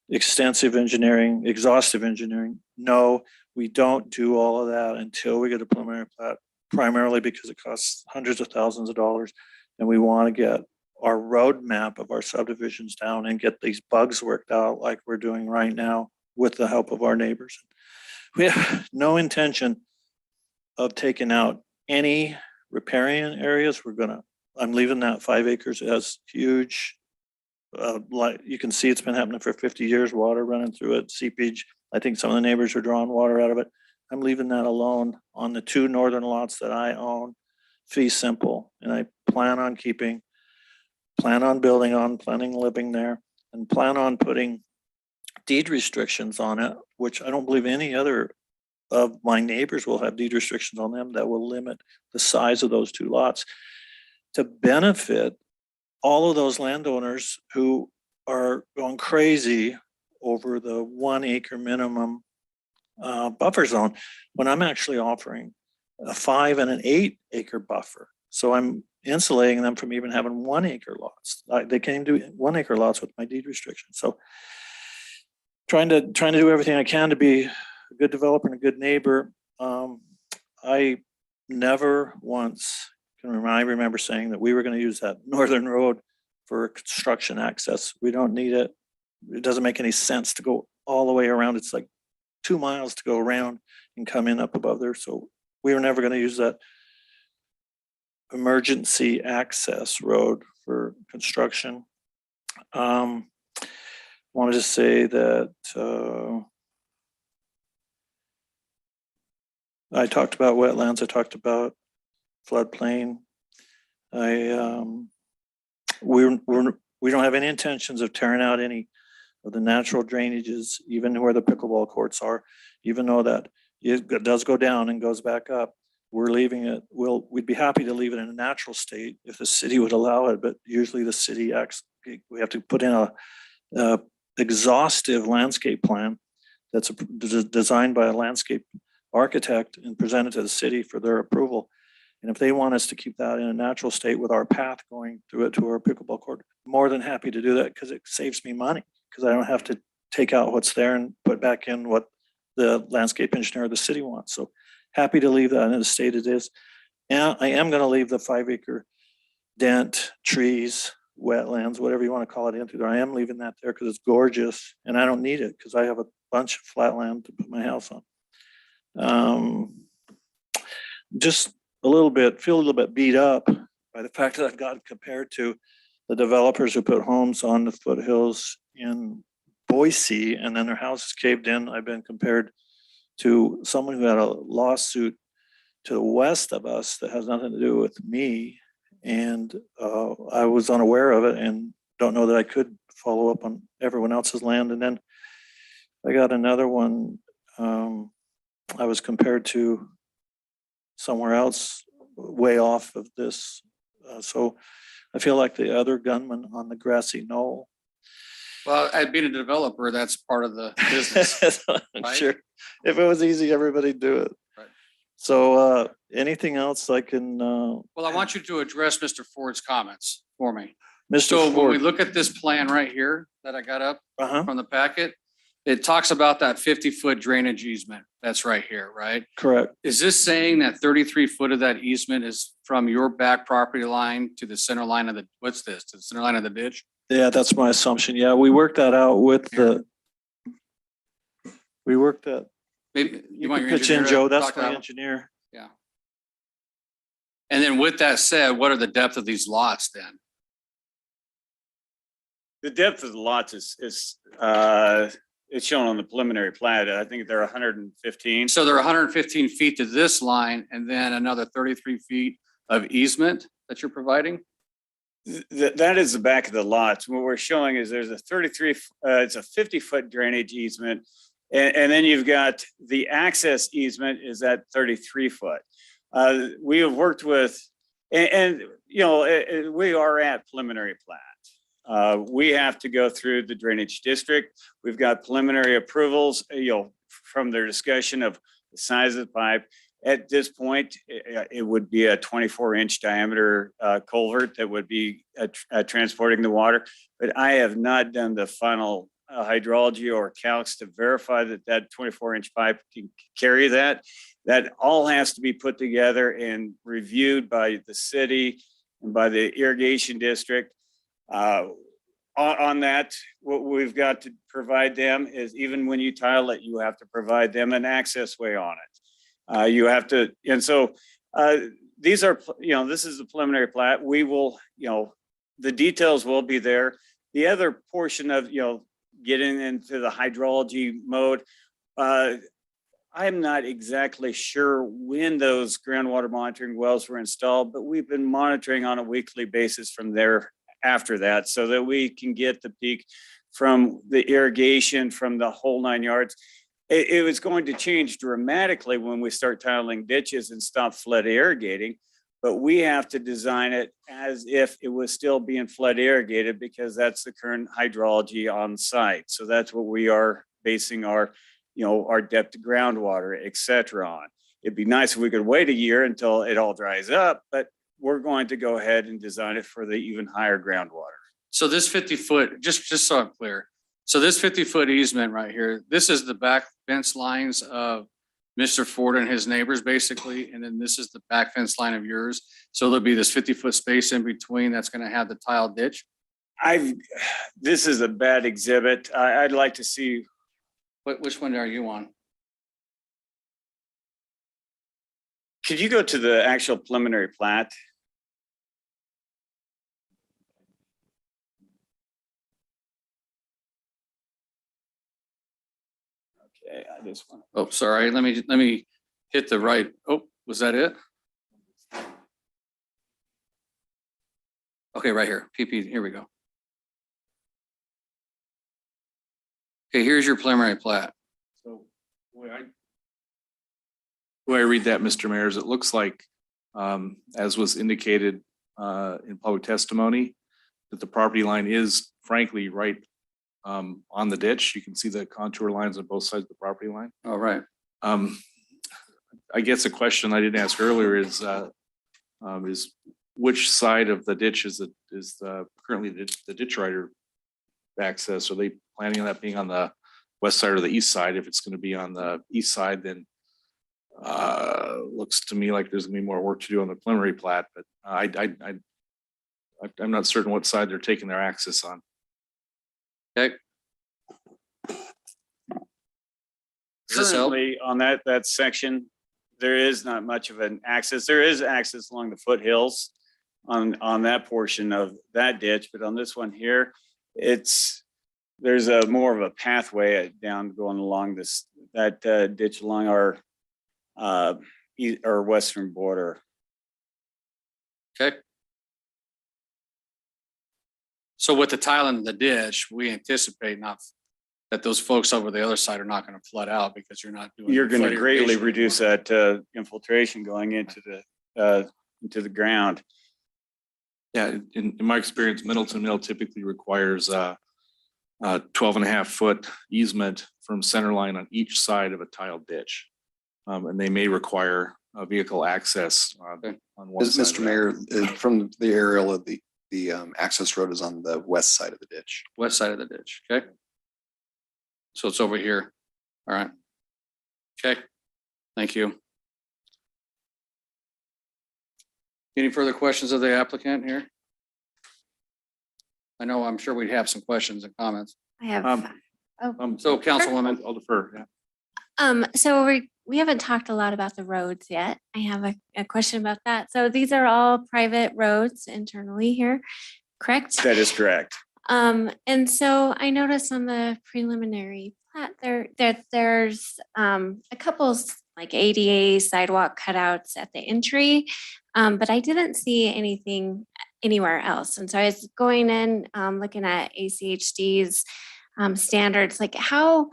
extensive engineering, exhaustive engineering. No, we don't do all of that until we get a preliminary plat, primarily because it costs hundreds of thousands of dollars. And we want to get our roadmap of our subdivisions down and get these bugs worked out like we're doing right now with the help of our neighbors. We have no intention of taking out any riparian areas. I'm leaving that 5 acres. It has huge, like you can see, it's been happening for 50 years, water running through it, seepage. I think some of the neighbors are drawing water out of it. I'm leaving that alone on the 2 northern lots that I own, fee simple. And I plan on building on, planning living there, and plan on putting deed restrictions on it, which I don't believe any other of my neighbors will have deed restrictions on them that will limit the size of those 2 lots to benefit all of those landowners who are going crazy over the 1 acre minimum buffer zone, when I'm actually offering a 5 and an 8 acre buffer. So I'm insulating them from even having 1 acre lots. They can't do 1 acre lots with my deed restriction. So trying to do everything I can to be a good developer and a good neighbor. I never once I remember saying that we were going to use that northern road for construction access. We don't need it. It doesn't make any sense to go all the way around. It's like 2 miles to go around and come in up above there. So we were never going to use that emergency access road for construction. Wanted to say that I talked about wetlands. I talked about floodplain. We don't have any intentions of tearing out any of the natural drainages, even where the pickleball courts are, even though that it does go down and goes back up. We're leaving it. We'd be happy to leave it in a natural state if the city would allow it, but usually the city acts. We have to put in a exhaustive landscape plan that's designed by a landscape architect and presented to the city for their approval. And if they want us to keep that in a natural state with our path going through it to our pickleball court, more than happy to do that because it saves me money, because I don't have to take out what's there and put back in what the landscape engineer of the city wants. So happy to leave that in the state it is. And I am gonna leave the 5-acre dent, trees, wetlands, whatever you want to call it into there. I am leaving that there because it's gorgeous and I don't need it because I have a bunch of flat land to put my house on. Just feel a little bit beat up by the fact that I've gotten compared to the developers who put homes on the foothills in Boise and then their houses caved in. I've been compared to someone who had a lawsuit to the west of us that has nothing to do with me. And I was unaware of it and don't know that I could follow up on everyone else's land. And then I got another one. I was compared to somewhere else way off of this. So I feel like the other gunman on the grassy knoll. Well, being a developer, that's part of the business. I'm right? sure if it was easy, everybody'd do it. Right. So anything else I can, Well, I want you to address Mr. Ford's comments for me. Mr. So when we Ford, look at this plan right here that I got up uh-huh, from the packet, it talks about that 50-foot drainage easement. That's right here, right? correct. Is this saying that 33 foot of that easement is from your back property line to the center line of the, what's this, to the center line of the ditch? Yeah, that's my assumption. Yeah, we worked that out with we worked that. Maybe You want can your pitch in, engineer to Joe. That's talk my about- engineer. Yeah. And then with that said, what are the depth of these lots then? The depth of the lots is it's shown on the preliminary plat. I think they're 115. So they're 115 feet to this line and then another 33 feet of easement that you're providing? That is the back of the lots. What we're showing is there's a 33, it's a 50-foot drainage easement. And then you've got the access easement is at 33 foot. We have worked with, and you know, we are at preliminary plat. We have to go through the drainage district. We've got preliminary approvals, you know, from their discussion of the size of the pipe. At this point, it would be a 24-inch diameter culvert that would be transporting the water. But I have not done the final hydrology or calcs to verify that that 24-inch pipe can carry that. That all has to be put together and reviewed by the city and by the irrigation district. On that, what we've got to provide them is even when you tile it, you have to provide them an access way on it. You have to, and so these are, you know, this is the preliminary plat. We will, you know, the details will be there. The other portion of, you know, getting into the hydrology mode, I'm not exactly sure when those groundwater monitoring wells were installed, but we've been monitoring on a weekly basis from there after that so that we can get the peak from the irrigation from the whole 9 yards. It was going to change dramatically when we start tiling ditches and stop flood irrigating, but we have to design it as if it was still being flood irrigated because that's the current hydrology on site. So that's what we are basing our, you know, our depth to groundwater, et cetera on. It'd be nice if we could wait a year until it all dries up, but we're going to go ahead and design it for the even higher groundwater. So this 50-foot, just so I'm clear. So this 50-foot easement right here, this is the back fence lines of Mr. Ford and his neighbors basically, and then this is the back fence line of yours. So there'll be this 50-foot space in between that's gonna have the tile ditch. This is a bad exhibit. I'd like to see. Which one are you on? Could you go to the actual preliminary plat? Okay, I just want. Oh, sorry, let me hit the right. Oh, was that it? Okay, right here, PP, here we go. Okay, here's your preliminary plat. So the way I read that, Mr. Mayor, is it looks like, as was indicated in public testimony, that the property line is frankly right on the ditch. You can see the contour lines on both sides of the property line. All right. I guess a question I didn't ask earlier is which side of the ditch is currently the ditch rider access? Are they planning on that being on the west side or the east side. If it's going to be on the east side, then looks to me like there's gonna be more work to do on the preliminary plat, but I'm not certain what side they're taking their access on. Okay. Does this help? Currently, on that section, there is not much of an access. There is access along the foothills on that portion of that ditch, but on this one here, there's a more of a pathway down going along that ditch along our western border. Okay. So with the tile in the ditch, we anticipate not that those folks over the other side are not going to flood out because you're not doing. You're going to flood greatly irrigation reduce anymore. that infiltration going into the ground. Yeah, in my experience, Middleton Mill typically requires 12.5 foot easement from center line on each side of a tiled ditch. And they may require a vehicle access on one side. Mr. Mayor, from the aerial of the access road is on the west side of the ditch. West side of the ditch, okay? So it's over here, all right? Okay, thank you. Any further questions of the applicant here? I know, I'm sure we'd have some questions and comments. I have, So Councilwoman, I'll defer, yeah. so we haven't talked a lot about the roads yet. I have a question about that. So these are all private roads internally here, correct? That is correct. And so I noticed on the preliminary plat there's a couple like ADA sidewalk cutouts at the entry, but I didn't see anything anywhere else. And so I was going in, looking at ACHD's standards, like how,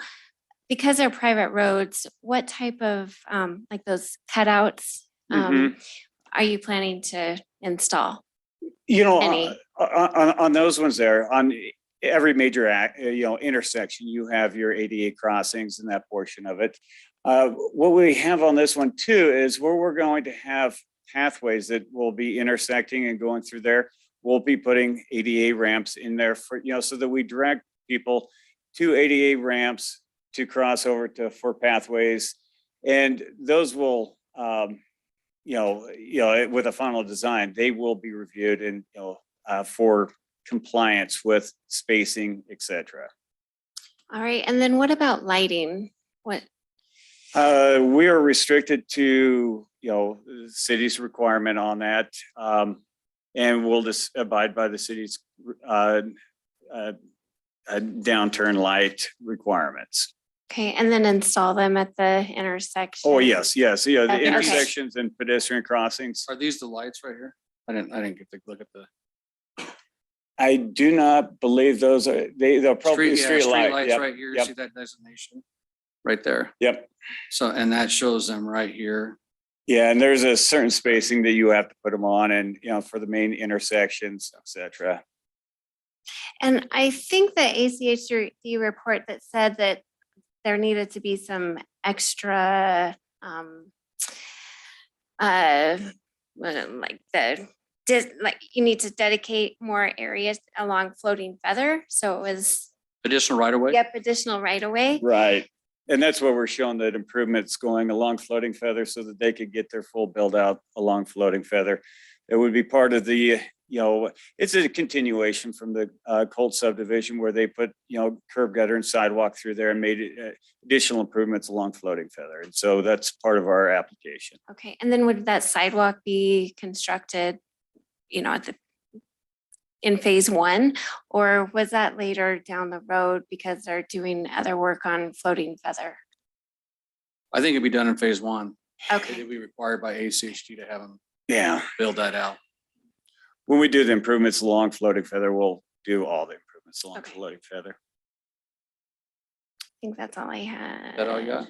because they're private roads, what type of like those cutouts are you planning to install? You know, Any? on those ones there, on every major intersection, you have your ADA crossings and that portion of it. What we have on this one too is where we're going to have pathways that will be intersecting and going through there. We'll be putting ADA ramps in there for, so that we direct people to ADA ramps to cross over for pathways. And those will, with a final design, they will be reviewed and, for compliance with spacing, et cetera. All right. And then what about lighting? What? We are restricted to, the city's requirement on that. And we'll just abide by the city's downturn light requirements. Okay. And then install them at the intersection? Oh, yes. The Okay. intersections and pedestrian crossings. are these the lights right here? I didn't get to look at the. I do not believe those are, they'll probably be street light. Lights Yep, right here, yep, see that designation? Right there. Yep. So, and that shows them right here. Yeah, and there's a certain spacing that you have to put them on and, for the main intersections, et cetera. And I think the ACHD report that said that there needed to be some extra, like you need to dedicate more areas along Floating Feather. So it was, Additional right away? yep, additional right away. Right. And that's what we're showing, that improvements going along Floating Feather so that they could get their full build out along Floating Feather. It would be part of the, it's a continuation from the Colt subdivision where they put, curb gutter and sidewalk through there and made additional improvements along Floating Feather. And so that's part of our application. Okay. And then would that sidewalk be constructed, in phase one, or was that later down the road because they're doing other work on Floating Feather? I think it'd be done in phase one. Okay. It'd be required by ACHD to have them Yeah. build that out. When we do the improvements along Floating Feather, we'll do all the improvements along Okay. Floating Feather. I think that's all I had. That all you got?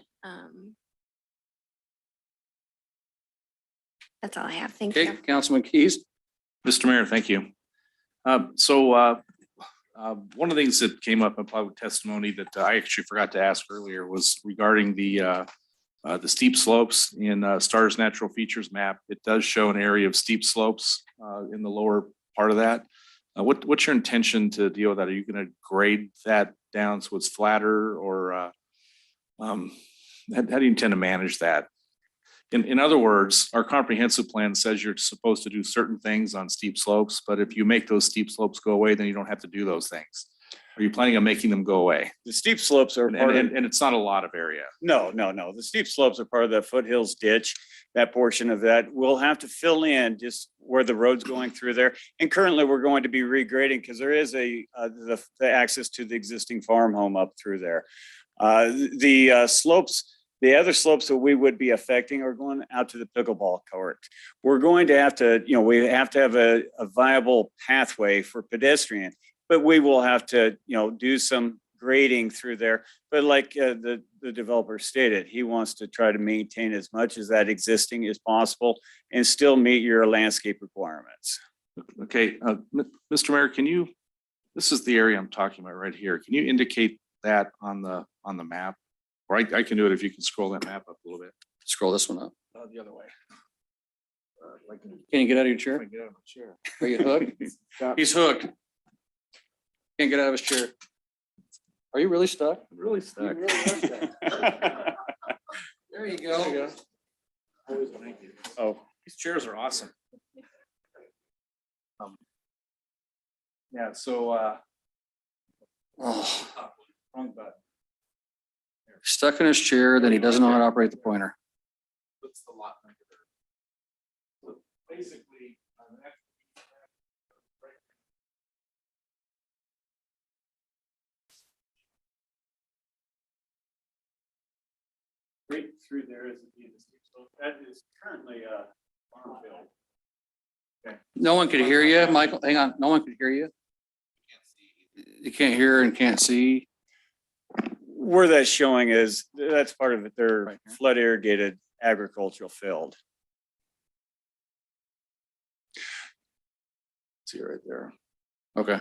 That's all I have. Thank Okay, you. Councilman Keys? Mr. Mayor, thank you. One of the things that came up in public testimony that I actually forgot to ask earlier was regarding the steep slopes in STAR's natural features map. It does show an area of steep slopes in the lower part of that. What's your intention to deal with that? Are you going to grade that down so it's flatter, or how do you intend to manage that? In other words, our comprehensive plan says you're supposed to do certain things on steep slopes, but if you make those steep slopes go away, then you don't have to do those things. Are you planning on making them go away? The steep slopes are part of. And it's not a lot of area. No. The steep slopes are part of the foothills ditch. That portion of that we'll have to fill in just where the road's going through there. And currently we're going to be regrading because there is the access to the existing farm home up through there. The slopes, the other slopes that we would be affecting are going out to the pickleball court. We're going to have to, we have to have a viable pathway for pedestrian, but we will have to, do some grading through there. But like the developer stated, he wants to try to maintain as much as that existing as possible and still meet your landscape requirements. Okay, Mr. Mayor, this is the area I'm talking about right here. Can you indicate that on the map? Or I can do it if you can scroll that map up a little bit. Scroll this one up. The other way. Can you get out of your chair? Get out of my chair. Are you hooked? He's hooked. Can't get out of his chair. Are you really stuck? I'm really stuck. There you go. Thank you. Oh, these chairs are awesome. Yeah, so wrong button. Stuck in his chair, then he doesn't know how to operate the pointer. What's the lot number? So basically, right through there is the industry. So that is currently a farm field. Okay. No one could hear you, Michael. Hang on. No one could hear you. You can't hear and can't see. Where that's showing is, that's part of their flood irrigated agricultural field. See right there. Okay.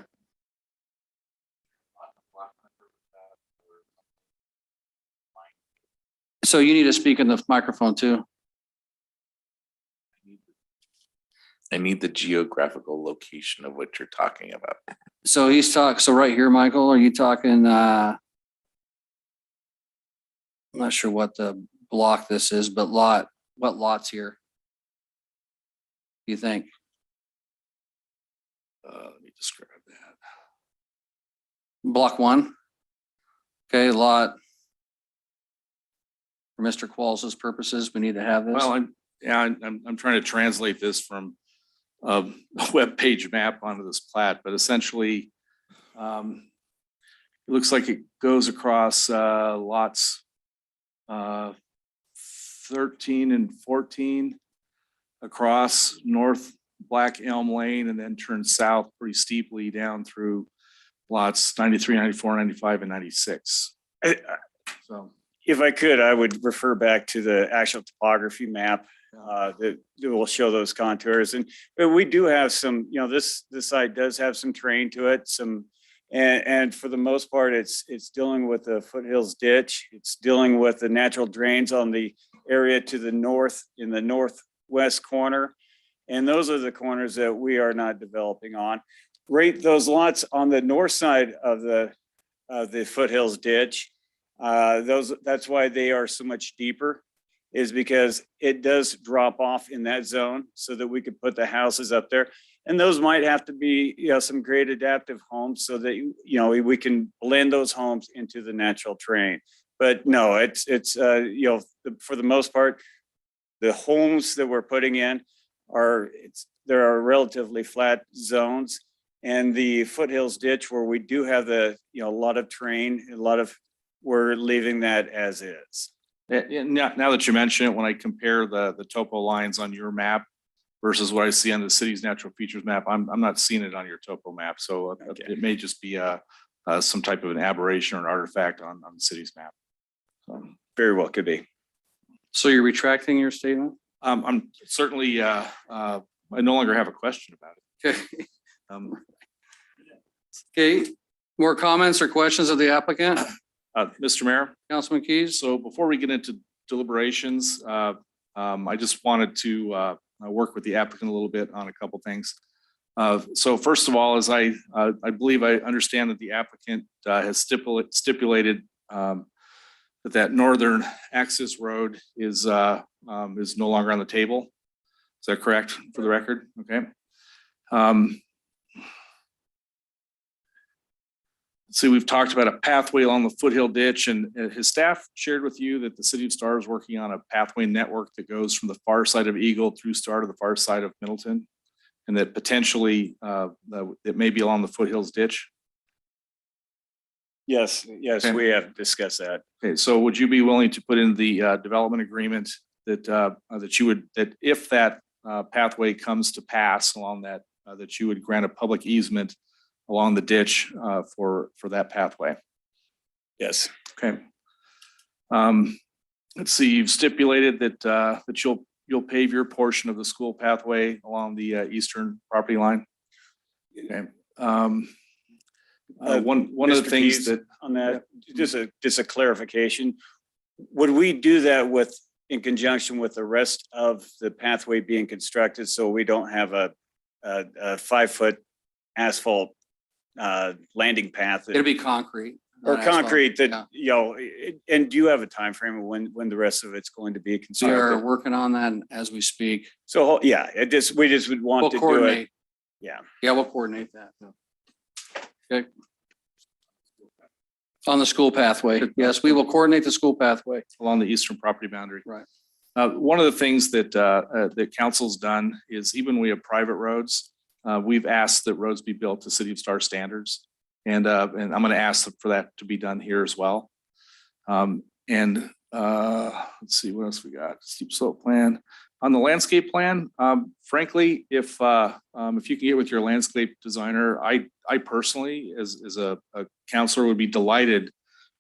So you need to speak in the microphone too. I need the geographical location of what you're talking about. So so right here, Michael, are you talking, I'm not sure what the block this is, but what lot's here? Do you think? Let me describe that. Block 1. Okay, lot. For Mr. Qualls's purposes, we need to have this. Well, I'm trying to translate this from a web page map onto this plat, but essentially, it looks like it goes across lots 13 and 14 across North Black Elm Lane and then turns south pretty steeply down through lots 93, 94, 95, and 96. So If I could, I would refer back to the actual topography map that will show those contours. But we do have some, this site does have some terrain to it, and for the most part, it's dealing with the foothills ditch. It's dealing with the natural drains on the area to the north in the northwest corner. And those are the corners that we are not developing on. Right, those lots on the north side of the foothills ditch, that's why they are so much deeper, is because it does drop off in that zone so that we could put the houses up there. And those might have to be, some great adaptive homes so that, we can blend those homes into the natural terrain. But no, it's for the most part, the homes that we're putting in there are relatively flat zones. And the foothills ditch where we do have a lot of terrain, we're leaving that as is. now that you mention it, when I compare the topo lines on your map versus what I see on the city's natural features map, I'm not seeing it on your topo map. So it may just be some type of an aberration or an artifact on the city's map. So, very well could be. So you're retracting your statement? I'm certainly, I no longer have a question about it. Okay. Okay, more comments or questions of the applicant? Mr. Mayor, Councilman Keys? so before we get into deliberations, I just wanted to work with the applicant a little bit on a couple things. So first of all, as I believe I understand that the applicant has stipulated that northern access road is no longer on the table. Is that correct for the record? Okay. So we've talked about a pathway along the foothill ditch, and his staff shared with you that the city of Star is working on a pathway network that goes from the far side of Eagle through Star to the far side of Middleton, and that potentially it may be along the foothills ditch. Yes, Okay. we have discussed that. Okay, so would you be willing to put in the development agreement that that if that pathway comes to pass along that, that you would grant a public easement along the ditch for that pathway? Yes. Okay. Let's see, you've stipulated that you'll pave your portion of the school pathway along the eastern property line. Okay. One of the Mr. things Keys, that on that, just a clarification. Would we do that in conjunction with the rest of the pathway being constructed, so we don't have a 5-foot asphalt landing path? It'll be concrete. Or not asphalt. concrete that, Yeah. you know, and do you have a time frame of when the rest of it's going to be We are constructed? working on that as we speak. So, yeah, we just would want We'll to do it. coordinate. Yeah. Yeah, we'll coordinate that. Okay. On the school pathway. Yes, we will coordinate the school pathway. along the eastern property boundary. Right. One of the things that that council's done is even we have private roads, we've asked that roads be built to City of Star standards. And I'm going to ask for that to be done here as well. Let's see, what else we got? Steep slope plan. On the landscape plan, frankly, if you can get with your landscape designer, I personally, as a counselor, would be delighted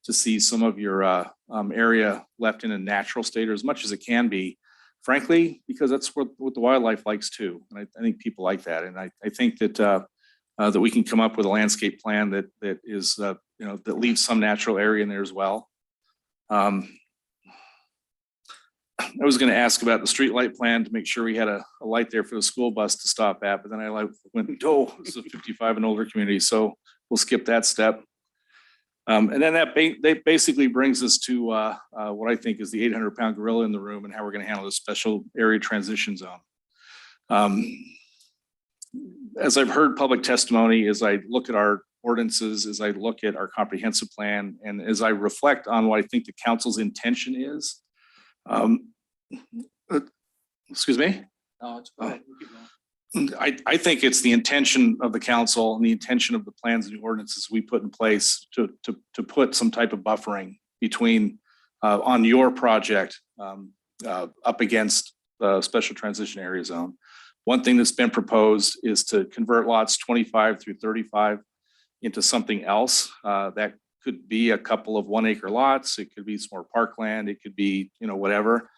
to see some of your area left in a natural state, or as much as it can be, frankly, because that's what the wildlife likes too. And I think people like that. And I think that that we can come up with a landscape plan that is that leaves some natural area in there as well. I was going to ask about the street light plan to make sure we had a light there for the school bus to stop at, but then I went, oh, it's a 55 and older community, so we'll skip that step. And then that basically brings us to what I think is the 800-pound gorilla in the room and how we're going to handle the special area transition zone. As I've heard public testimony, as I look at our ordinances, as I look at our comprehensive plan, and as I reflect on what I think the council's intention is, excuse me? No, it's fine. I think it's the intention of the council and the intention of the plans and the ordinances we put in place to put some type of buffering between on your project up against the special transition area zone. One thing that's been proposed is to convert lots 25 through 35 into something else. That could be a couple of 1 acre lots. It could be some more parkland. It could be, whatever.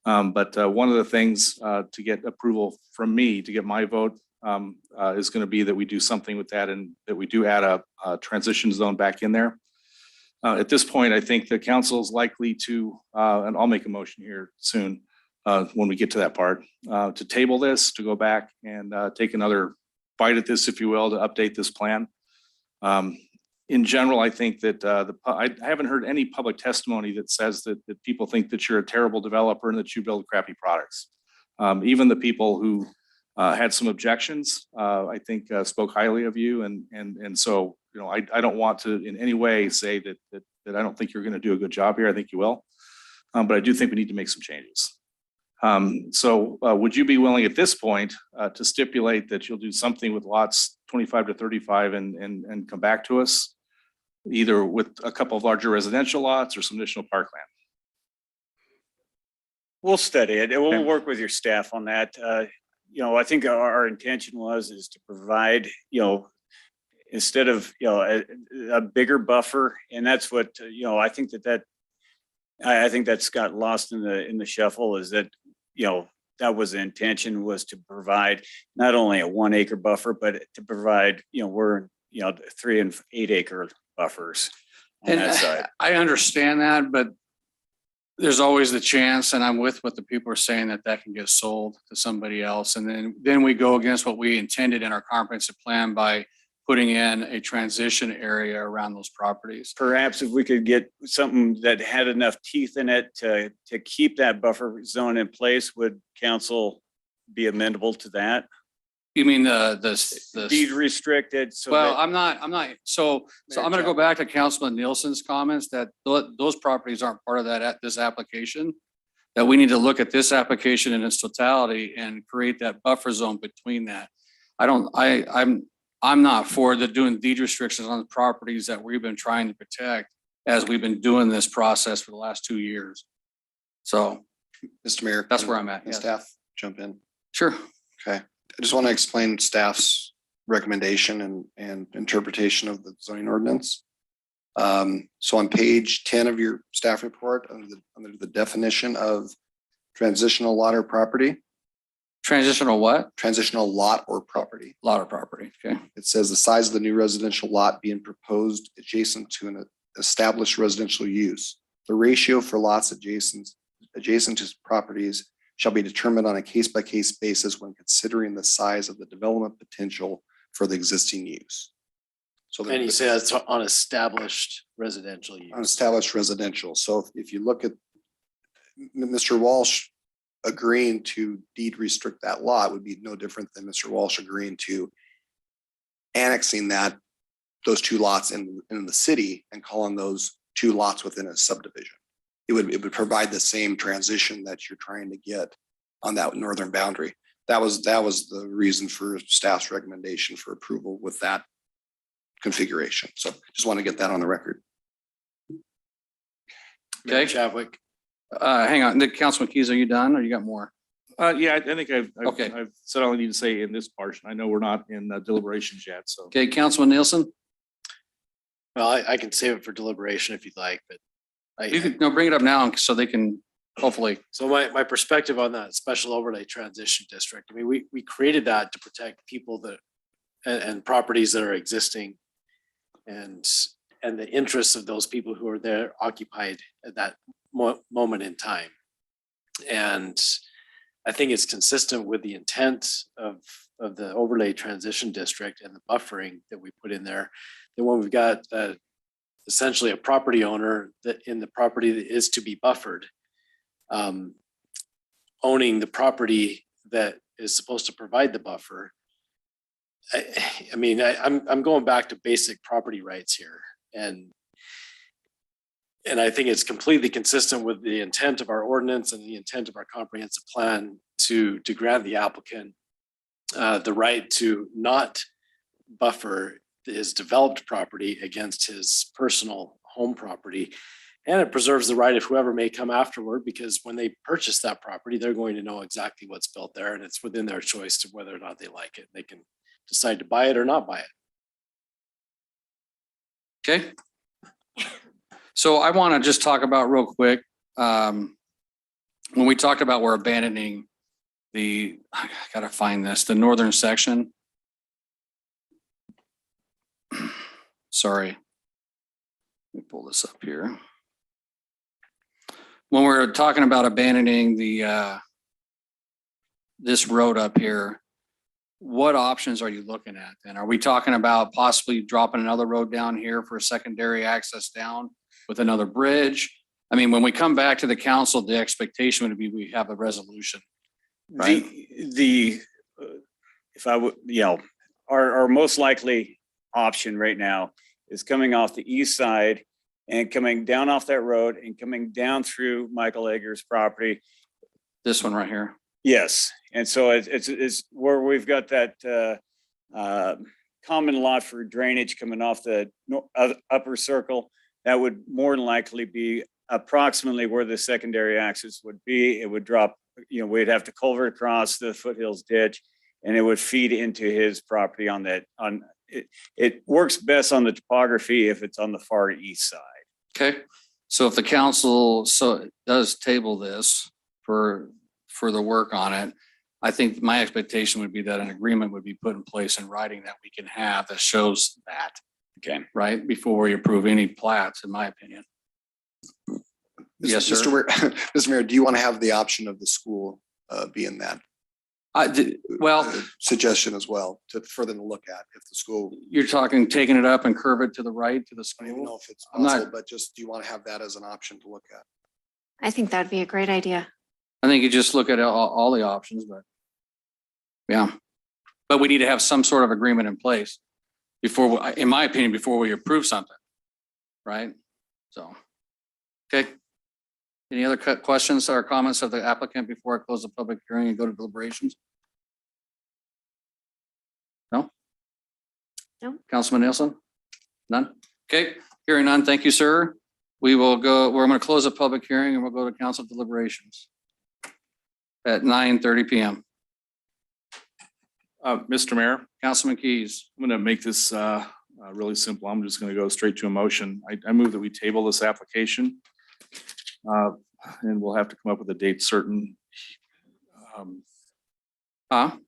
But one of the things to get approval from me, to get my vote, is going to be that we do something with that and that we do add a transition zone back in there. At this point, I think the council is likely to, and I'll make a motion here soon when we get to that part, to table this, to go back and take another bite at this, if you will, to update this plan. In general, I think that I haven't heard any public testimony that says that people think that you're a terrible developer and that you build crappy products. Even the people who had some objections, I think spoke highly of you. And so, I don't want to in any way say that I don't think you're going to do a good job here. I think you will. But I do think we need to make some changes. So would you be willing at this point to stipulate that you'll do something with lots 25 to 35 and come back to us, either with a couple of larger residential lots or some additional parkland? We'll study it and we'll work with your staff on that. I think our intention is to provide, instead of, a bigger buffer. And that's what, I think I think that's got lost in the shuffle, is that, that was the intention, was to provide not only a 1 acre buffer, but to provide, we're, 3 and 8 acre buffers on And that side. I understand that, but there's always the chance, and I'm with what the people are saying, that that can get sold to somebody else. And then we go against what we intended in our comprehensive plan by putting in a transition area around those properties. Perhaps if we could get something that had enough teeth in it to keep that buffer zone in place, would council be amenable to that? You mean the Deed restricted, so well, that, I'm not, so I'm gonna go back to Councilman Nielsen's comments that those properties aren't part of that, this application. That we need to look at this application in its totality and create that buffer zone between that. I'm not for doing deed restrictions on the properties that we've been trying to protect as we've been doing this process for the last 2 years. So Mr. Mayor. that's can- where I'm at. can Yes. Staff jump in. Sure. Okay. I just want to explain staff's recommendation and interpretation of the zoning ordinance. So on page 10 of your staff report, under the definition of transitional lot or property. Transitional what? Transitional lot or property. Lot of property. Okay. It says the size of the new residential lot being proposed adjacent to an established residential use. The ratio for lots adjacent to properties shall be determined on a case-by-case basis when considering the size of the development potential for the existing use. So And you say that's on established residential use. on established residential. So if you look at Mr. Walsh agreeing to deed restrict that lot would be no different than Mr. Walsh agreeing to annexing those 2 lots in the city and calling those 2 lots within a subdivision. It would provide the same transition that you're trying to get on that northern boundary. That was the reason for staff's recommendation for approval with that configuration. So just want to get that on the record. Mayor Okay. Chadwick. Hang on, Councilman Keys, are you done or you got more? Yeah, I think Okay. I've said all I need to say in this portion. I know we're not in deliberations yet, so. Okay, Councilman Nielsen, Well, I can save it for deliberation if you'd like, but you can, no, bring it up now so they can hopefully. so my perspective on that special overlay transition district, I mean, we created that to protect people that and properties that are existing and the interests of those people who are there occupied at that moment in time. And I think it's consistent with the intent of the overlay transition district and the buffering that we put in there. That when we've got essentially a property owner that in the property that is to be buffered, owning the property that is supposed to provide the buffer. I mean, I'm going back to basic property rights here, and I think it's completely consistent with the intent of our ordinance and the intent of our comprehensive plan to grant the applicant the right to not buffer his developed property against his personal home property. And it preserves the right of whoever may come afterward, because when they purchase that property, they're going to know exactly what's built there, and it's within their choice to whether or not they like it. They can decide to buy it or not buy it. Okay. So I want to just talk about real quick. When we talked about we're abandoning I gotta find this, the northern section. Sorry. Let me pull this up here. When we're talking about abandoning this road up here, what options are you looking at then? Are we talking about possibly dropping another road down here for secondary access down with another bridge? I mean, when we come back to the council, the expectation would be we have a resolution. Right. If I would, our most likely option right now is coming off the east side and coming down off that road and coming down through Michael Eggers' property. This one right here. Yes, and so it's where we've got that common lot for drainage coming off the upper circle. That would more than likely be approximately where the secondary access would be. It would drop, we'd have to culvert across the foothills ditch, and it would feed into his property on that. It works best on the topography if it's on the far east side. Okay, so if the council does table this for further work on it, I think my expectation would be that an agreement would be put in place in writing that we can have that shows that. Okay. Right, before we approve any plats, in my opinion. Yes, sir. Mr. Mayor, Mr. Mayor, do you want to have the option of the school be in that Well, suggestion as well for them to look at if the school, you're talking taking it up and curve it to the right to the I don't even know school. if it's I'm not- possible, but just do you want to have that as an option to look at? I think that'd be a great idea. I think you just look at all the options, but yeah. But we need to have some sort of agreement in place before, in my opinion, before we approve something. Right? So, okay. Any other questions or comments of the applicant before I close the public hearing and go to deliberations? No? No. Councilman Nielsen? None? Okay, hearing none. Thank you, sir. We will go, we're going to close the public hearing and we'll go to council deliberations at 9:30 PM. Mr. Mayor, Councilman Keys. I'm going to make this really simple. I'm just going to go straight to a motion. I move that we table this application. And we'll have to come up with a date certain. All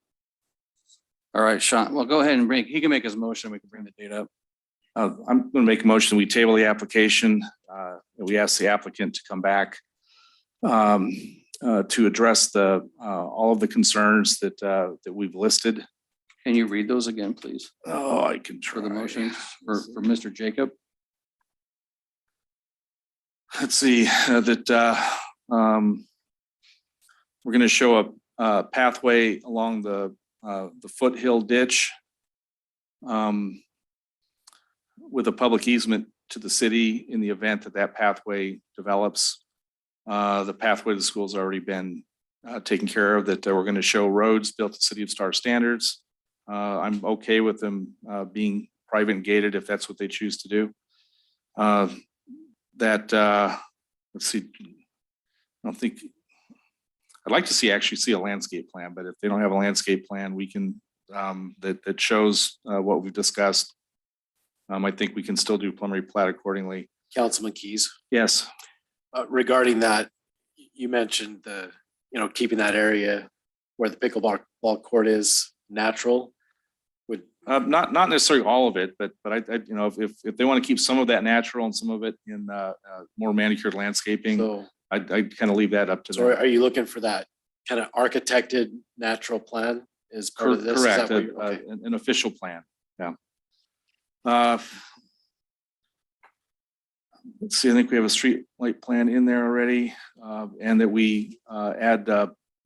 right, Sean, well, go ahead and he can make his motion. We can bring the date up. I'm going to make a motion. We table the application. We ask the applicant to come back to address all of the concerns that we've listed. Can you read those again, please? Oh, I can For try. the motions for Mr. Jacob. Let's see, that we're going to show a pathway along the foothill ditch with a public easement to the city in the event that that pathway develops. The pathway to the school's already been taken care of, that we're going to show roads built to City of Star standards. I'm okay with them being private and gated if that's what they choose to do. Let's see, I don't think, I'd like to actually see a landscape plan, but if they don't have a landscape plan, we can, that shows what we've discussed. I think we can still do preliminary plat accordingly. Councilman Keys, Yes. regarding that, you mentioned keeping that area where the pickleball court is natural. Would Not necessarily all of it, but if they want to keep some of that natural and some of it in more manicured landscaping, so I'd kind of leave that up to So them. are you looking for that kind of architected natural plan as part of this? Is that Correct, what you're- okay. an official plan, yeah. Let's see, I think we have a street light plan in there already, and that we add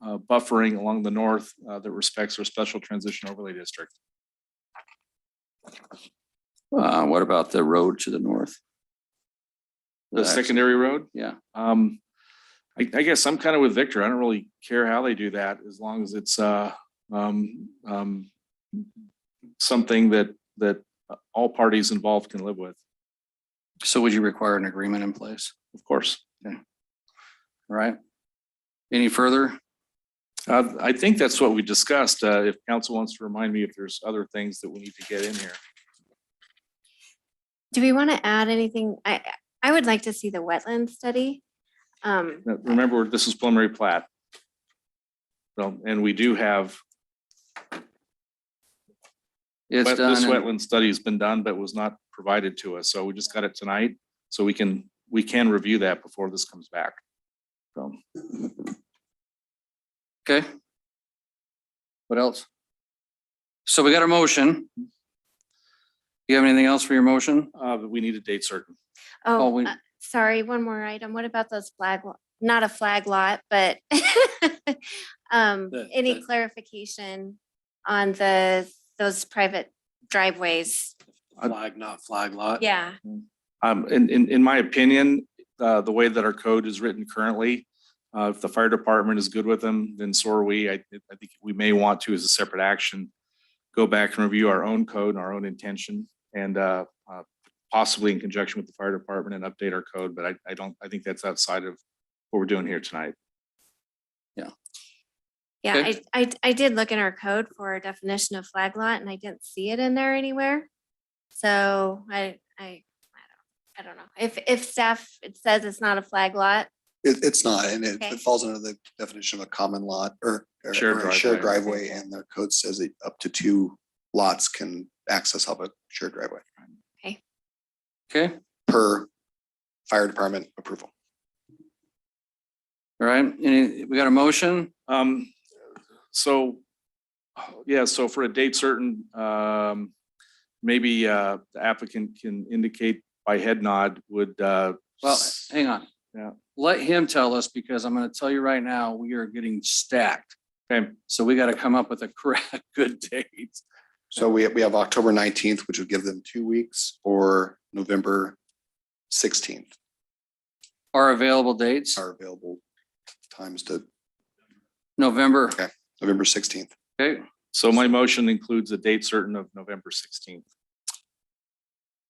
buffering along the north that respects our special transition overlay district. What about the road to the north? The secondary road? Yeah. I guess I'm kind of with Victor. I don't really care how they do that, as long as it's something that all parties involved can live with. So would you require an agreement in place? Of course. Okay. All right. Any further? I think that's what we discussed. If council wants to remind me if there's other things that we need to get in here. Do we want to add anything? I would like to see the wetland study. Now, remember, this is preliminary plat. So, and we do have. It's This done. wetland study has been done, but was not provided to us. So we just got it tonight. So we can review that before this comes back. So. Okay. What else? So we got a motion. You have anything else for your motion? But we need a date certain. Oh, we- sorry, one more item. What about those not a flag lot, but any clarification on those private driveways? Flag, not flag lot. Yeah. In my opinion, the way that our code is written currently, if the fire department is good with them, then so are we. I think we may want to, as a separate action, go back and review our own code and our own intention, and possibly in conjunction with the fire department and update our code. But I think that's outside of what we're doing here tonight. Yeah. Yeah, Okay. I did look in our code for a definition of flag lot and I didn't see it in there anywhere. So I don't know. If staff, it says it's not a flag lot. It's not, and Okay. it falls under the definition of a common lot or Shared or a shared driveway. driveway, and their code says that up to 2 lots can access of a shared driveway Okay. per fire department approval. All right, we got a motion? So, yeah, so for a date certain, maybe the applicant can indicate by head nod would. Well, hang on. Yeah. Let him tell us, because I'm going to tell you right now, we are getting stacked. Okay. So we got to come up with a correct, good date. So we have October 19th, which would give them 2 weeks, or November 16th Our available dates, are available times to November. Okay. November 16th. Okay. So my motion includes a date certain of November 16th.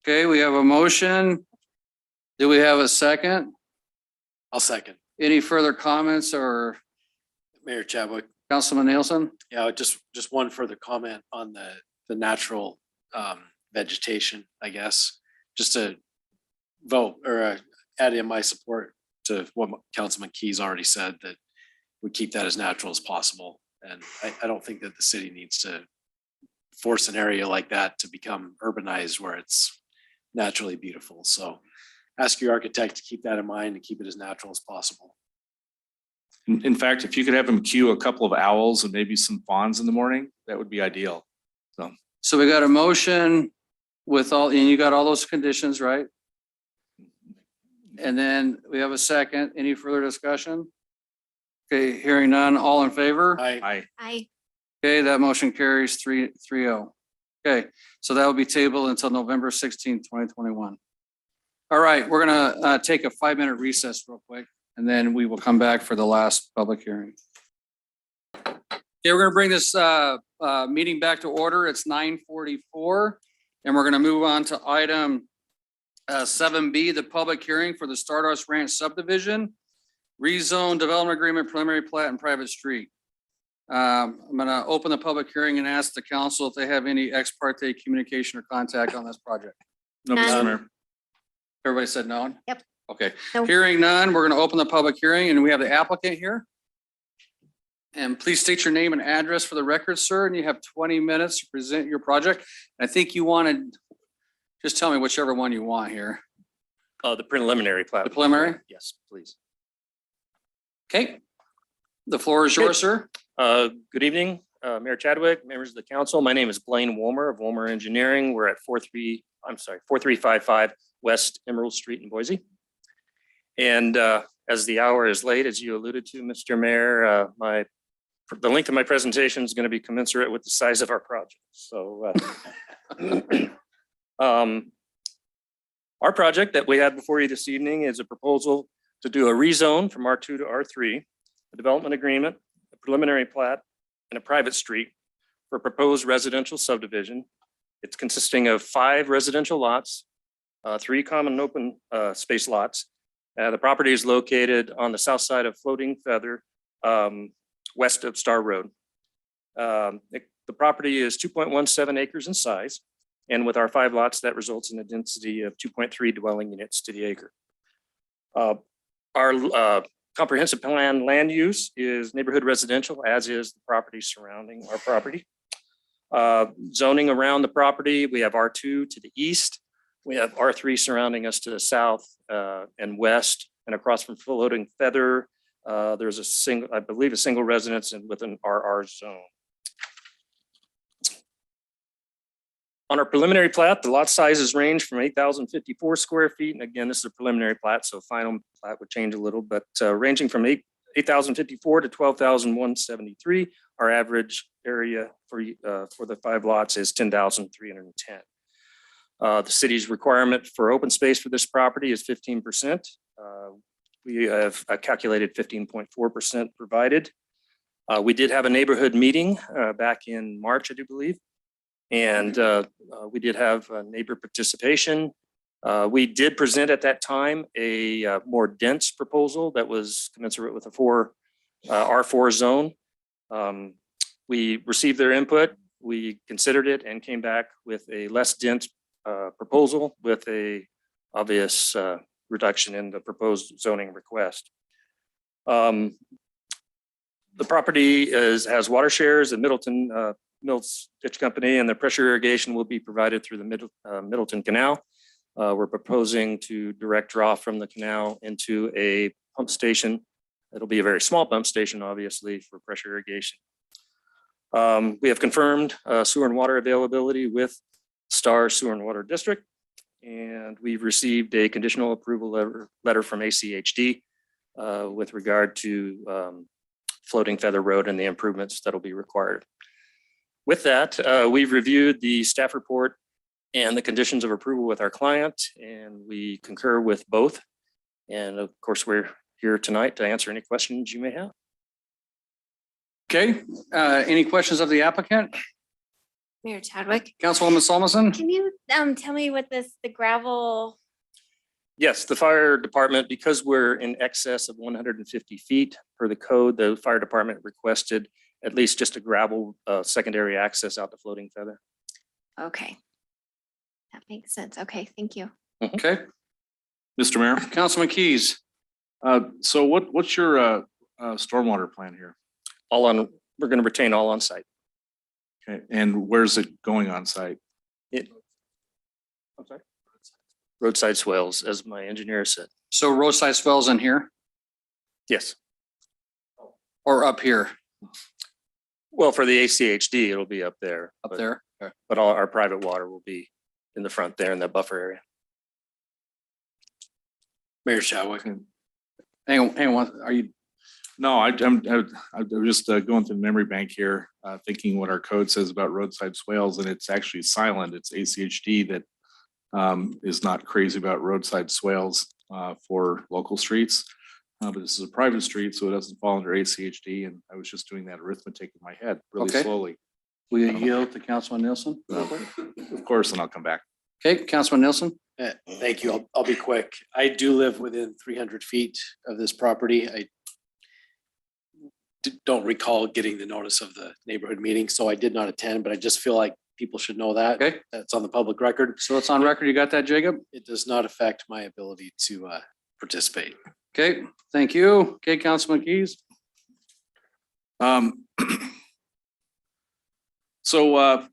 Okay, we have a motion. Do we have a second? I'll second. Any further comments or Mayor Chadwick. Councilman Nielsen? Yeah, just one further comment on the natural vegetation, I guess, just to vote or add in my support to what Councilman Keyes already said, that we keep that as natural as possible. And I don't think that the city needs to force an area like that to become urbanized where it's naturally beautiful. So ask your architect to keep that in mind and keep it as natural as possible. In fact, if you could have them queue a couple of owls and maybe some fawns in the morning, that would be ideal. So we got a motion with all, and you got all those conditions, right? And then we have a second. Any further discussion? Okay, hearing none, all in favor? Aye. I, Okay, that motion carries 3-0. Okay, so that will be tabled until November 16th, 2021. All right, we're gonna take a 5-minute recess real quick, and then we will come back for the last public hearing. Okay, we're gonna bring this meeting back to order. It's 9:44, and we're gonna move on to item 7B, the public hearing for the Stardust Ranch subdivision, rezone development agreement, preliminary plat, and private street. I'm gonna open the public hearing and ask the council if they have any ex parte communication or contact on this project. No, Mr. None. Mayor. Everybody said no? Yep. Okay, No. hearing none, we're gonna open the public hearing, and we have the applicant here. And please state your name and address for the record, sir, and you have 20 minutes to present your project. I think you wanted, just tell me whichever one you want here. The preliminary plat. The preliminary? Yes, please. Okay, the floor is yours, sir. Good evening, Mayor Chadwick, members of the council. My name is Blaine Woolmer of Woolmer Engineering. We're at 4355 West Emerald Street in Boise. And as the hour is late, as you alluded to, Mr. Mayor, the length of my presentation is going to be commensurate with the size of our project. So our project that we have before you this evening is a proposal to do a rezone from R2 to R3, a development agreement, a preliminary plat, and a private street for proposed residential subdivision. It's consisting of 5 residential lots, 3 common open space lots. The property is located on the south side of Floating Feather, west of Star Road. The property is 2.17 acres in size, and with our 5 lots, that results in a density of 2.3 dwelling units to the acre. Our comprehensive plan land use is neighborhood residential, as is the property surrounding our property. Zoning around the property, we have R2 to the east. We have R3 surrounding us to the south and west, and across from Floating Feather, there's a single, I believe, a single residence with an RR zone. On our preliminary plat, the lot sizes range from 8,054 square feet. And again, this is a preliminary plat, so final plat would change a little, but ranging from 8,054 to 12,173. Our average area for the 5 lots is 10,310. The city's requirement for open space for this property is 15%. We have calculated 15.4% provided. We did have a neighborhood meeting back in March, I do believe. And we did have neighbor participation. We did present at that time a more dense proposal that was commensurate with a R4 zone. We received their input. We considered it and came back with a less dense proposal with a obvious reduction in the proposed zoning request. The property has water shares and Middleton Mills Ditch Company, and the pressure irrigation will be provided through the Middleton Canal. We're proposing to direct draw from the canal into a pump station It'll be a very small pump station, obviously, for pressure irrigation. We have confirmed sewer and water availability with Star Sewer and Water District. And we've received a conditional approval letter from ACHD with regard to Floating Feather Road and the improvements that'll be required. With that, we've reviewed the staff report and the conditions of approval with our client, and we concur with both. And of course, we're here tonight to answer any questions you may have. Okay, any questions of the applicant? Mayor Chadwick, Councilwoman Solomon? can you tell me what the gravel? Yes, the fire department, because we're in excess of 150 feet per the code, the fire department requested at least just a gravel secondary access out to Floating Feather. Okay. That makes sense. Okay, thank you. Okay, Mr. Mayor, Councilman Keys. so what's your stormwater plan here? We're going to retain all on site. Okay, and where's it going on site? I'm sorry? Roadside swales, as my engineer said. So roadside swells in here Yes. or up here? Well, for the ACHD, it'll be up there. Up but- there? Okay. But all our private water will be in the front there in the buffer area. Mayor Chadwick. Hang on, are you, No, I'm just going through the memory bank here, thinking what our code says about roadside swales, and it's actually silent. It's ACHD that is not crazy about roadside swales for local streets. But this is a private street, so it doesn't fall under ACHD, and I was just doing that arithmetic in my head really Okay. slowly. will you yield to Councilman Nielsen? Of course, and I'll come back. Okay, Councilman Nielsen? Thank you. I'll be quick. I do live within 300 feet of this property. I don't recall getting the notice of the neighborhood meeting, so I did not attend, but I just feel like people should know that. Okay. That's on the public record. So it's on record. You got that, Jacob? It does not affect my ability to participate. Okay, thank you. Okay, Councilman Keys? So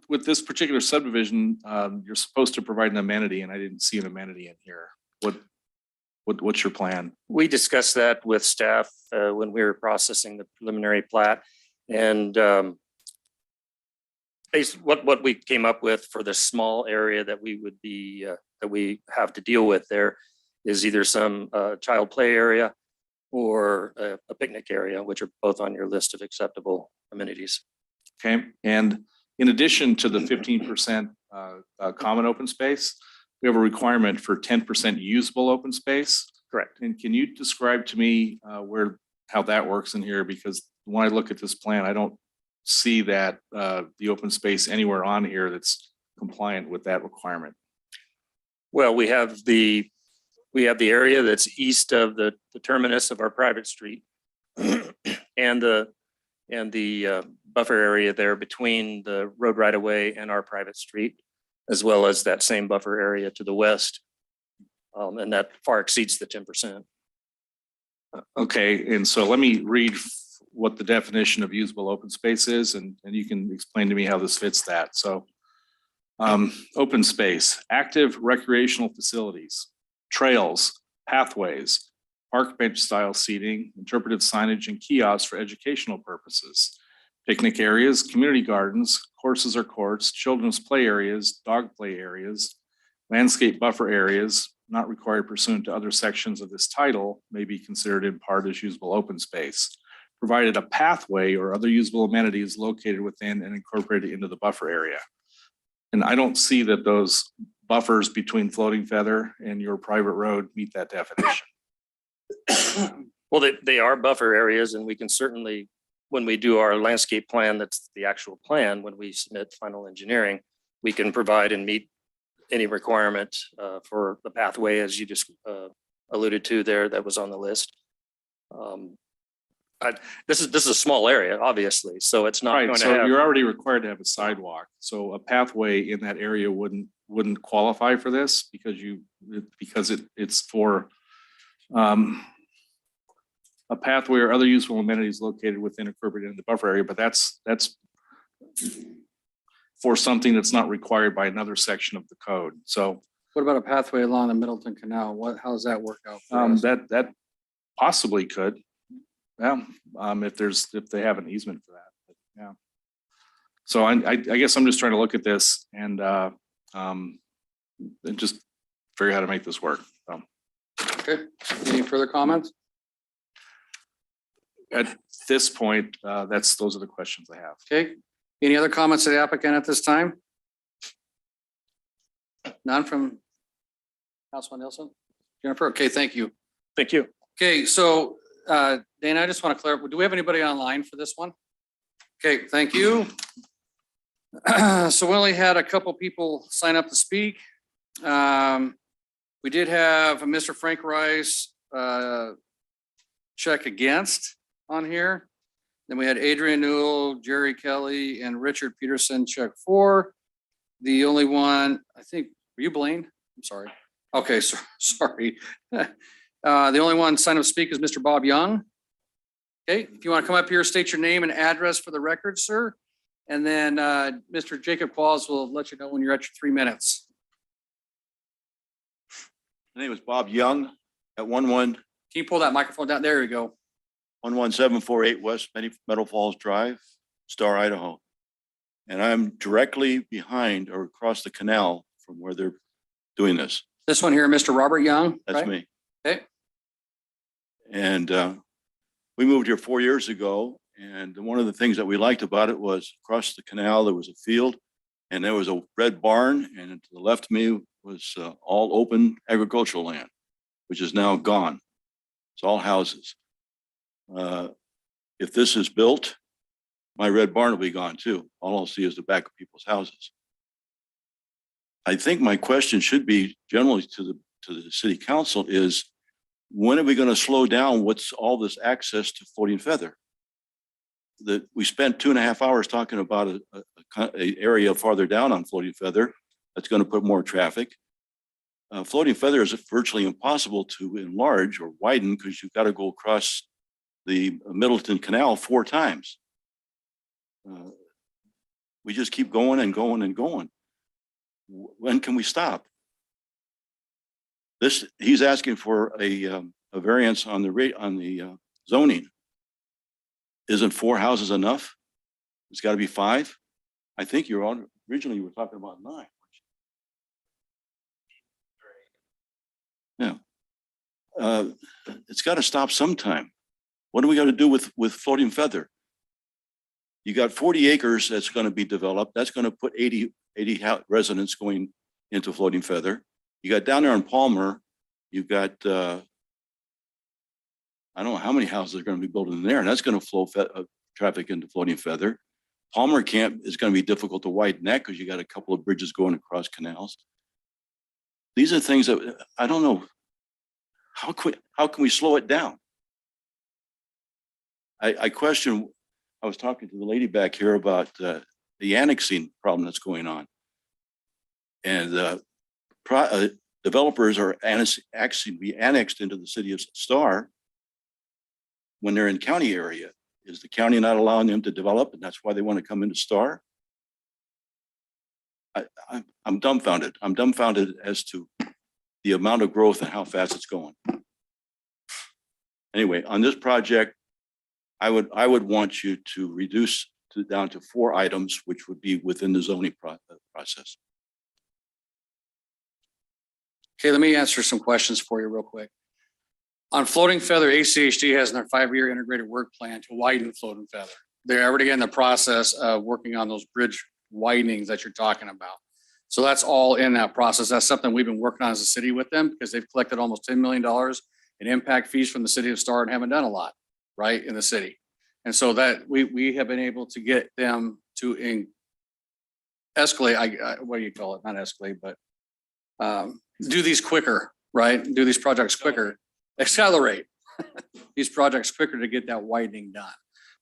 with this particular subdivision, you're supposed to provide an amenity, and I didn't see an amenity in here. What's your plan? We discussed that with staff when we were processing the preliminary plat. And what we came up with for the small area that we would be, that we have to deal with there is either some child play area or a picnic area, which are both on your list of acceptable amenities. Okay, and in addition to the 15% common open space, we have a requirement for 10% usable open space. Correct. And can you describe to me how that works in here? Because when I look at this plan, I don't see that the open space anywhere on here that's compliant with that requirement. Well, we have the area that's east of the terminus of our private street and the buffer area there between the road right of way and our private street, as well as that same buffer area to the west. And that far exceeds the 10%. Okay, and so let me read what the definition of usable open space is, and you can explain to me how this fits that. So open space, active recreational facilities, trails, pathways, park bench style seating, interpretive signage and kiosks for educational purposes, picnic areas, community gardens, courses or courts, children's play areas, dog play areas, landscape buffer areas, not required pursuant to other sections of this title, may be considered in part as usable open space, provided a pathway or other usable amenity is located within and incorporated into the buffer area. And I don't see that those buffers between Floating Feather and your private road meet that definition. Well, they are buffer areas, and we can certainly, when we do our landscape plan, that's the actual plan, when we submit final engineering, we can provide and meet any requirement for the pathway, as you just alluded to there, that was on the list. This is a small area, obviously, so it's not Right, going to so have. you're already required to have a sidewalk. So a pathway in that area wouldn't qualify for this because it's for a pathway or other useful amenities located within incorporated in the buffer area, but that's for something that's not required by another section of the code. So What about a pathway along the Middleton Canal? How does that work out? for us? that possibly could. Yeah, if they have an easement for that, but yeah. So I guess I'm just trying to look at this and just figure out how to make this work. So. Okay, any further comments? At this point, those are the questions I have. Okay, any other comments to the applicant at this time? None from Councilman Nelson? Jennifer, okay, thank you. Thank you. Okay, so Dana, I just want to clarify, do we have anybody online for this one? Okay, thank you. So we only had a couple people sign up to speak. We did have a Mr. Frank Rice check against on here. Then we had Adrian Newell, Jerry Kelly, and Richard Peterson check for. The only one, I think, were you Blaine? I'm sorry. Okay, so sorry. The only one signed up to speak is Mr. Bob Young. Okay, if you want to come up here, state your name and address for the record, sir. And then Mr. Jacob Qualls will let you know when you're at your 3 minutes. My name is Bob Young at Can you pull that microphone down? There you go. 11748 West Meadow Falls Drive, Star, Idaho. And I'm directly behind or across the canal from where they're doing this. This one here, Mr. Robert Young. That's right? me. Okay. And we moved here 4 years ago. And one of the things that we liked about it was across the canal, there was a field and there was a red barn. And to the left of me was all open agricultural land, which is now gone. It's all houses. If this is built, my red barn will be gone too. All I'll see is the back of people's houses. I think my question should be generally to the city council is, when are we going to slow down what's all this access to Floating Feather? That we spent 2.5 hours talking about a area farther down on Floating Feather that's going to put more traffic. Floating Feather is virtually impossible to enlarge or widen because you've got to go across the Middleton Canal 4 times. We just keep going and going and going. When can we stop? He's asking for a variance on the zoning. Isn't 4 houses enough? It's got to be 5. I think originally you were talking about 9. Yeah. It's got to stop sometime. What do we got to do with Floating Feather? You got 40 acres that's going to be developed. That's going to put 80 residents going into Floating Feather. You got down there in Palmer, you've got, I don't know how many houses are going to be built in there, and that's going to flow traffic into Floating Feather. Palmer Camp is going to be difficult to widen that because you got a couple of bridges going across canals. These are things that I don't know. How can we slow it down? I question, I was talking to the lady back here about the annexing problem that's going on. And developers are actually be annexed into the city of Star when they're in county area. Is the county not allowing them to develop, and that's why they want to come into Star? I'm dumbfounded. I'm dumbfounded as to the amount of growth and how fast it's going. Anyway, on this project, I would want you to reduce down to 4 items, which would be within the zoning process. Okay, let me answer some questions for you real quick. On Floating Feather, ACHD has their 5-year integrated work plan to widen Floating Feather. They're already in the process of working on those bridge widenings that you're talking about. So that's all in that process. That's something we've been working on as a city with them because they've collected almost $10 million in impact fees from the city of Star and haven't done a lot, right, in the city. And so that we have been able to get them to escalate, what do you call it? Not escalate, but do these quicker, right? Do these projects quicker, accelerate these projects quicker to get that widening done.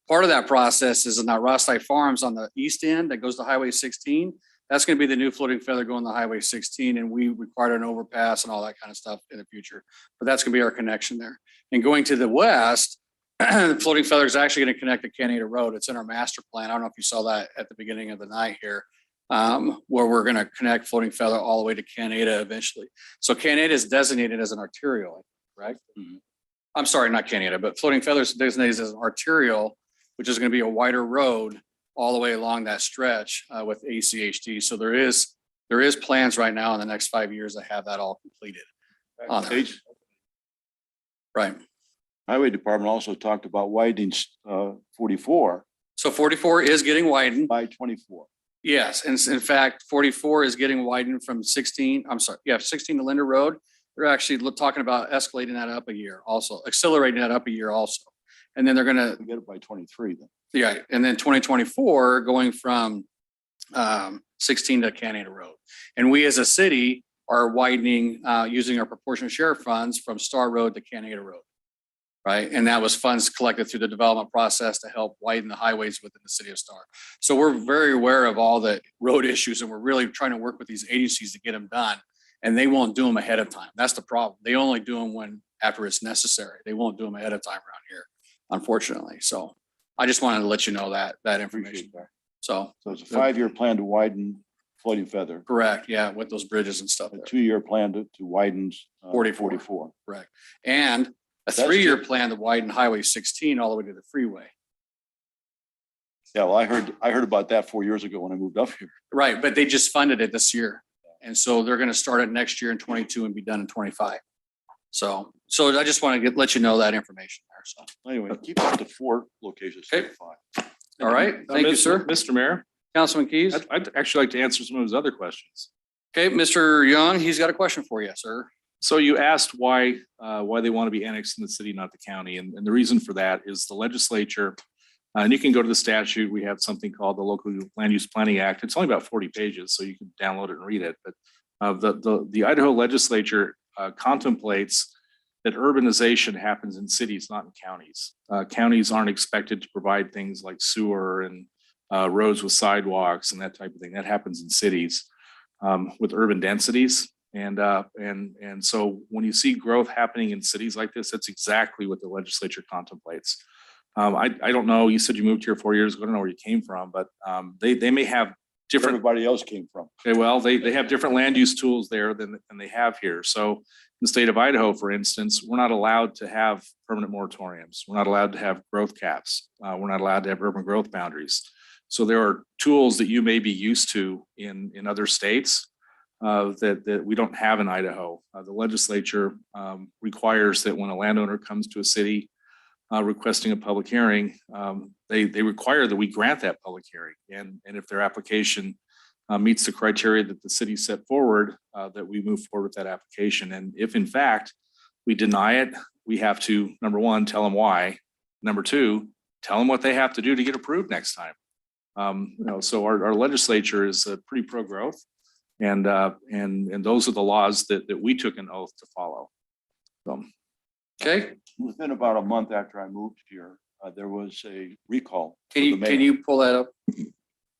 Part of that process is in that Rossite Farms on the east end that goes to Highway 16. That's going to be the new Floating Feather going to Highway 16, and we required an overpass and all that kind of stuff in the future. But that's going to be our connection there. And going to the west, Floating Feather is actually going to connect to Canada Road. It's in our master plan. I don't know if you saw that at the beginning of the night here, where we're going to connect Floating Feather all the way to Canada eventually. So Canada is designated as an arterial, right? Mm-hmm. I'm sorry, not Canada, but Floating Feathers designated as an arterial, which is going to be a wider road all the way along that stretch with ACHD. So there is plans right now in the next 5 years to have that all completed. on there. Page- Right. Highway Department also talked about widening 44 So 44 is getting widened. by 24. Yes, and in fact, 44 is getting widened from 16, I'm sorry, yeah, 16 to Linda Road. They're actually talking about escalating that up a year also, accelerating that up a year also. And then they're gonna, We get it by 23 then. yeah, and then 2024 going from 16 to Canada Road. And we as a city are widening using our proportionate share funds from Star Road to Canada Road. Right, and that was funds collected through the development process to help widen the highways within the city of Star. So we're very aware of all the road issues and we're really trying to work with these agencies to get them done. And they won't do them ahead of time. That's the problem. They only do them when after it's necessary. They won't do them ahead of time around here, unfortunately. So I just wanted to let you know that information. So So it's a 5-year plan to widen Floating Feather, correct, yeah, with those bridges and stuff a there. 2-year plan to widen 44. Correct. And a 3-year plan to widen Highway 16 all the way to the freeway. Yeah, well, I heard about that 4 years ago when I moved up here. Right, but they just funded it this year. And so they're gonna start it next year in 22 and be done in 25. So I just want to let you know that information there, so. Anyway, keep up to 4 locations. Okay. All right, thank you, sir. Mr. Mayor, Councilman Keys. I'd actually like to answer some of his other questions. Okay, Mr. Young, he's got a question for you, sir. So you asked why they want to be annexed in the city, not the county. And the reason for that is the legislature, and you can go to the statute. We have something called the Local Land Use Planning Act. It's only about 40 pages, so you can download it and read it. But the Idaho legislature contemplates that urbanization happens in cities, not in counties. Counties aren't expected to provide things like sewer and roads with sidewalks and that type of thing. That happens in cities with urban densities. And so when you see growth happening in cities like this, that's exactly what the legislature contemplates. I don't know, you said you moved here 4 years ago. I don't know where you came from, but they may have different. Everybody else came from. Okay, well, they have different land use tools there than they have here. So in the state of Idaho, for instance, we're not allowed to have permanent moratoriums. We're not allowed to have growth caps. We're not allowed to have urban growth boundaries. So there are tools that you may be used to in other states that we don't have in Idaho. The legislature requires that when a landowner comes to a city requesting a public hearing, they require that we grant that public hearing. And if their application meets the criteria that the city set forward, that we move forward with that application. And if in fact we deny it, we have to, number one, tell them why. Number two, tell them what they have to do to get approved next time. So our legislature is pretty pro-growth. And those are the laws that we took an oath to follow. Okay, Within about a month after I moved here, there was a recall. can for the mayor. you pull that up?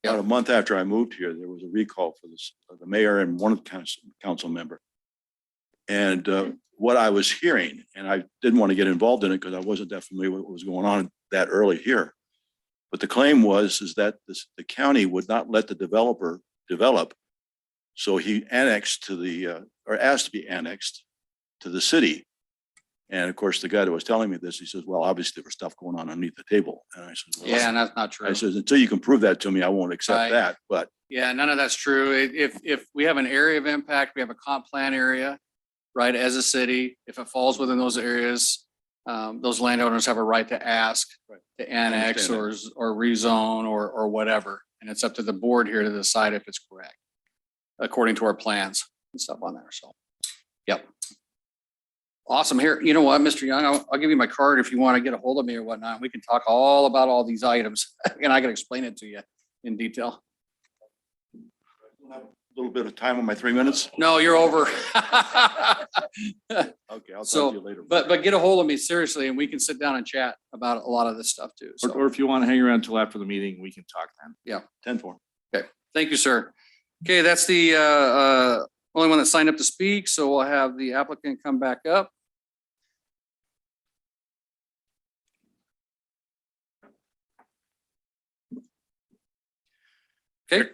About a month after I moved here, there was a recall for the mayor and one of the council member. And what I was hearing, and I didn't want to get involved in it because I wasn't that familiar with what was going on that early here. But the claim is that the county would not let the developer develop. So he annexed or asked to be annexed to the city. And of course, the guy that was telling me this, he says, well, obviously there was stuff going on underneath the table. And I said, well, Yeah, and that's not true. I says, until you can prove that to me, I won't accept Right. that. But Yeah, none of that's true. If we have an area of impact, we have a comp plan area, right, as a city, if it falls within those areas, those landowners have a right to ask to annex or rezone or whatever. And it's up to the board here to decide if it's correct, according to our plans and stuff on there. So, yep. Awesome. Here, you know what, Mr. Young, I'll give you my card if you want to get a hold of me or whatnot. We can talk all about all these items and I can explain it to you in detail. a little bit of time on my 3 minutes. No, you're over. Okay, I'll talk to you later. But get a hold of me seriously and we can sit down and chat about a lot of this stuff too. So, Or if you want to hang around until after the meeting, we can talk then. yeah. 10-4. Okay. Thank you, sir. Okay, that's the only one that signed up to speak. So we'll have the applicant come back up. Okay.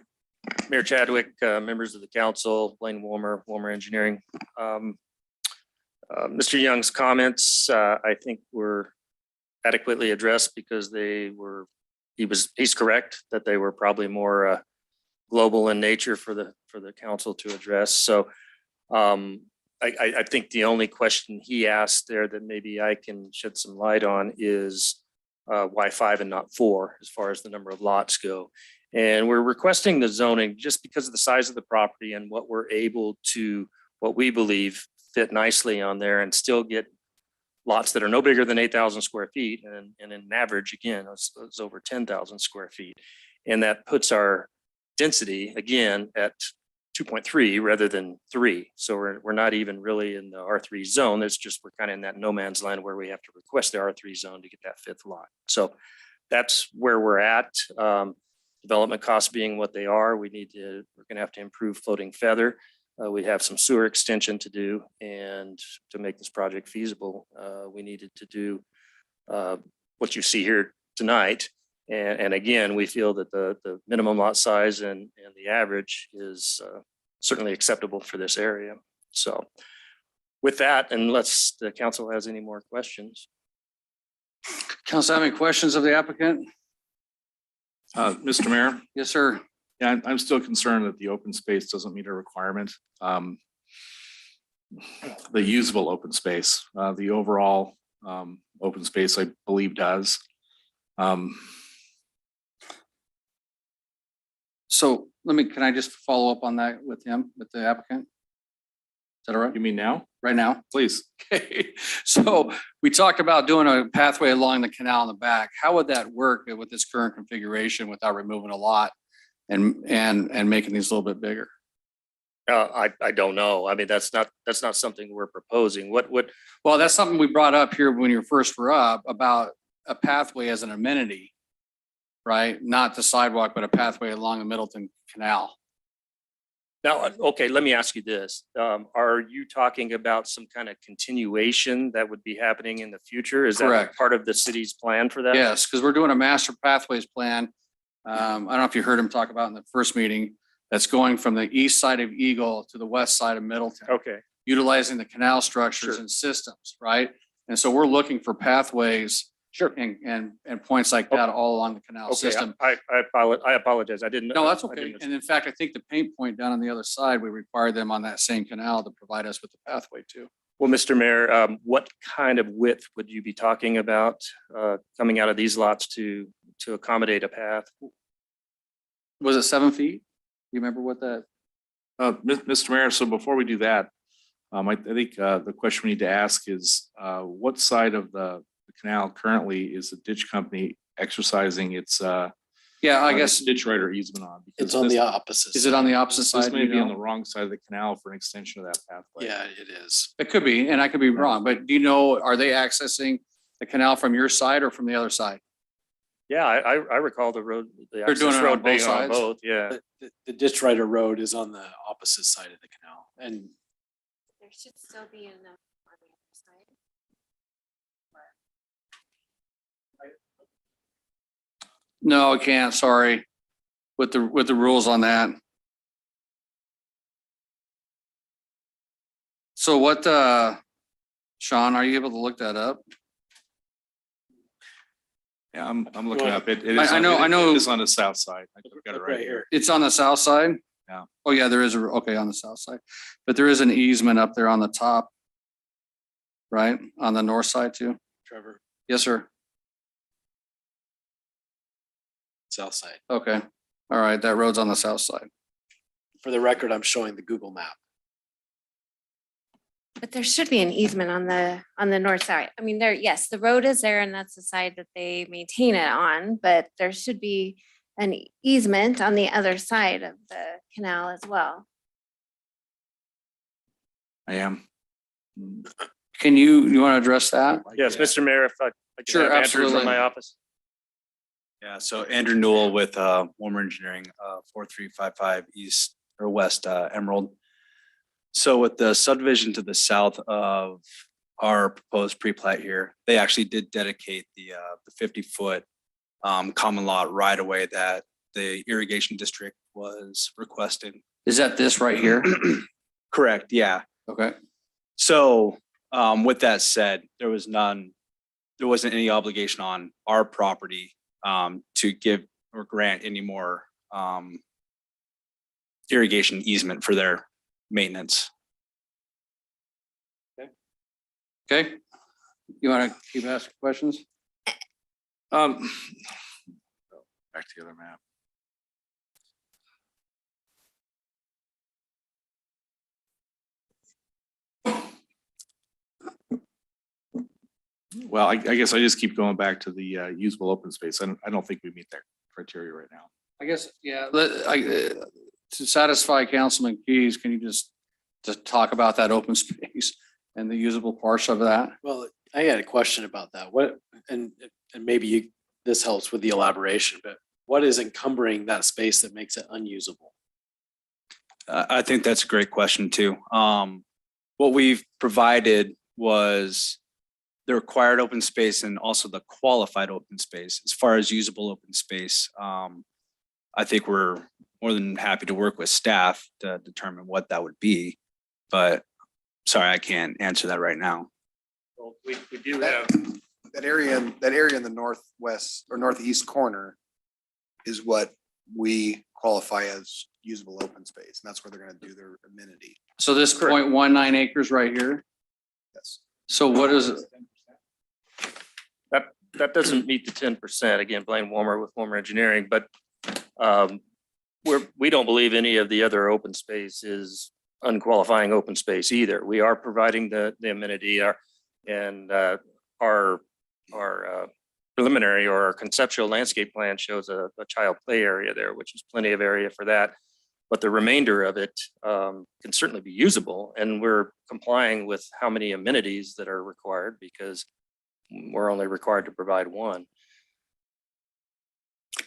Mayor Chadwick, members of the council, Blaine Wilmer, Wilmer Engineering. Mr. Young's comments, I think were adequately addressed because he's correct that they were probably more global in nature for the council to address. So I think the only question he asked there that maybe I can shed some light on is why 5 and not 4 as far as the number of lots go. And we're requesting the zoning just because of the size of the property and what we're able to, what we believe fit nicely on there and still get lots that are no bigger than 8,000 square feet. And in an average, again, it's over 10,000 square feet. And that puts our density again at 2.3 rather than 3. So we're not even really in the R3 zone. It's just, we're kind of in that no man's land where we have to request the R3 zone to get that 5th lot. So that's where we're at. Development costs being what they are, we're gonna have to improve floating feather. We have some sewer extension to do, and to make this project feasible, we needed to do what you see here tonight. And again, we feel that the minimum lot size and the average is certainly acceptable for this area. So with that, unless the council has any more questions. Council, have any questions of the applicant? Mr. Mayor? Yes, sir. Yeah, I'm still concerned that the open space doesn't meet a requirement. The usable open space, the overall open space, I believe does. So can I just follow up on that with him, with the applicant? Is that all right? You mean now? Right now? Please. Okay, so we talked about doing a pathway along the canal in the back. How would that work with this current configuration without removing a lot and making these a little bit bigger? I don't know. I mean, that's not something we're proposing. Well, that's something we brought up here when you first were up about a pathway as an amenity, right? Not the sidewalk, but a pathway along the Middleton Canal. Now, okay, let me ask you this. Are you talking about some kind of continuation that would be happening in the future? Is that Correct. part of the city's plan for that? Yes, because we're doing a master pathways plan. I don't know if you heard him talk about in the first meeting, that's going from the east side of Eagle to the west side of Middleton. Okay. Utilizing the canal structures Sure. and systems, right? And so we're looking for pathways. Sure. And points like that all along the canal Okay, system. I apologize. I didn't. No, that's I okay. didn't- And in fact, I think the paint point down on the other side, we require them on that same canal to provide us with the pathway too. Well, Mr. Mayor, what kind of width would you be talking about coming out of these lots to accommodate a path? Was it 7 feet? You remember what that? Mr. Mayor, so before we do that, I think the question we need to ask is what side of the canal currently is the ditch company exercising its Yeah, I guess, ditch right or easement on? Because It's on this- the opposite. is it on the opposite This side? may you be on know? the wrong side of the canal for an extension of that pathway. Yeah, it is. It could be, and I could be wrong, but do you know, are they accessing the canal from your side or from the other side? Yeah, I recall the road, the They're doing access it on road both being on sides? both, yeah. The Ditch Rider Road is on the opposite side of the canal. And There should still be enough on the other side. No, I can't, sorry. With the rules on that. So what, Sean, are you able to look that up? Yeah, I'm looking Well, up. It I is on- know- I know- It is on the south side. I got it right right here. here. It's on the south side? Yeah. Oh, yeah, there is okay, on the south side, but there is an easement up there on the top. Right, on the north side too? Trevor, Yes, sir. south side. Okay, all right, that road's on the south side. For the record, I'm showing the Google map. But there should be an easement on the north side. I mean, yes, the road is there and that's the side that they maintain it on, but there should be an easement on the other side of the canal as well. I am. Can you want to address that? Yes, Mr. Mayor, if I could Sure, have Andrew absolutely. from my office. Yeah, so Andrew Newell with Warmer Engineering, 4355 East or West Emerald. So with the subdivision to the south of our proposed pre-plat here, they actually did dedicate the 50-foot common lot right away that the irrigation district was requesting. Is that this right here? Correct, yeah. Okay, So With that said, there wasn't any obligation on our property to give or grant any more irrigation easement for their maintenance. Okay. You want to keep asking questions? Back to the other map. Well, I guess I just keep going back to the usable open space. I don't think we meet that criteria right now. I guess, yeah, to satisfy Councilman Keys, can you just talk about that open space and the usable parts of that? Well, I had a question about that. And maybe this helps with the elaboration, but what is encumbering that space that makes it unusable? I think that's a great question too. What we've provided was the required open space and also the qualified open space. As far as usable open space, I think we're more than happy to work with staff to determine what that would be. But sorry, I can't answer that right now. Well, we do have. That area in the northwest or northeast corner is what we qualify as usable open space. And that's where they're gonna do their amenity. So this 0.19 acres right here. Yes. So what is it? That doesn't meet the 10%. Again, blame Warmer with Warmer Engineering, but we don't believe any of the other open space is unqualifying open space either. We are providing the amenity and our preliminary or our conceptual landscape plan shows a child play area there, which is plenty of area for that. But the remainder of it can certainly be usable, and we're complying with how many amenities that are required because we're only required to provide one.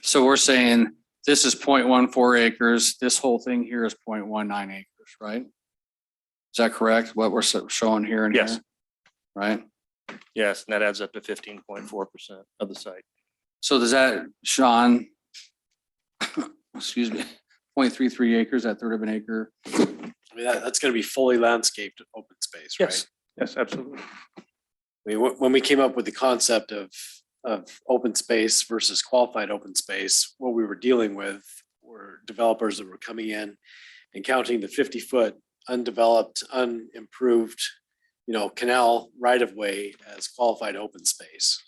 So we're saying this is 0.14 acres. This whole thing here is 0.19 acres, right? Is that correct? What we're showing here and Yes. here? Right? Yes, and that adds up to 15.4% of the site. So does that, Sean, excuse me, 0.33 acres, that third of an acre? I mean, that's gonna be fully landscaped open space, right? Yes, yes, absolutely. I mean, when we came up with the concept of open space versus qualified open space, what we were dealing with were developers that were coming in and counting the 50-foot undeveloped, unimproved, canal right of way as qualified open space.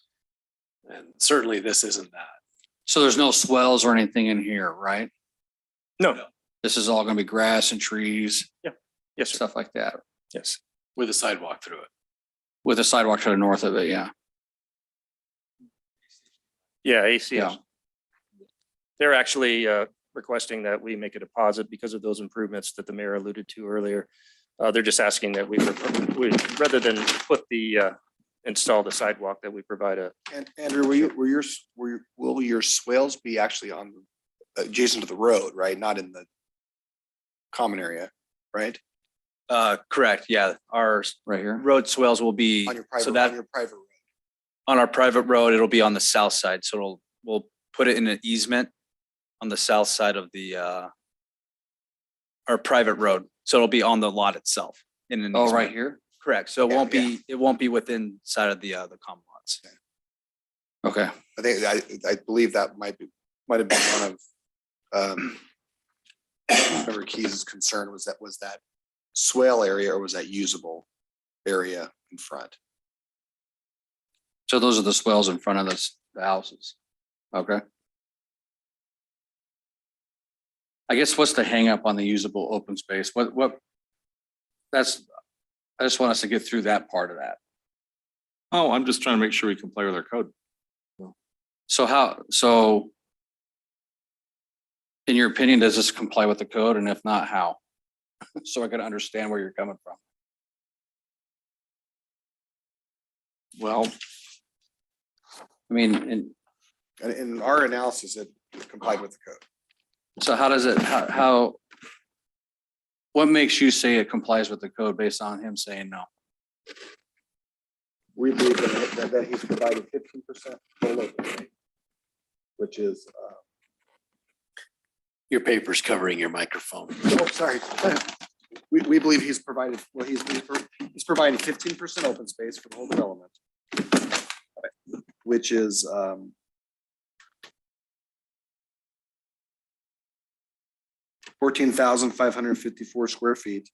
And certainly this isn't that. So there's no swells or anything in here, right? No. This is all gonna be grass and trees. Yeah. Yes, sir. Stuff like that, Yes. With a sidewalk through it. with a sidewalk to the north of it, yeah. Yeah, ACS. Yeah. They're actually requesting that we make a deposit because of those improvements that the mayor alluded to earlier. They're just asking that we rather than install the sidewalk, that we provide a. And Andrew, will your swales be actually on adjacent to the road, right? Not in the common area, right? Correct. Yeah. Our Right here. road swales will be, On your so private, that on your private road. on our private road, it'll be on the south side. So we'll put it in an easement on the south side of our private road. So it'll be on the lot itself in an Oh, easement. right here? Correct. So Yeah, it won't be within side of the common lots. Okay. I believe that might have been one of Member Keys' concern was that swale area or was that usable area in front? So those are the swells in front of the houses. Okay. I guess what's the hang up on the usable open space? I just want us to get through that part of that. Oh, I'm just trying to make sure we comply with our code. So in your opinion, does this comply with the code? And if not, how? So I can understand where you're coming from. Well, I mean, In our analysis, it complied with the code. so how does it, what makes you say it complies with the code based on him saying no? We believe that he's provided 15% full open space, which is, Your paper's covering your microphone. oh, sorry. we believe he's provided, well, he's providing 15% open space for the whole development, which is 14,554 square feet.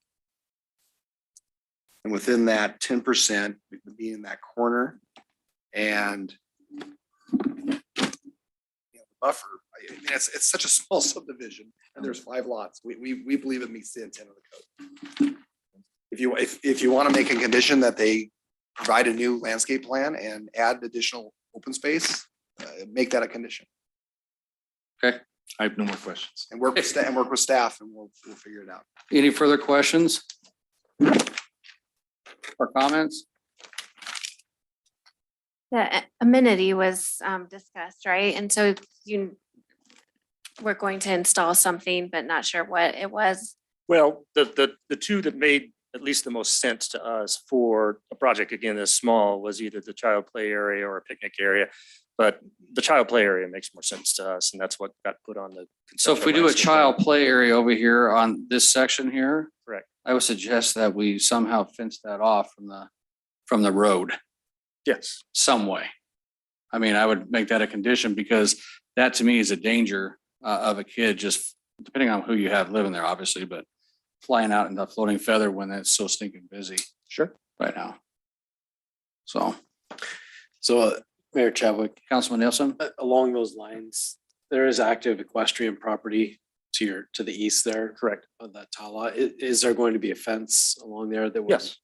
And within that, 10% would be in that corner, and buffer. I mean, it's such a small subdivision, and there's 5 lots. We believe it meets the intent of the code. If you want to make a condition that they provide a new landscape plan and add additional open space, make that a condition. I have no more questions. And work with staff, and we'll figure it out. Any further questions? Or comments? The amenity was discussed, right? And so you were going to install something, but not sure what it was. Well, the two that made at least the most sense to us for a project, again, this small, was either the child play area or a picnic area. But the child play area makes more sense to us, and that's what got put on the. So if we do a child play area over here on this section here, Correct. I would suggest that we somehow fence that off from the road Yes. some way. I mean, I would make that a condition, because that to me is a danger of a kid, just depending on who you have living there, obviously, but flying out in the floating feather when it's so stinking busy. Sure. Right now. So, Mayor Chadwick, Councilman Nielsen? along those lines, there is active equestrian property to the east there. Correct. On that tall lot. Is there going to be a fence along there that? Yes.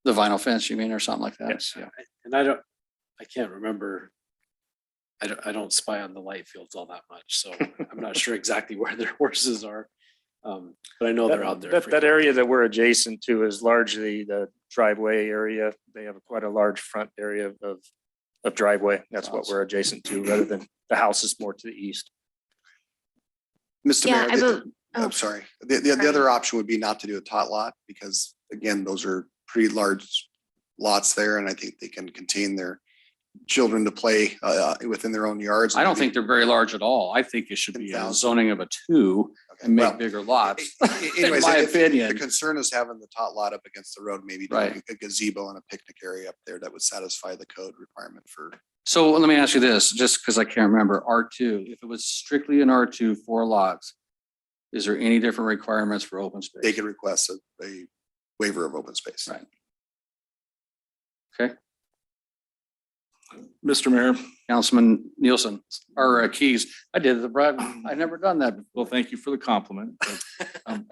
The vinyl fence, you mean, or something like that? Yes. Yeah. And I can't remember. I don't spy on the light fields all that much, so I'm not sure exactly where their horses are. But I know they're out there. That area that we're adjacent to is largely the driveway area. They have quite a large front area of driveway. That's what we're adjacent to, rather than the house is more to the east. Mr. Yeah, Mayor, oh, I'm sorry. The other option would be not to do a tot lot, because again, those are pretty large lots there, and I think they can contain their children to play within their own yards. I don't think they're very large at all. I think it should be a 10,000. zoning of a 2 and Well, make bigger lots. In Anyways, my if opinion. the concern is having the tot lot up against the road, maybe Right. doing a gazebo and a picnic area up there that would satisfy the code requirement for. So let me ask you this, just because I can't remember, R2, if it was strictly an R2, 4 lots, is there any different requirements for open space? They could request a waiver of open space. Right. Okay, Mr. Mayor, Councilman Nielsen, or Keys, I did the Brad, I never done that. well, thank you for the compliment. But,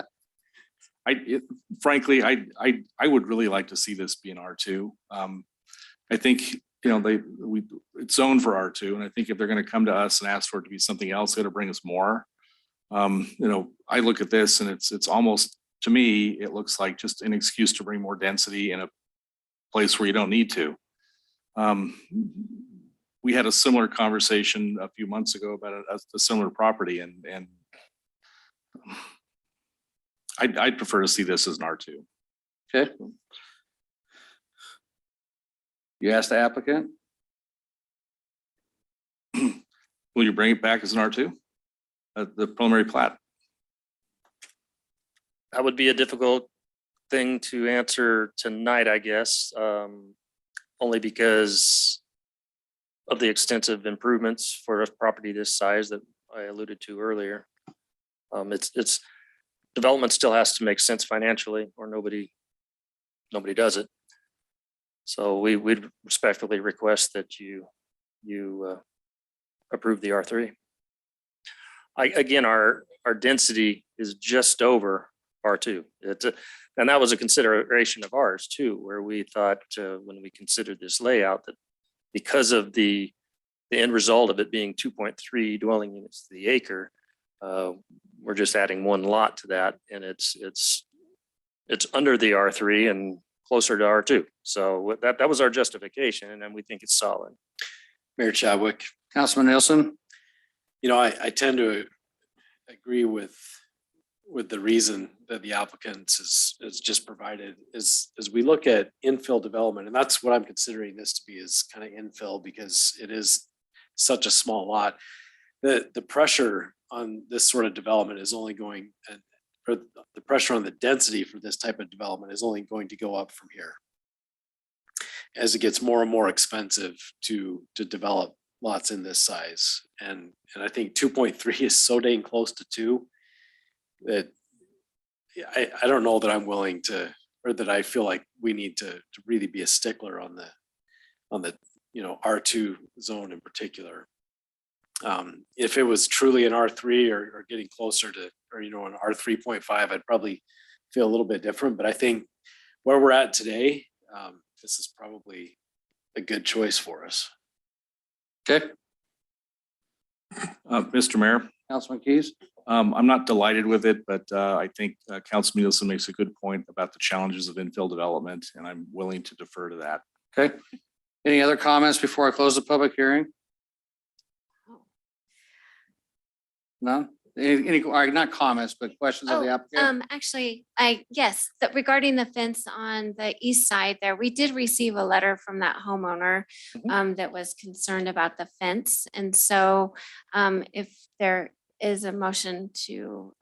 frankly, I would really like to see this be an R2. I think, it's zoned for R2, and I think if they're going to come to us and ask for it to be something else, it'll bring us more. I look at this and it's almost, to me, it looks like just an excuse to bring more density in a place where you don't need to. We had a similar conversation a few months ago about a similar property, and I'd prefer to see this as an R2. Okay. You asked the applicant? Will you bring it back as an R2? The preliminary plat? That would be a difficult thing to answer tonight, I guess, only because of the extensive improvements for a property this size that I alluded to earlier. It's development still has to make sense financially, or nobody does it. So we'd respectfully request that you approve the R3. Again, our density is just over R2. And that was a consideration of ours too, where we thought when we considered this layout that because of the end result of it being 2.3 dwelling units to the acre, we're just adding 1 lot to that, and it's under the R3 and closer to R2. So that was our justification, and then we think it's solid. Mayor Chadwick, Councilman Nielsen? I tend to agree with the reason that the applicant is just provided is we look at infill development, and that's what I'm considering this to be, is kind of infill, because it is such a small lot. the pressure on this sort of development is only going, or the pressure on the density for this type of development is only going to go up from here. As it gets more and more expensive to develop lots in this size. And I think 2.3 is so dang close to 2 that I don't know that I'm willing to, or that I feel like we need to really be a stickler on the R2 zone in particular. If it was truly an R3 or getting closer to, or an R3.5, I'd probably feel a little bit different. But I think where we're at today, this is probably a good choice for us. Okay, Mr. Mayor, Councilman Keys. I'm not delighted with it, but I think Councilman Nielsen makes a good point about the challenges of infill development, and I'm willing to defer to that. Okay. Any other comments before I close the public hearing? No? Any, all right, not comments, but questions of the applicant? Actually, yes, that regarding the fence on the east side there, we did receive a letter from that homeowner that was concerned about the fence. And so if there is a motion to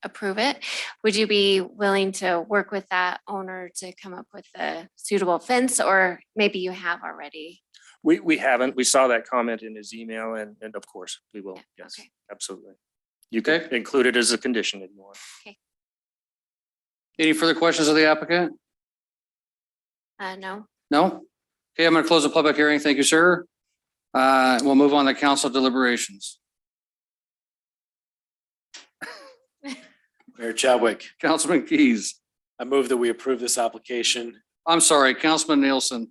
approve it, would you be willing to work with that owner to come up with a suitable fence, or maybe you have already? We haven't. We saw that comment in his email and of course we will. Yeah, Yes, okay. absolutely. You can include it as a condition if you want. Okay. Any further questions of the applicant? No. No? Okay, I'm going to close the public hearing. Thank you, sir. We'll move on to council deliberations. Mayor Chadwick, Councilman Keys. I move that we approve this application. I'm sorry, Councilman Nielsen.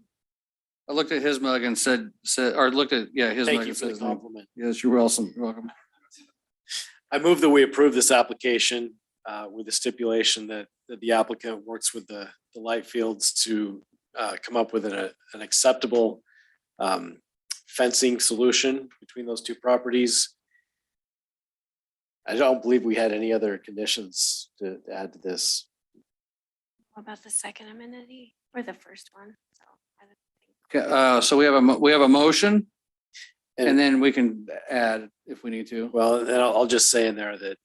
I looked at his mug and said, or looked at, his Thank mug you and for the said, compliment. yes, you're welcome. You're welcome. I move that we approve this application with the stipulation that the applicant works with the light fields to come up with an acceptable fencing solution between those two properties. I don't believe we had any other conditions to add to this. What about the second amenity or the first one? So Okay, so we have a motion, and then we can add if we need to. Well, and I'll just say in there that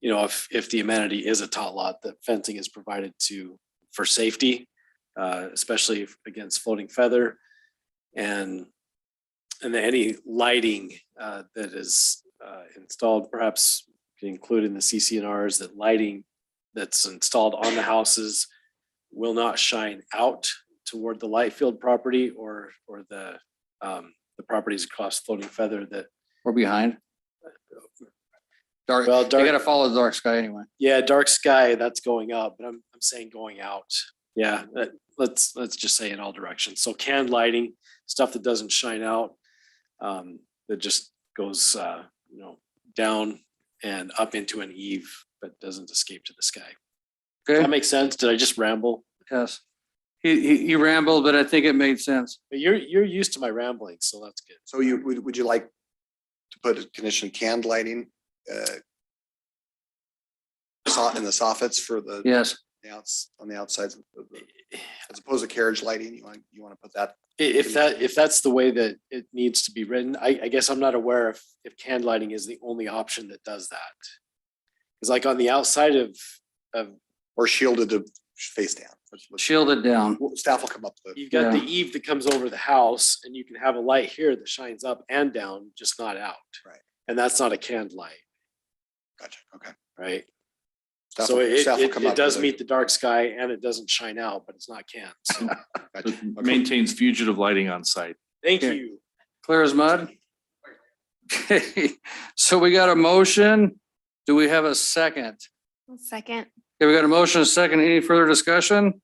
if the amenity is a tot lot, that fencing is provided for safety, especially against floating feather, and any lighting that is installed, perhaps included in the CCNRs, that lighting that's installed on the houses will not shine out toward the light field property or the properties across floating feather that We're behind. Dark. Well, You dark- got to follow the dark sky anyway. Yeah, dark sky, that's going up, but I'm saying going out. Yeah, let's just say in all directions. So canned lighting, stuff that doesn't shine out, that just goes down and up into an eave, but doesn't escape to the sky. Okay. That makes sense. Did I just ramble? Yes. He rambled, but I think it made sense. But you're used to my rambling, so that's good. So would you like to put a condition canned lighting in the soffits for the Yes. on the outsides as opposed to carriage lighting? You want to put that? If that's the way that it needs to be written, I guess I'm not aware if canned lighting is the only option that does that. Because like on the outside of or shielded to face down. Shielded down. Staff will come up with. You've got the eave that comes over the house, and you can have a light here that shines up and down, just not out. Right. And that's not a canned light. Gotcha. Okay. Right. Staff So will- staff will come it up does with meet the dark sky and it doesn't shine out, but it's not canned. So, It maintains fugitive lighting on site. thank Okay. you. Clear as mud. Okay. So we got a motion. Do we have a second? second. Okay, we got a motion, a second. Any further discussion?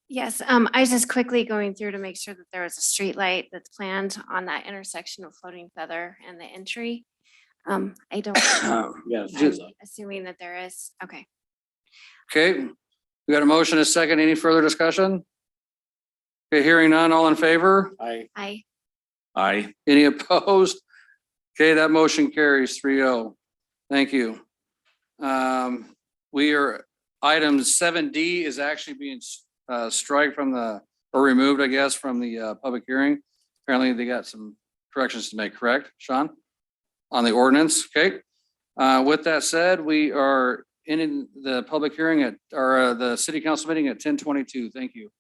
Yes, I was just quickly going through to make sure that there was a street light that's planned on that intersection of Floating Feather and the entry. I don't, Yeah. I'm assuming that there is, okay. Okay, we got a motion, a second. Any further discussion? Okay, hearing none, all in favor? I, Aye. Any opposed? Okay, that motion carries 3-0. Thank you. We are, item 7D is actually being strike from or removed, I guess, from the public hearing. Apparently they got some corrections to make, correct, Sean? On the ordinance, okay? With that said, we are ending the public hearing at, or the city council meeting at 10:22. Thank you.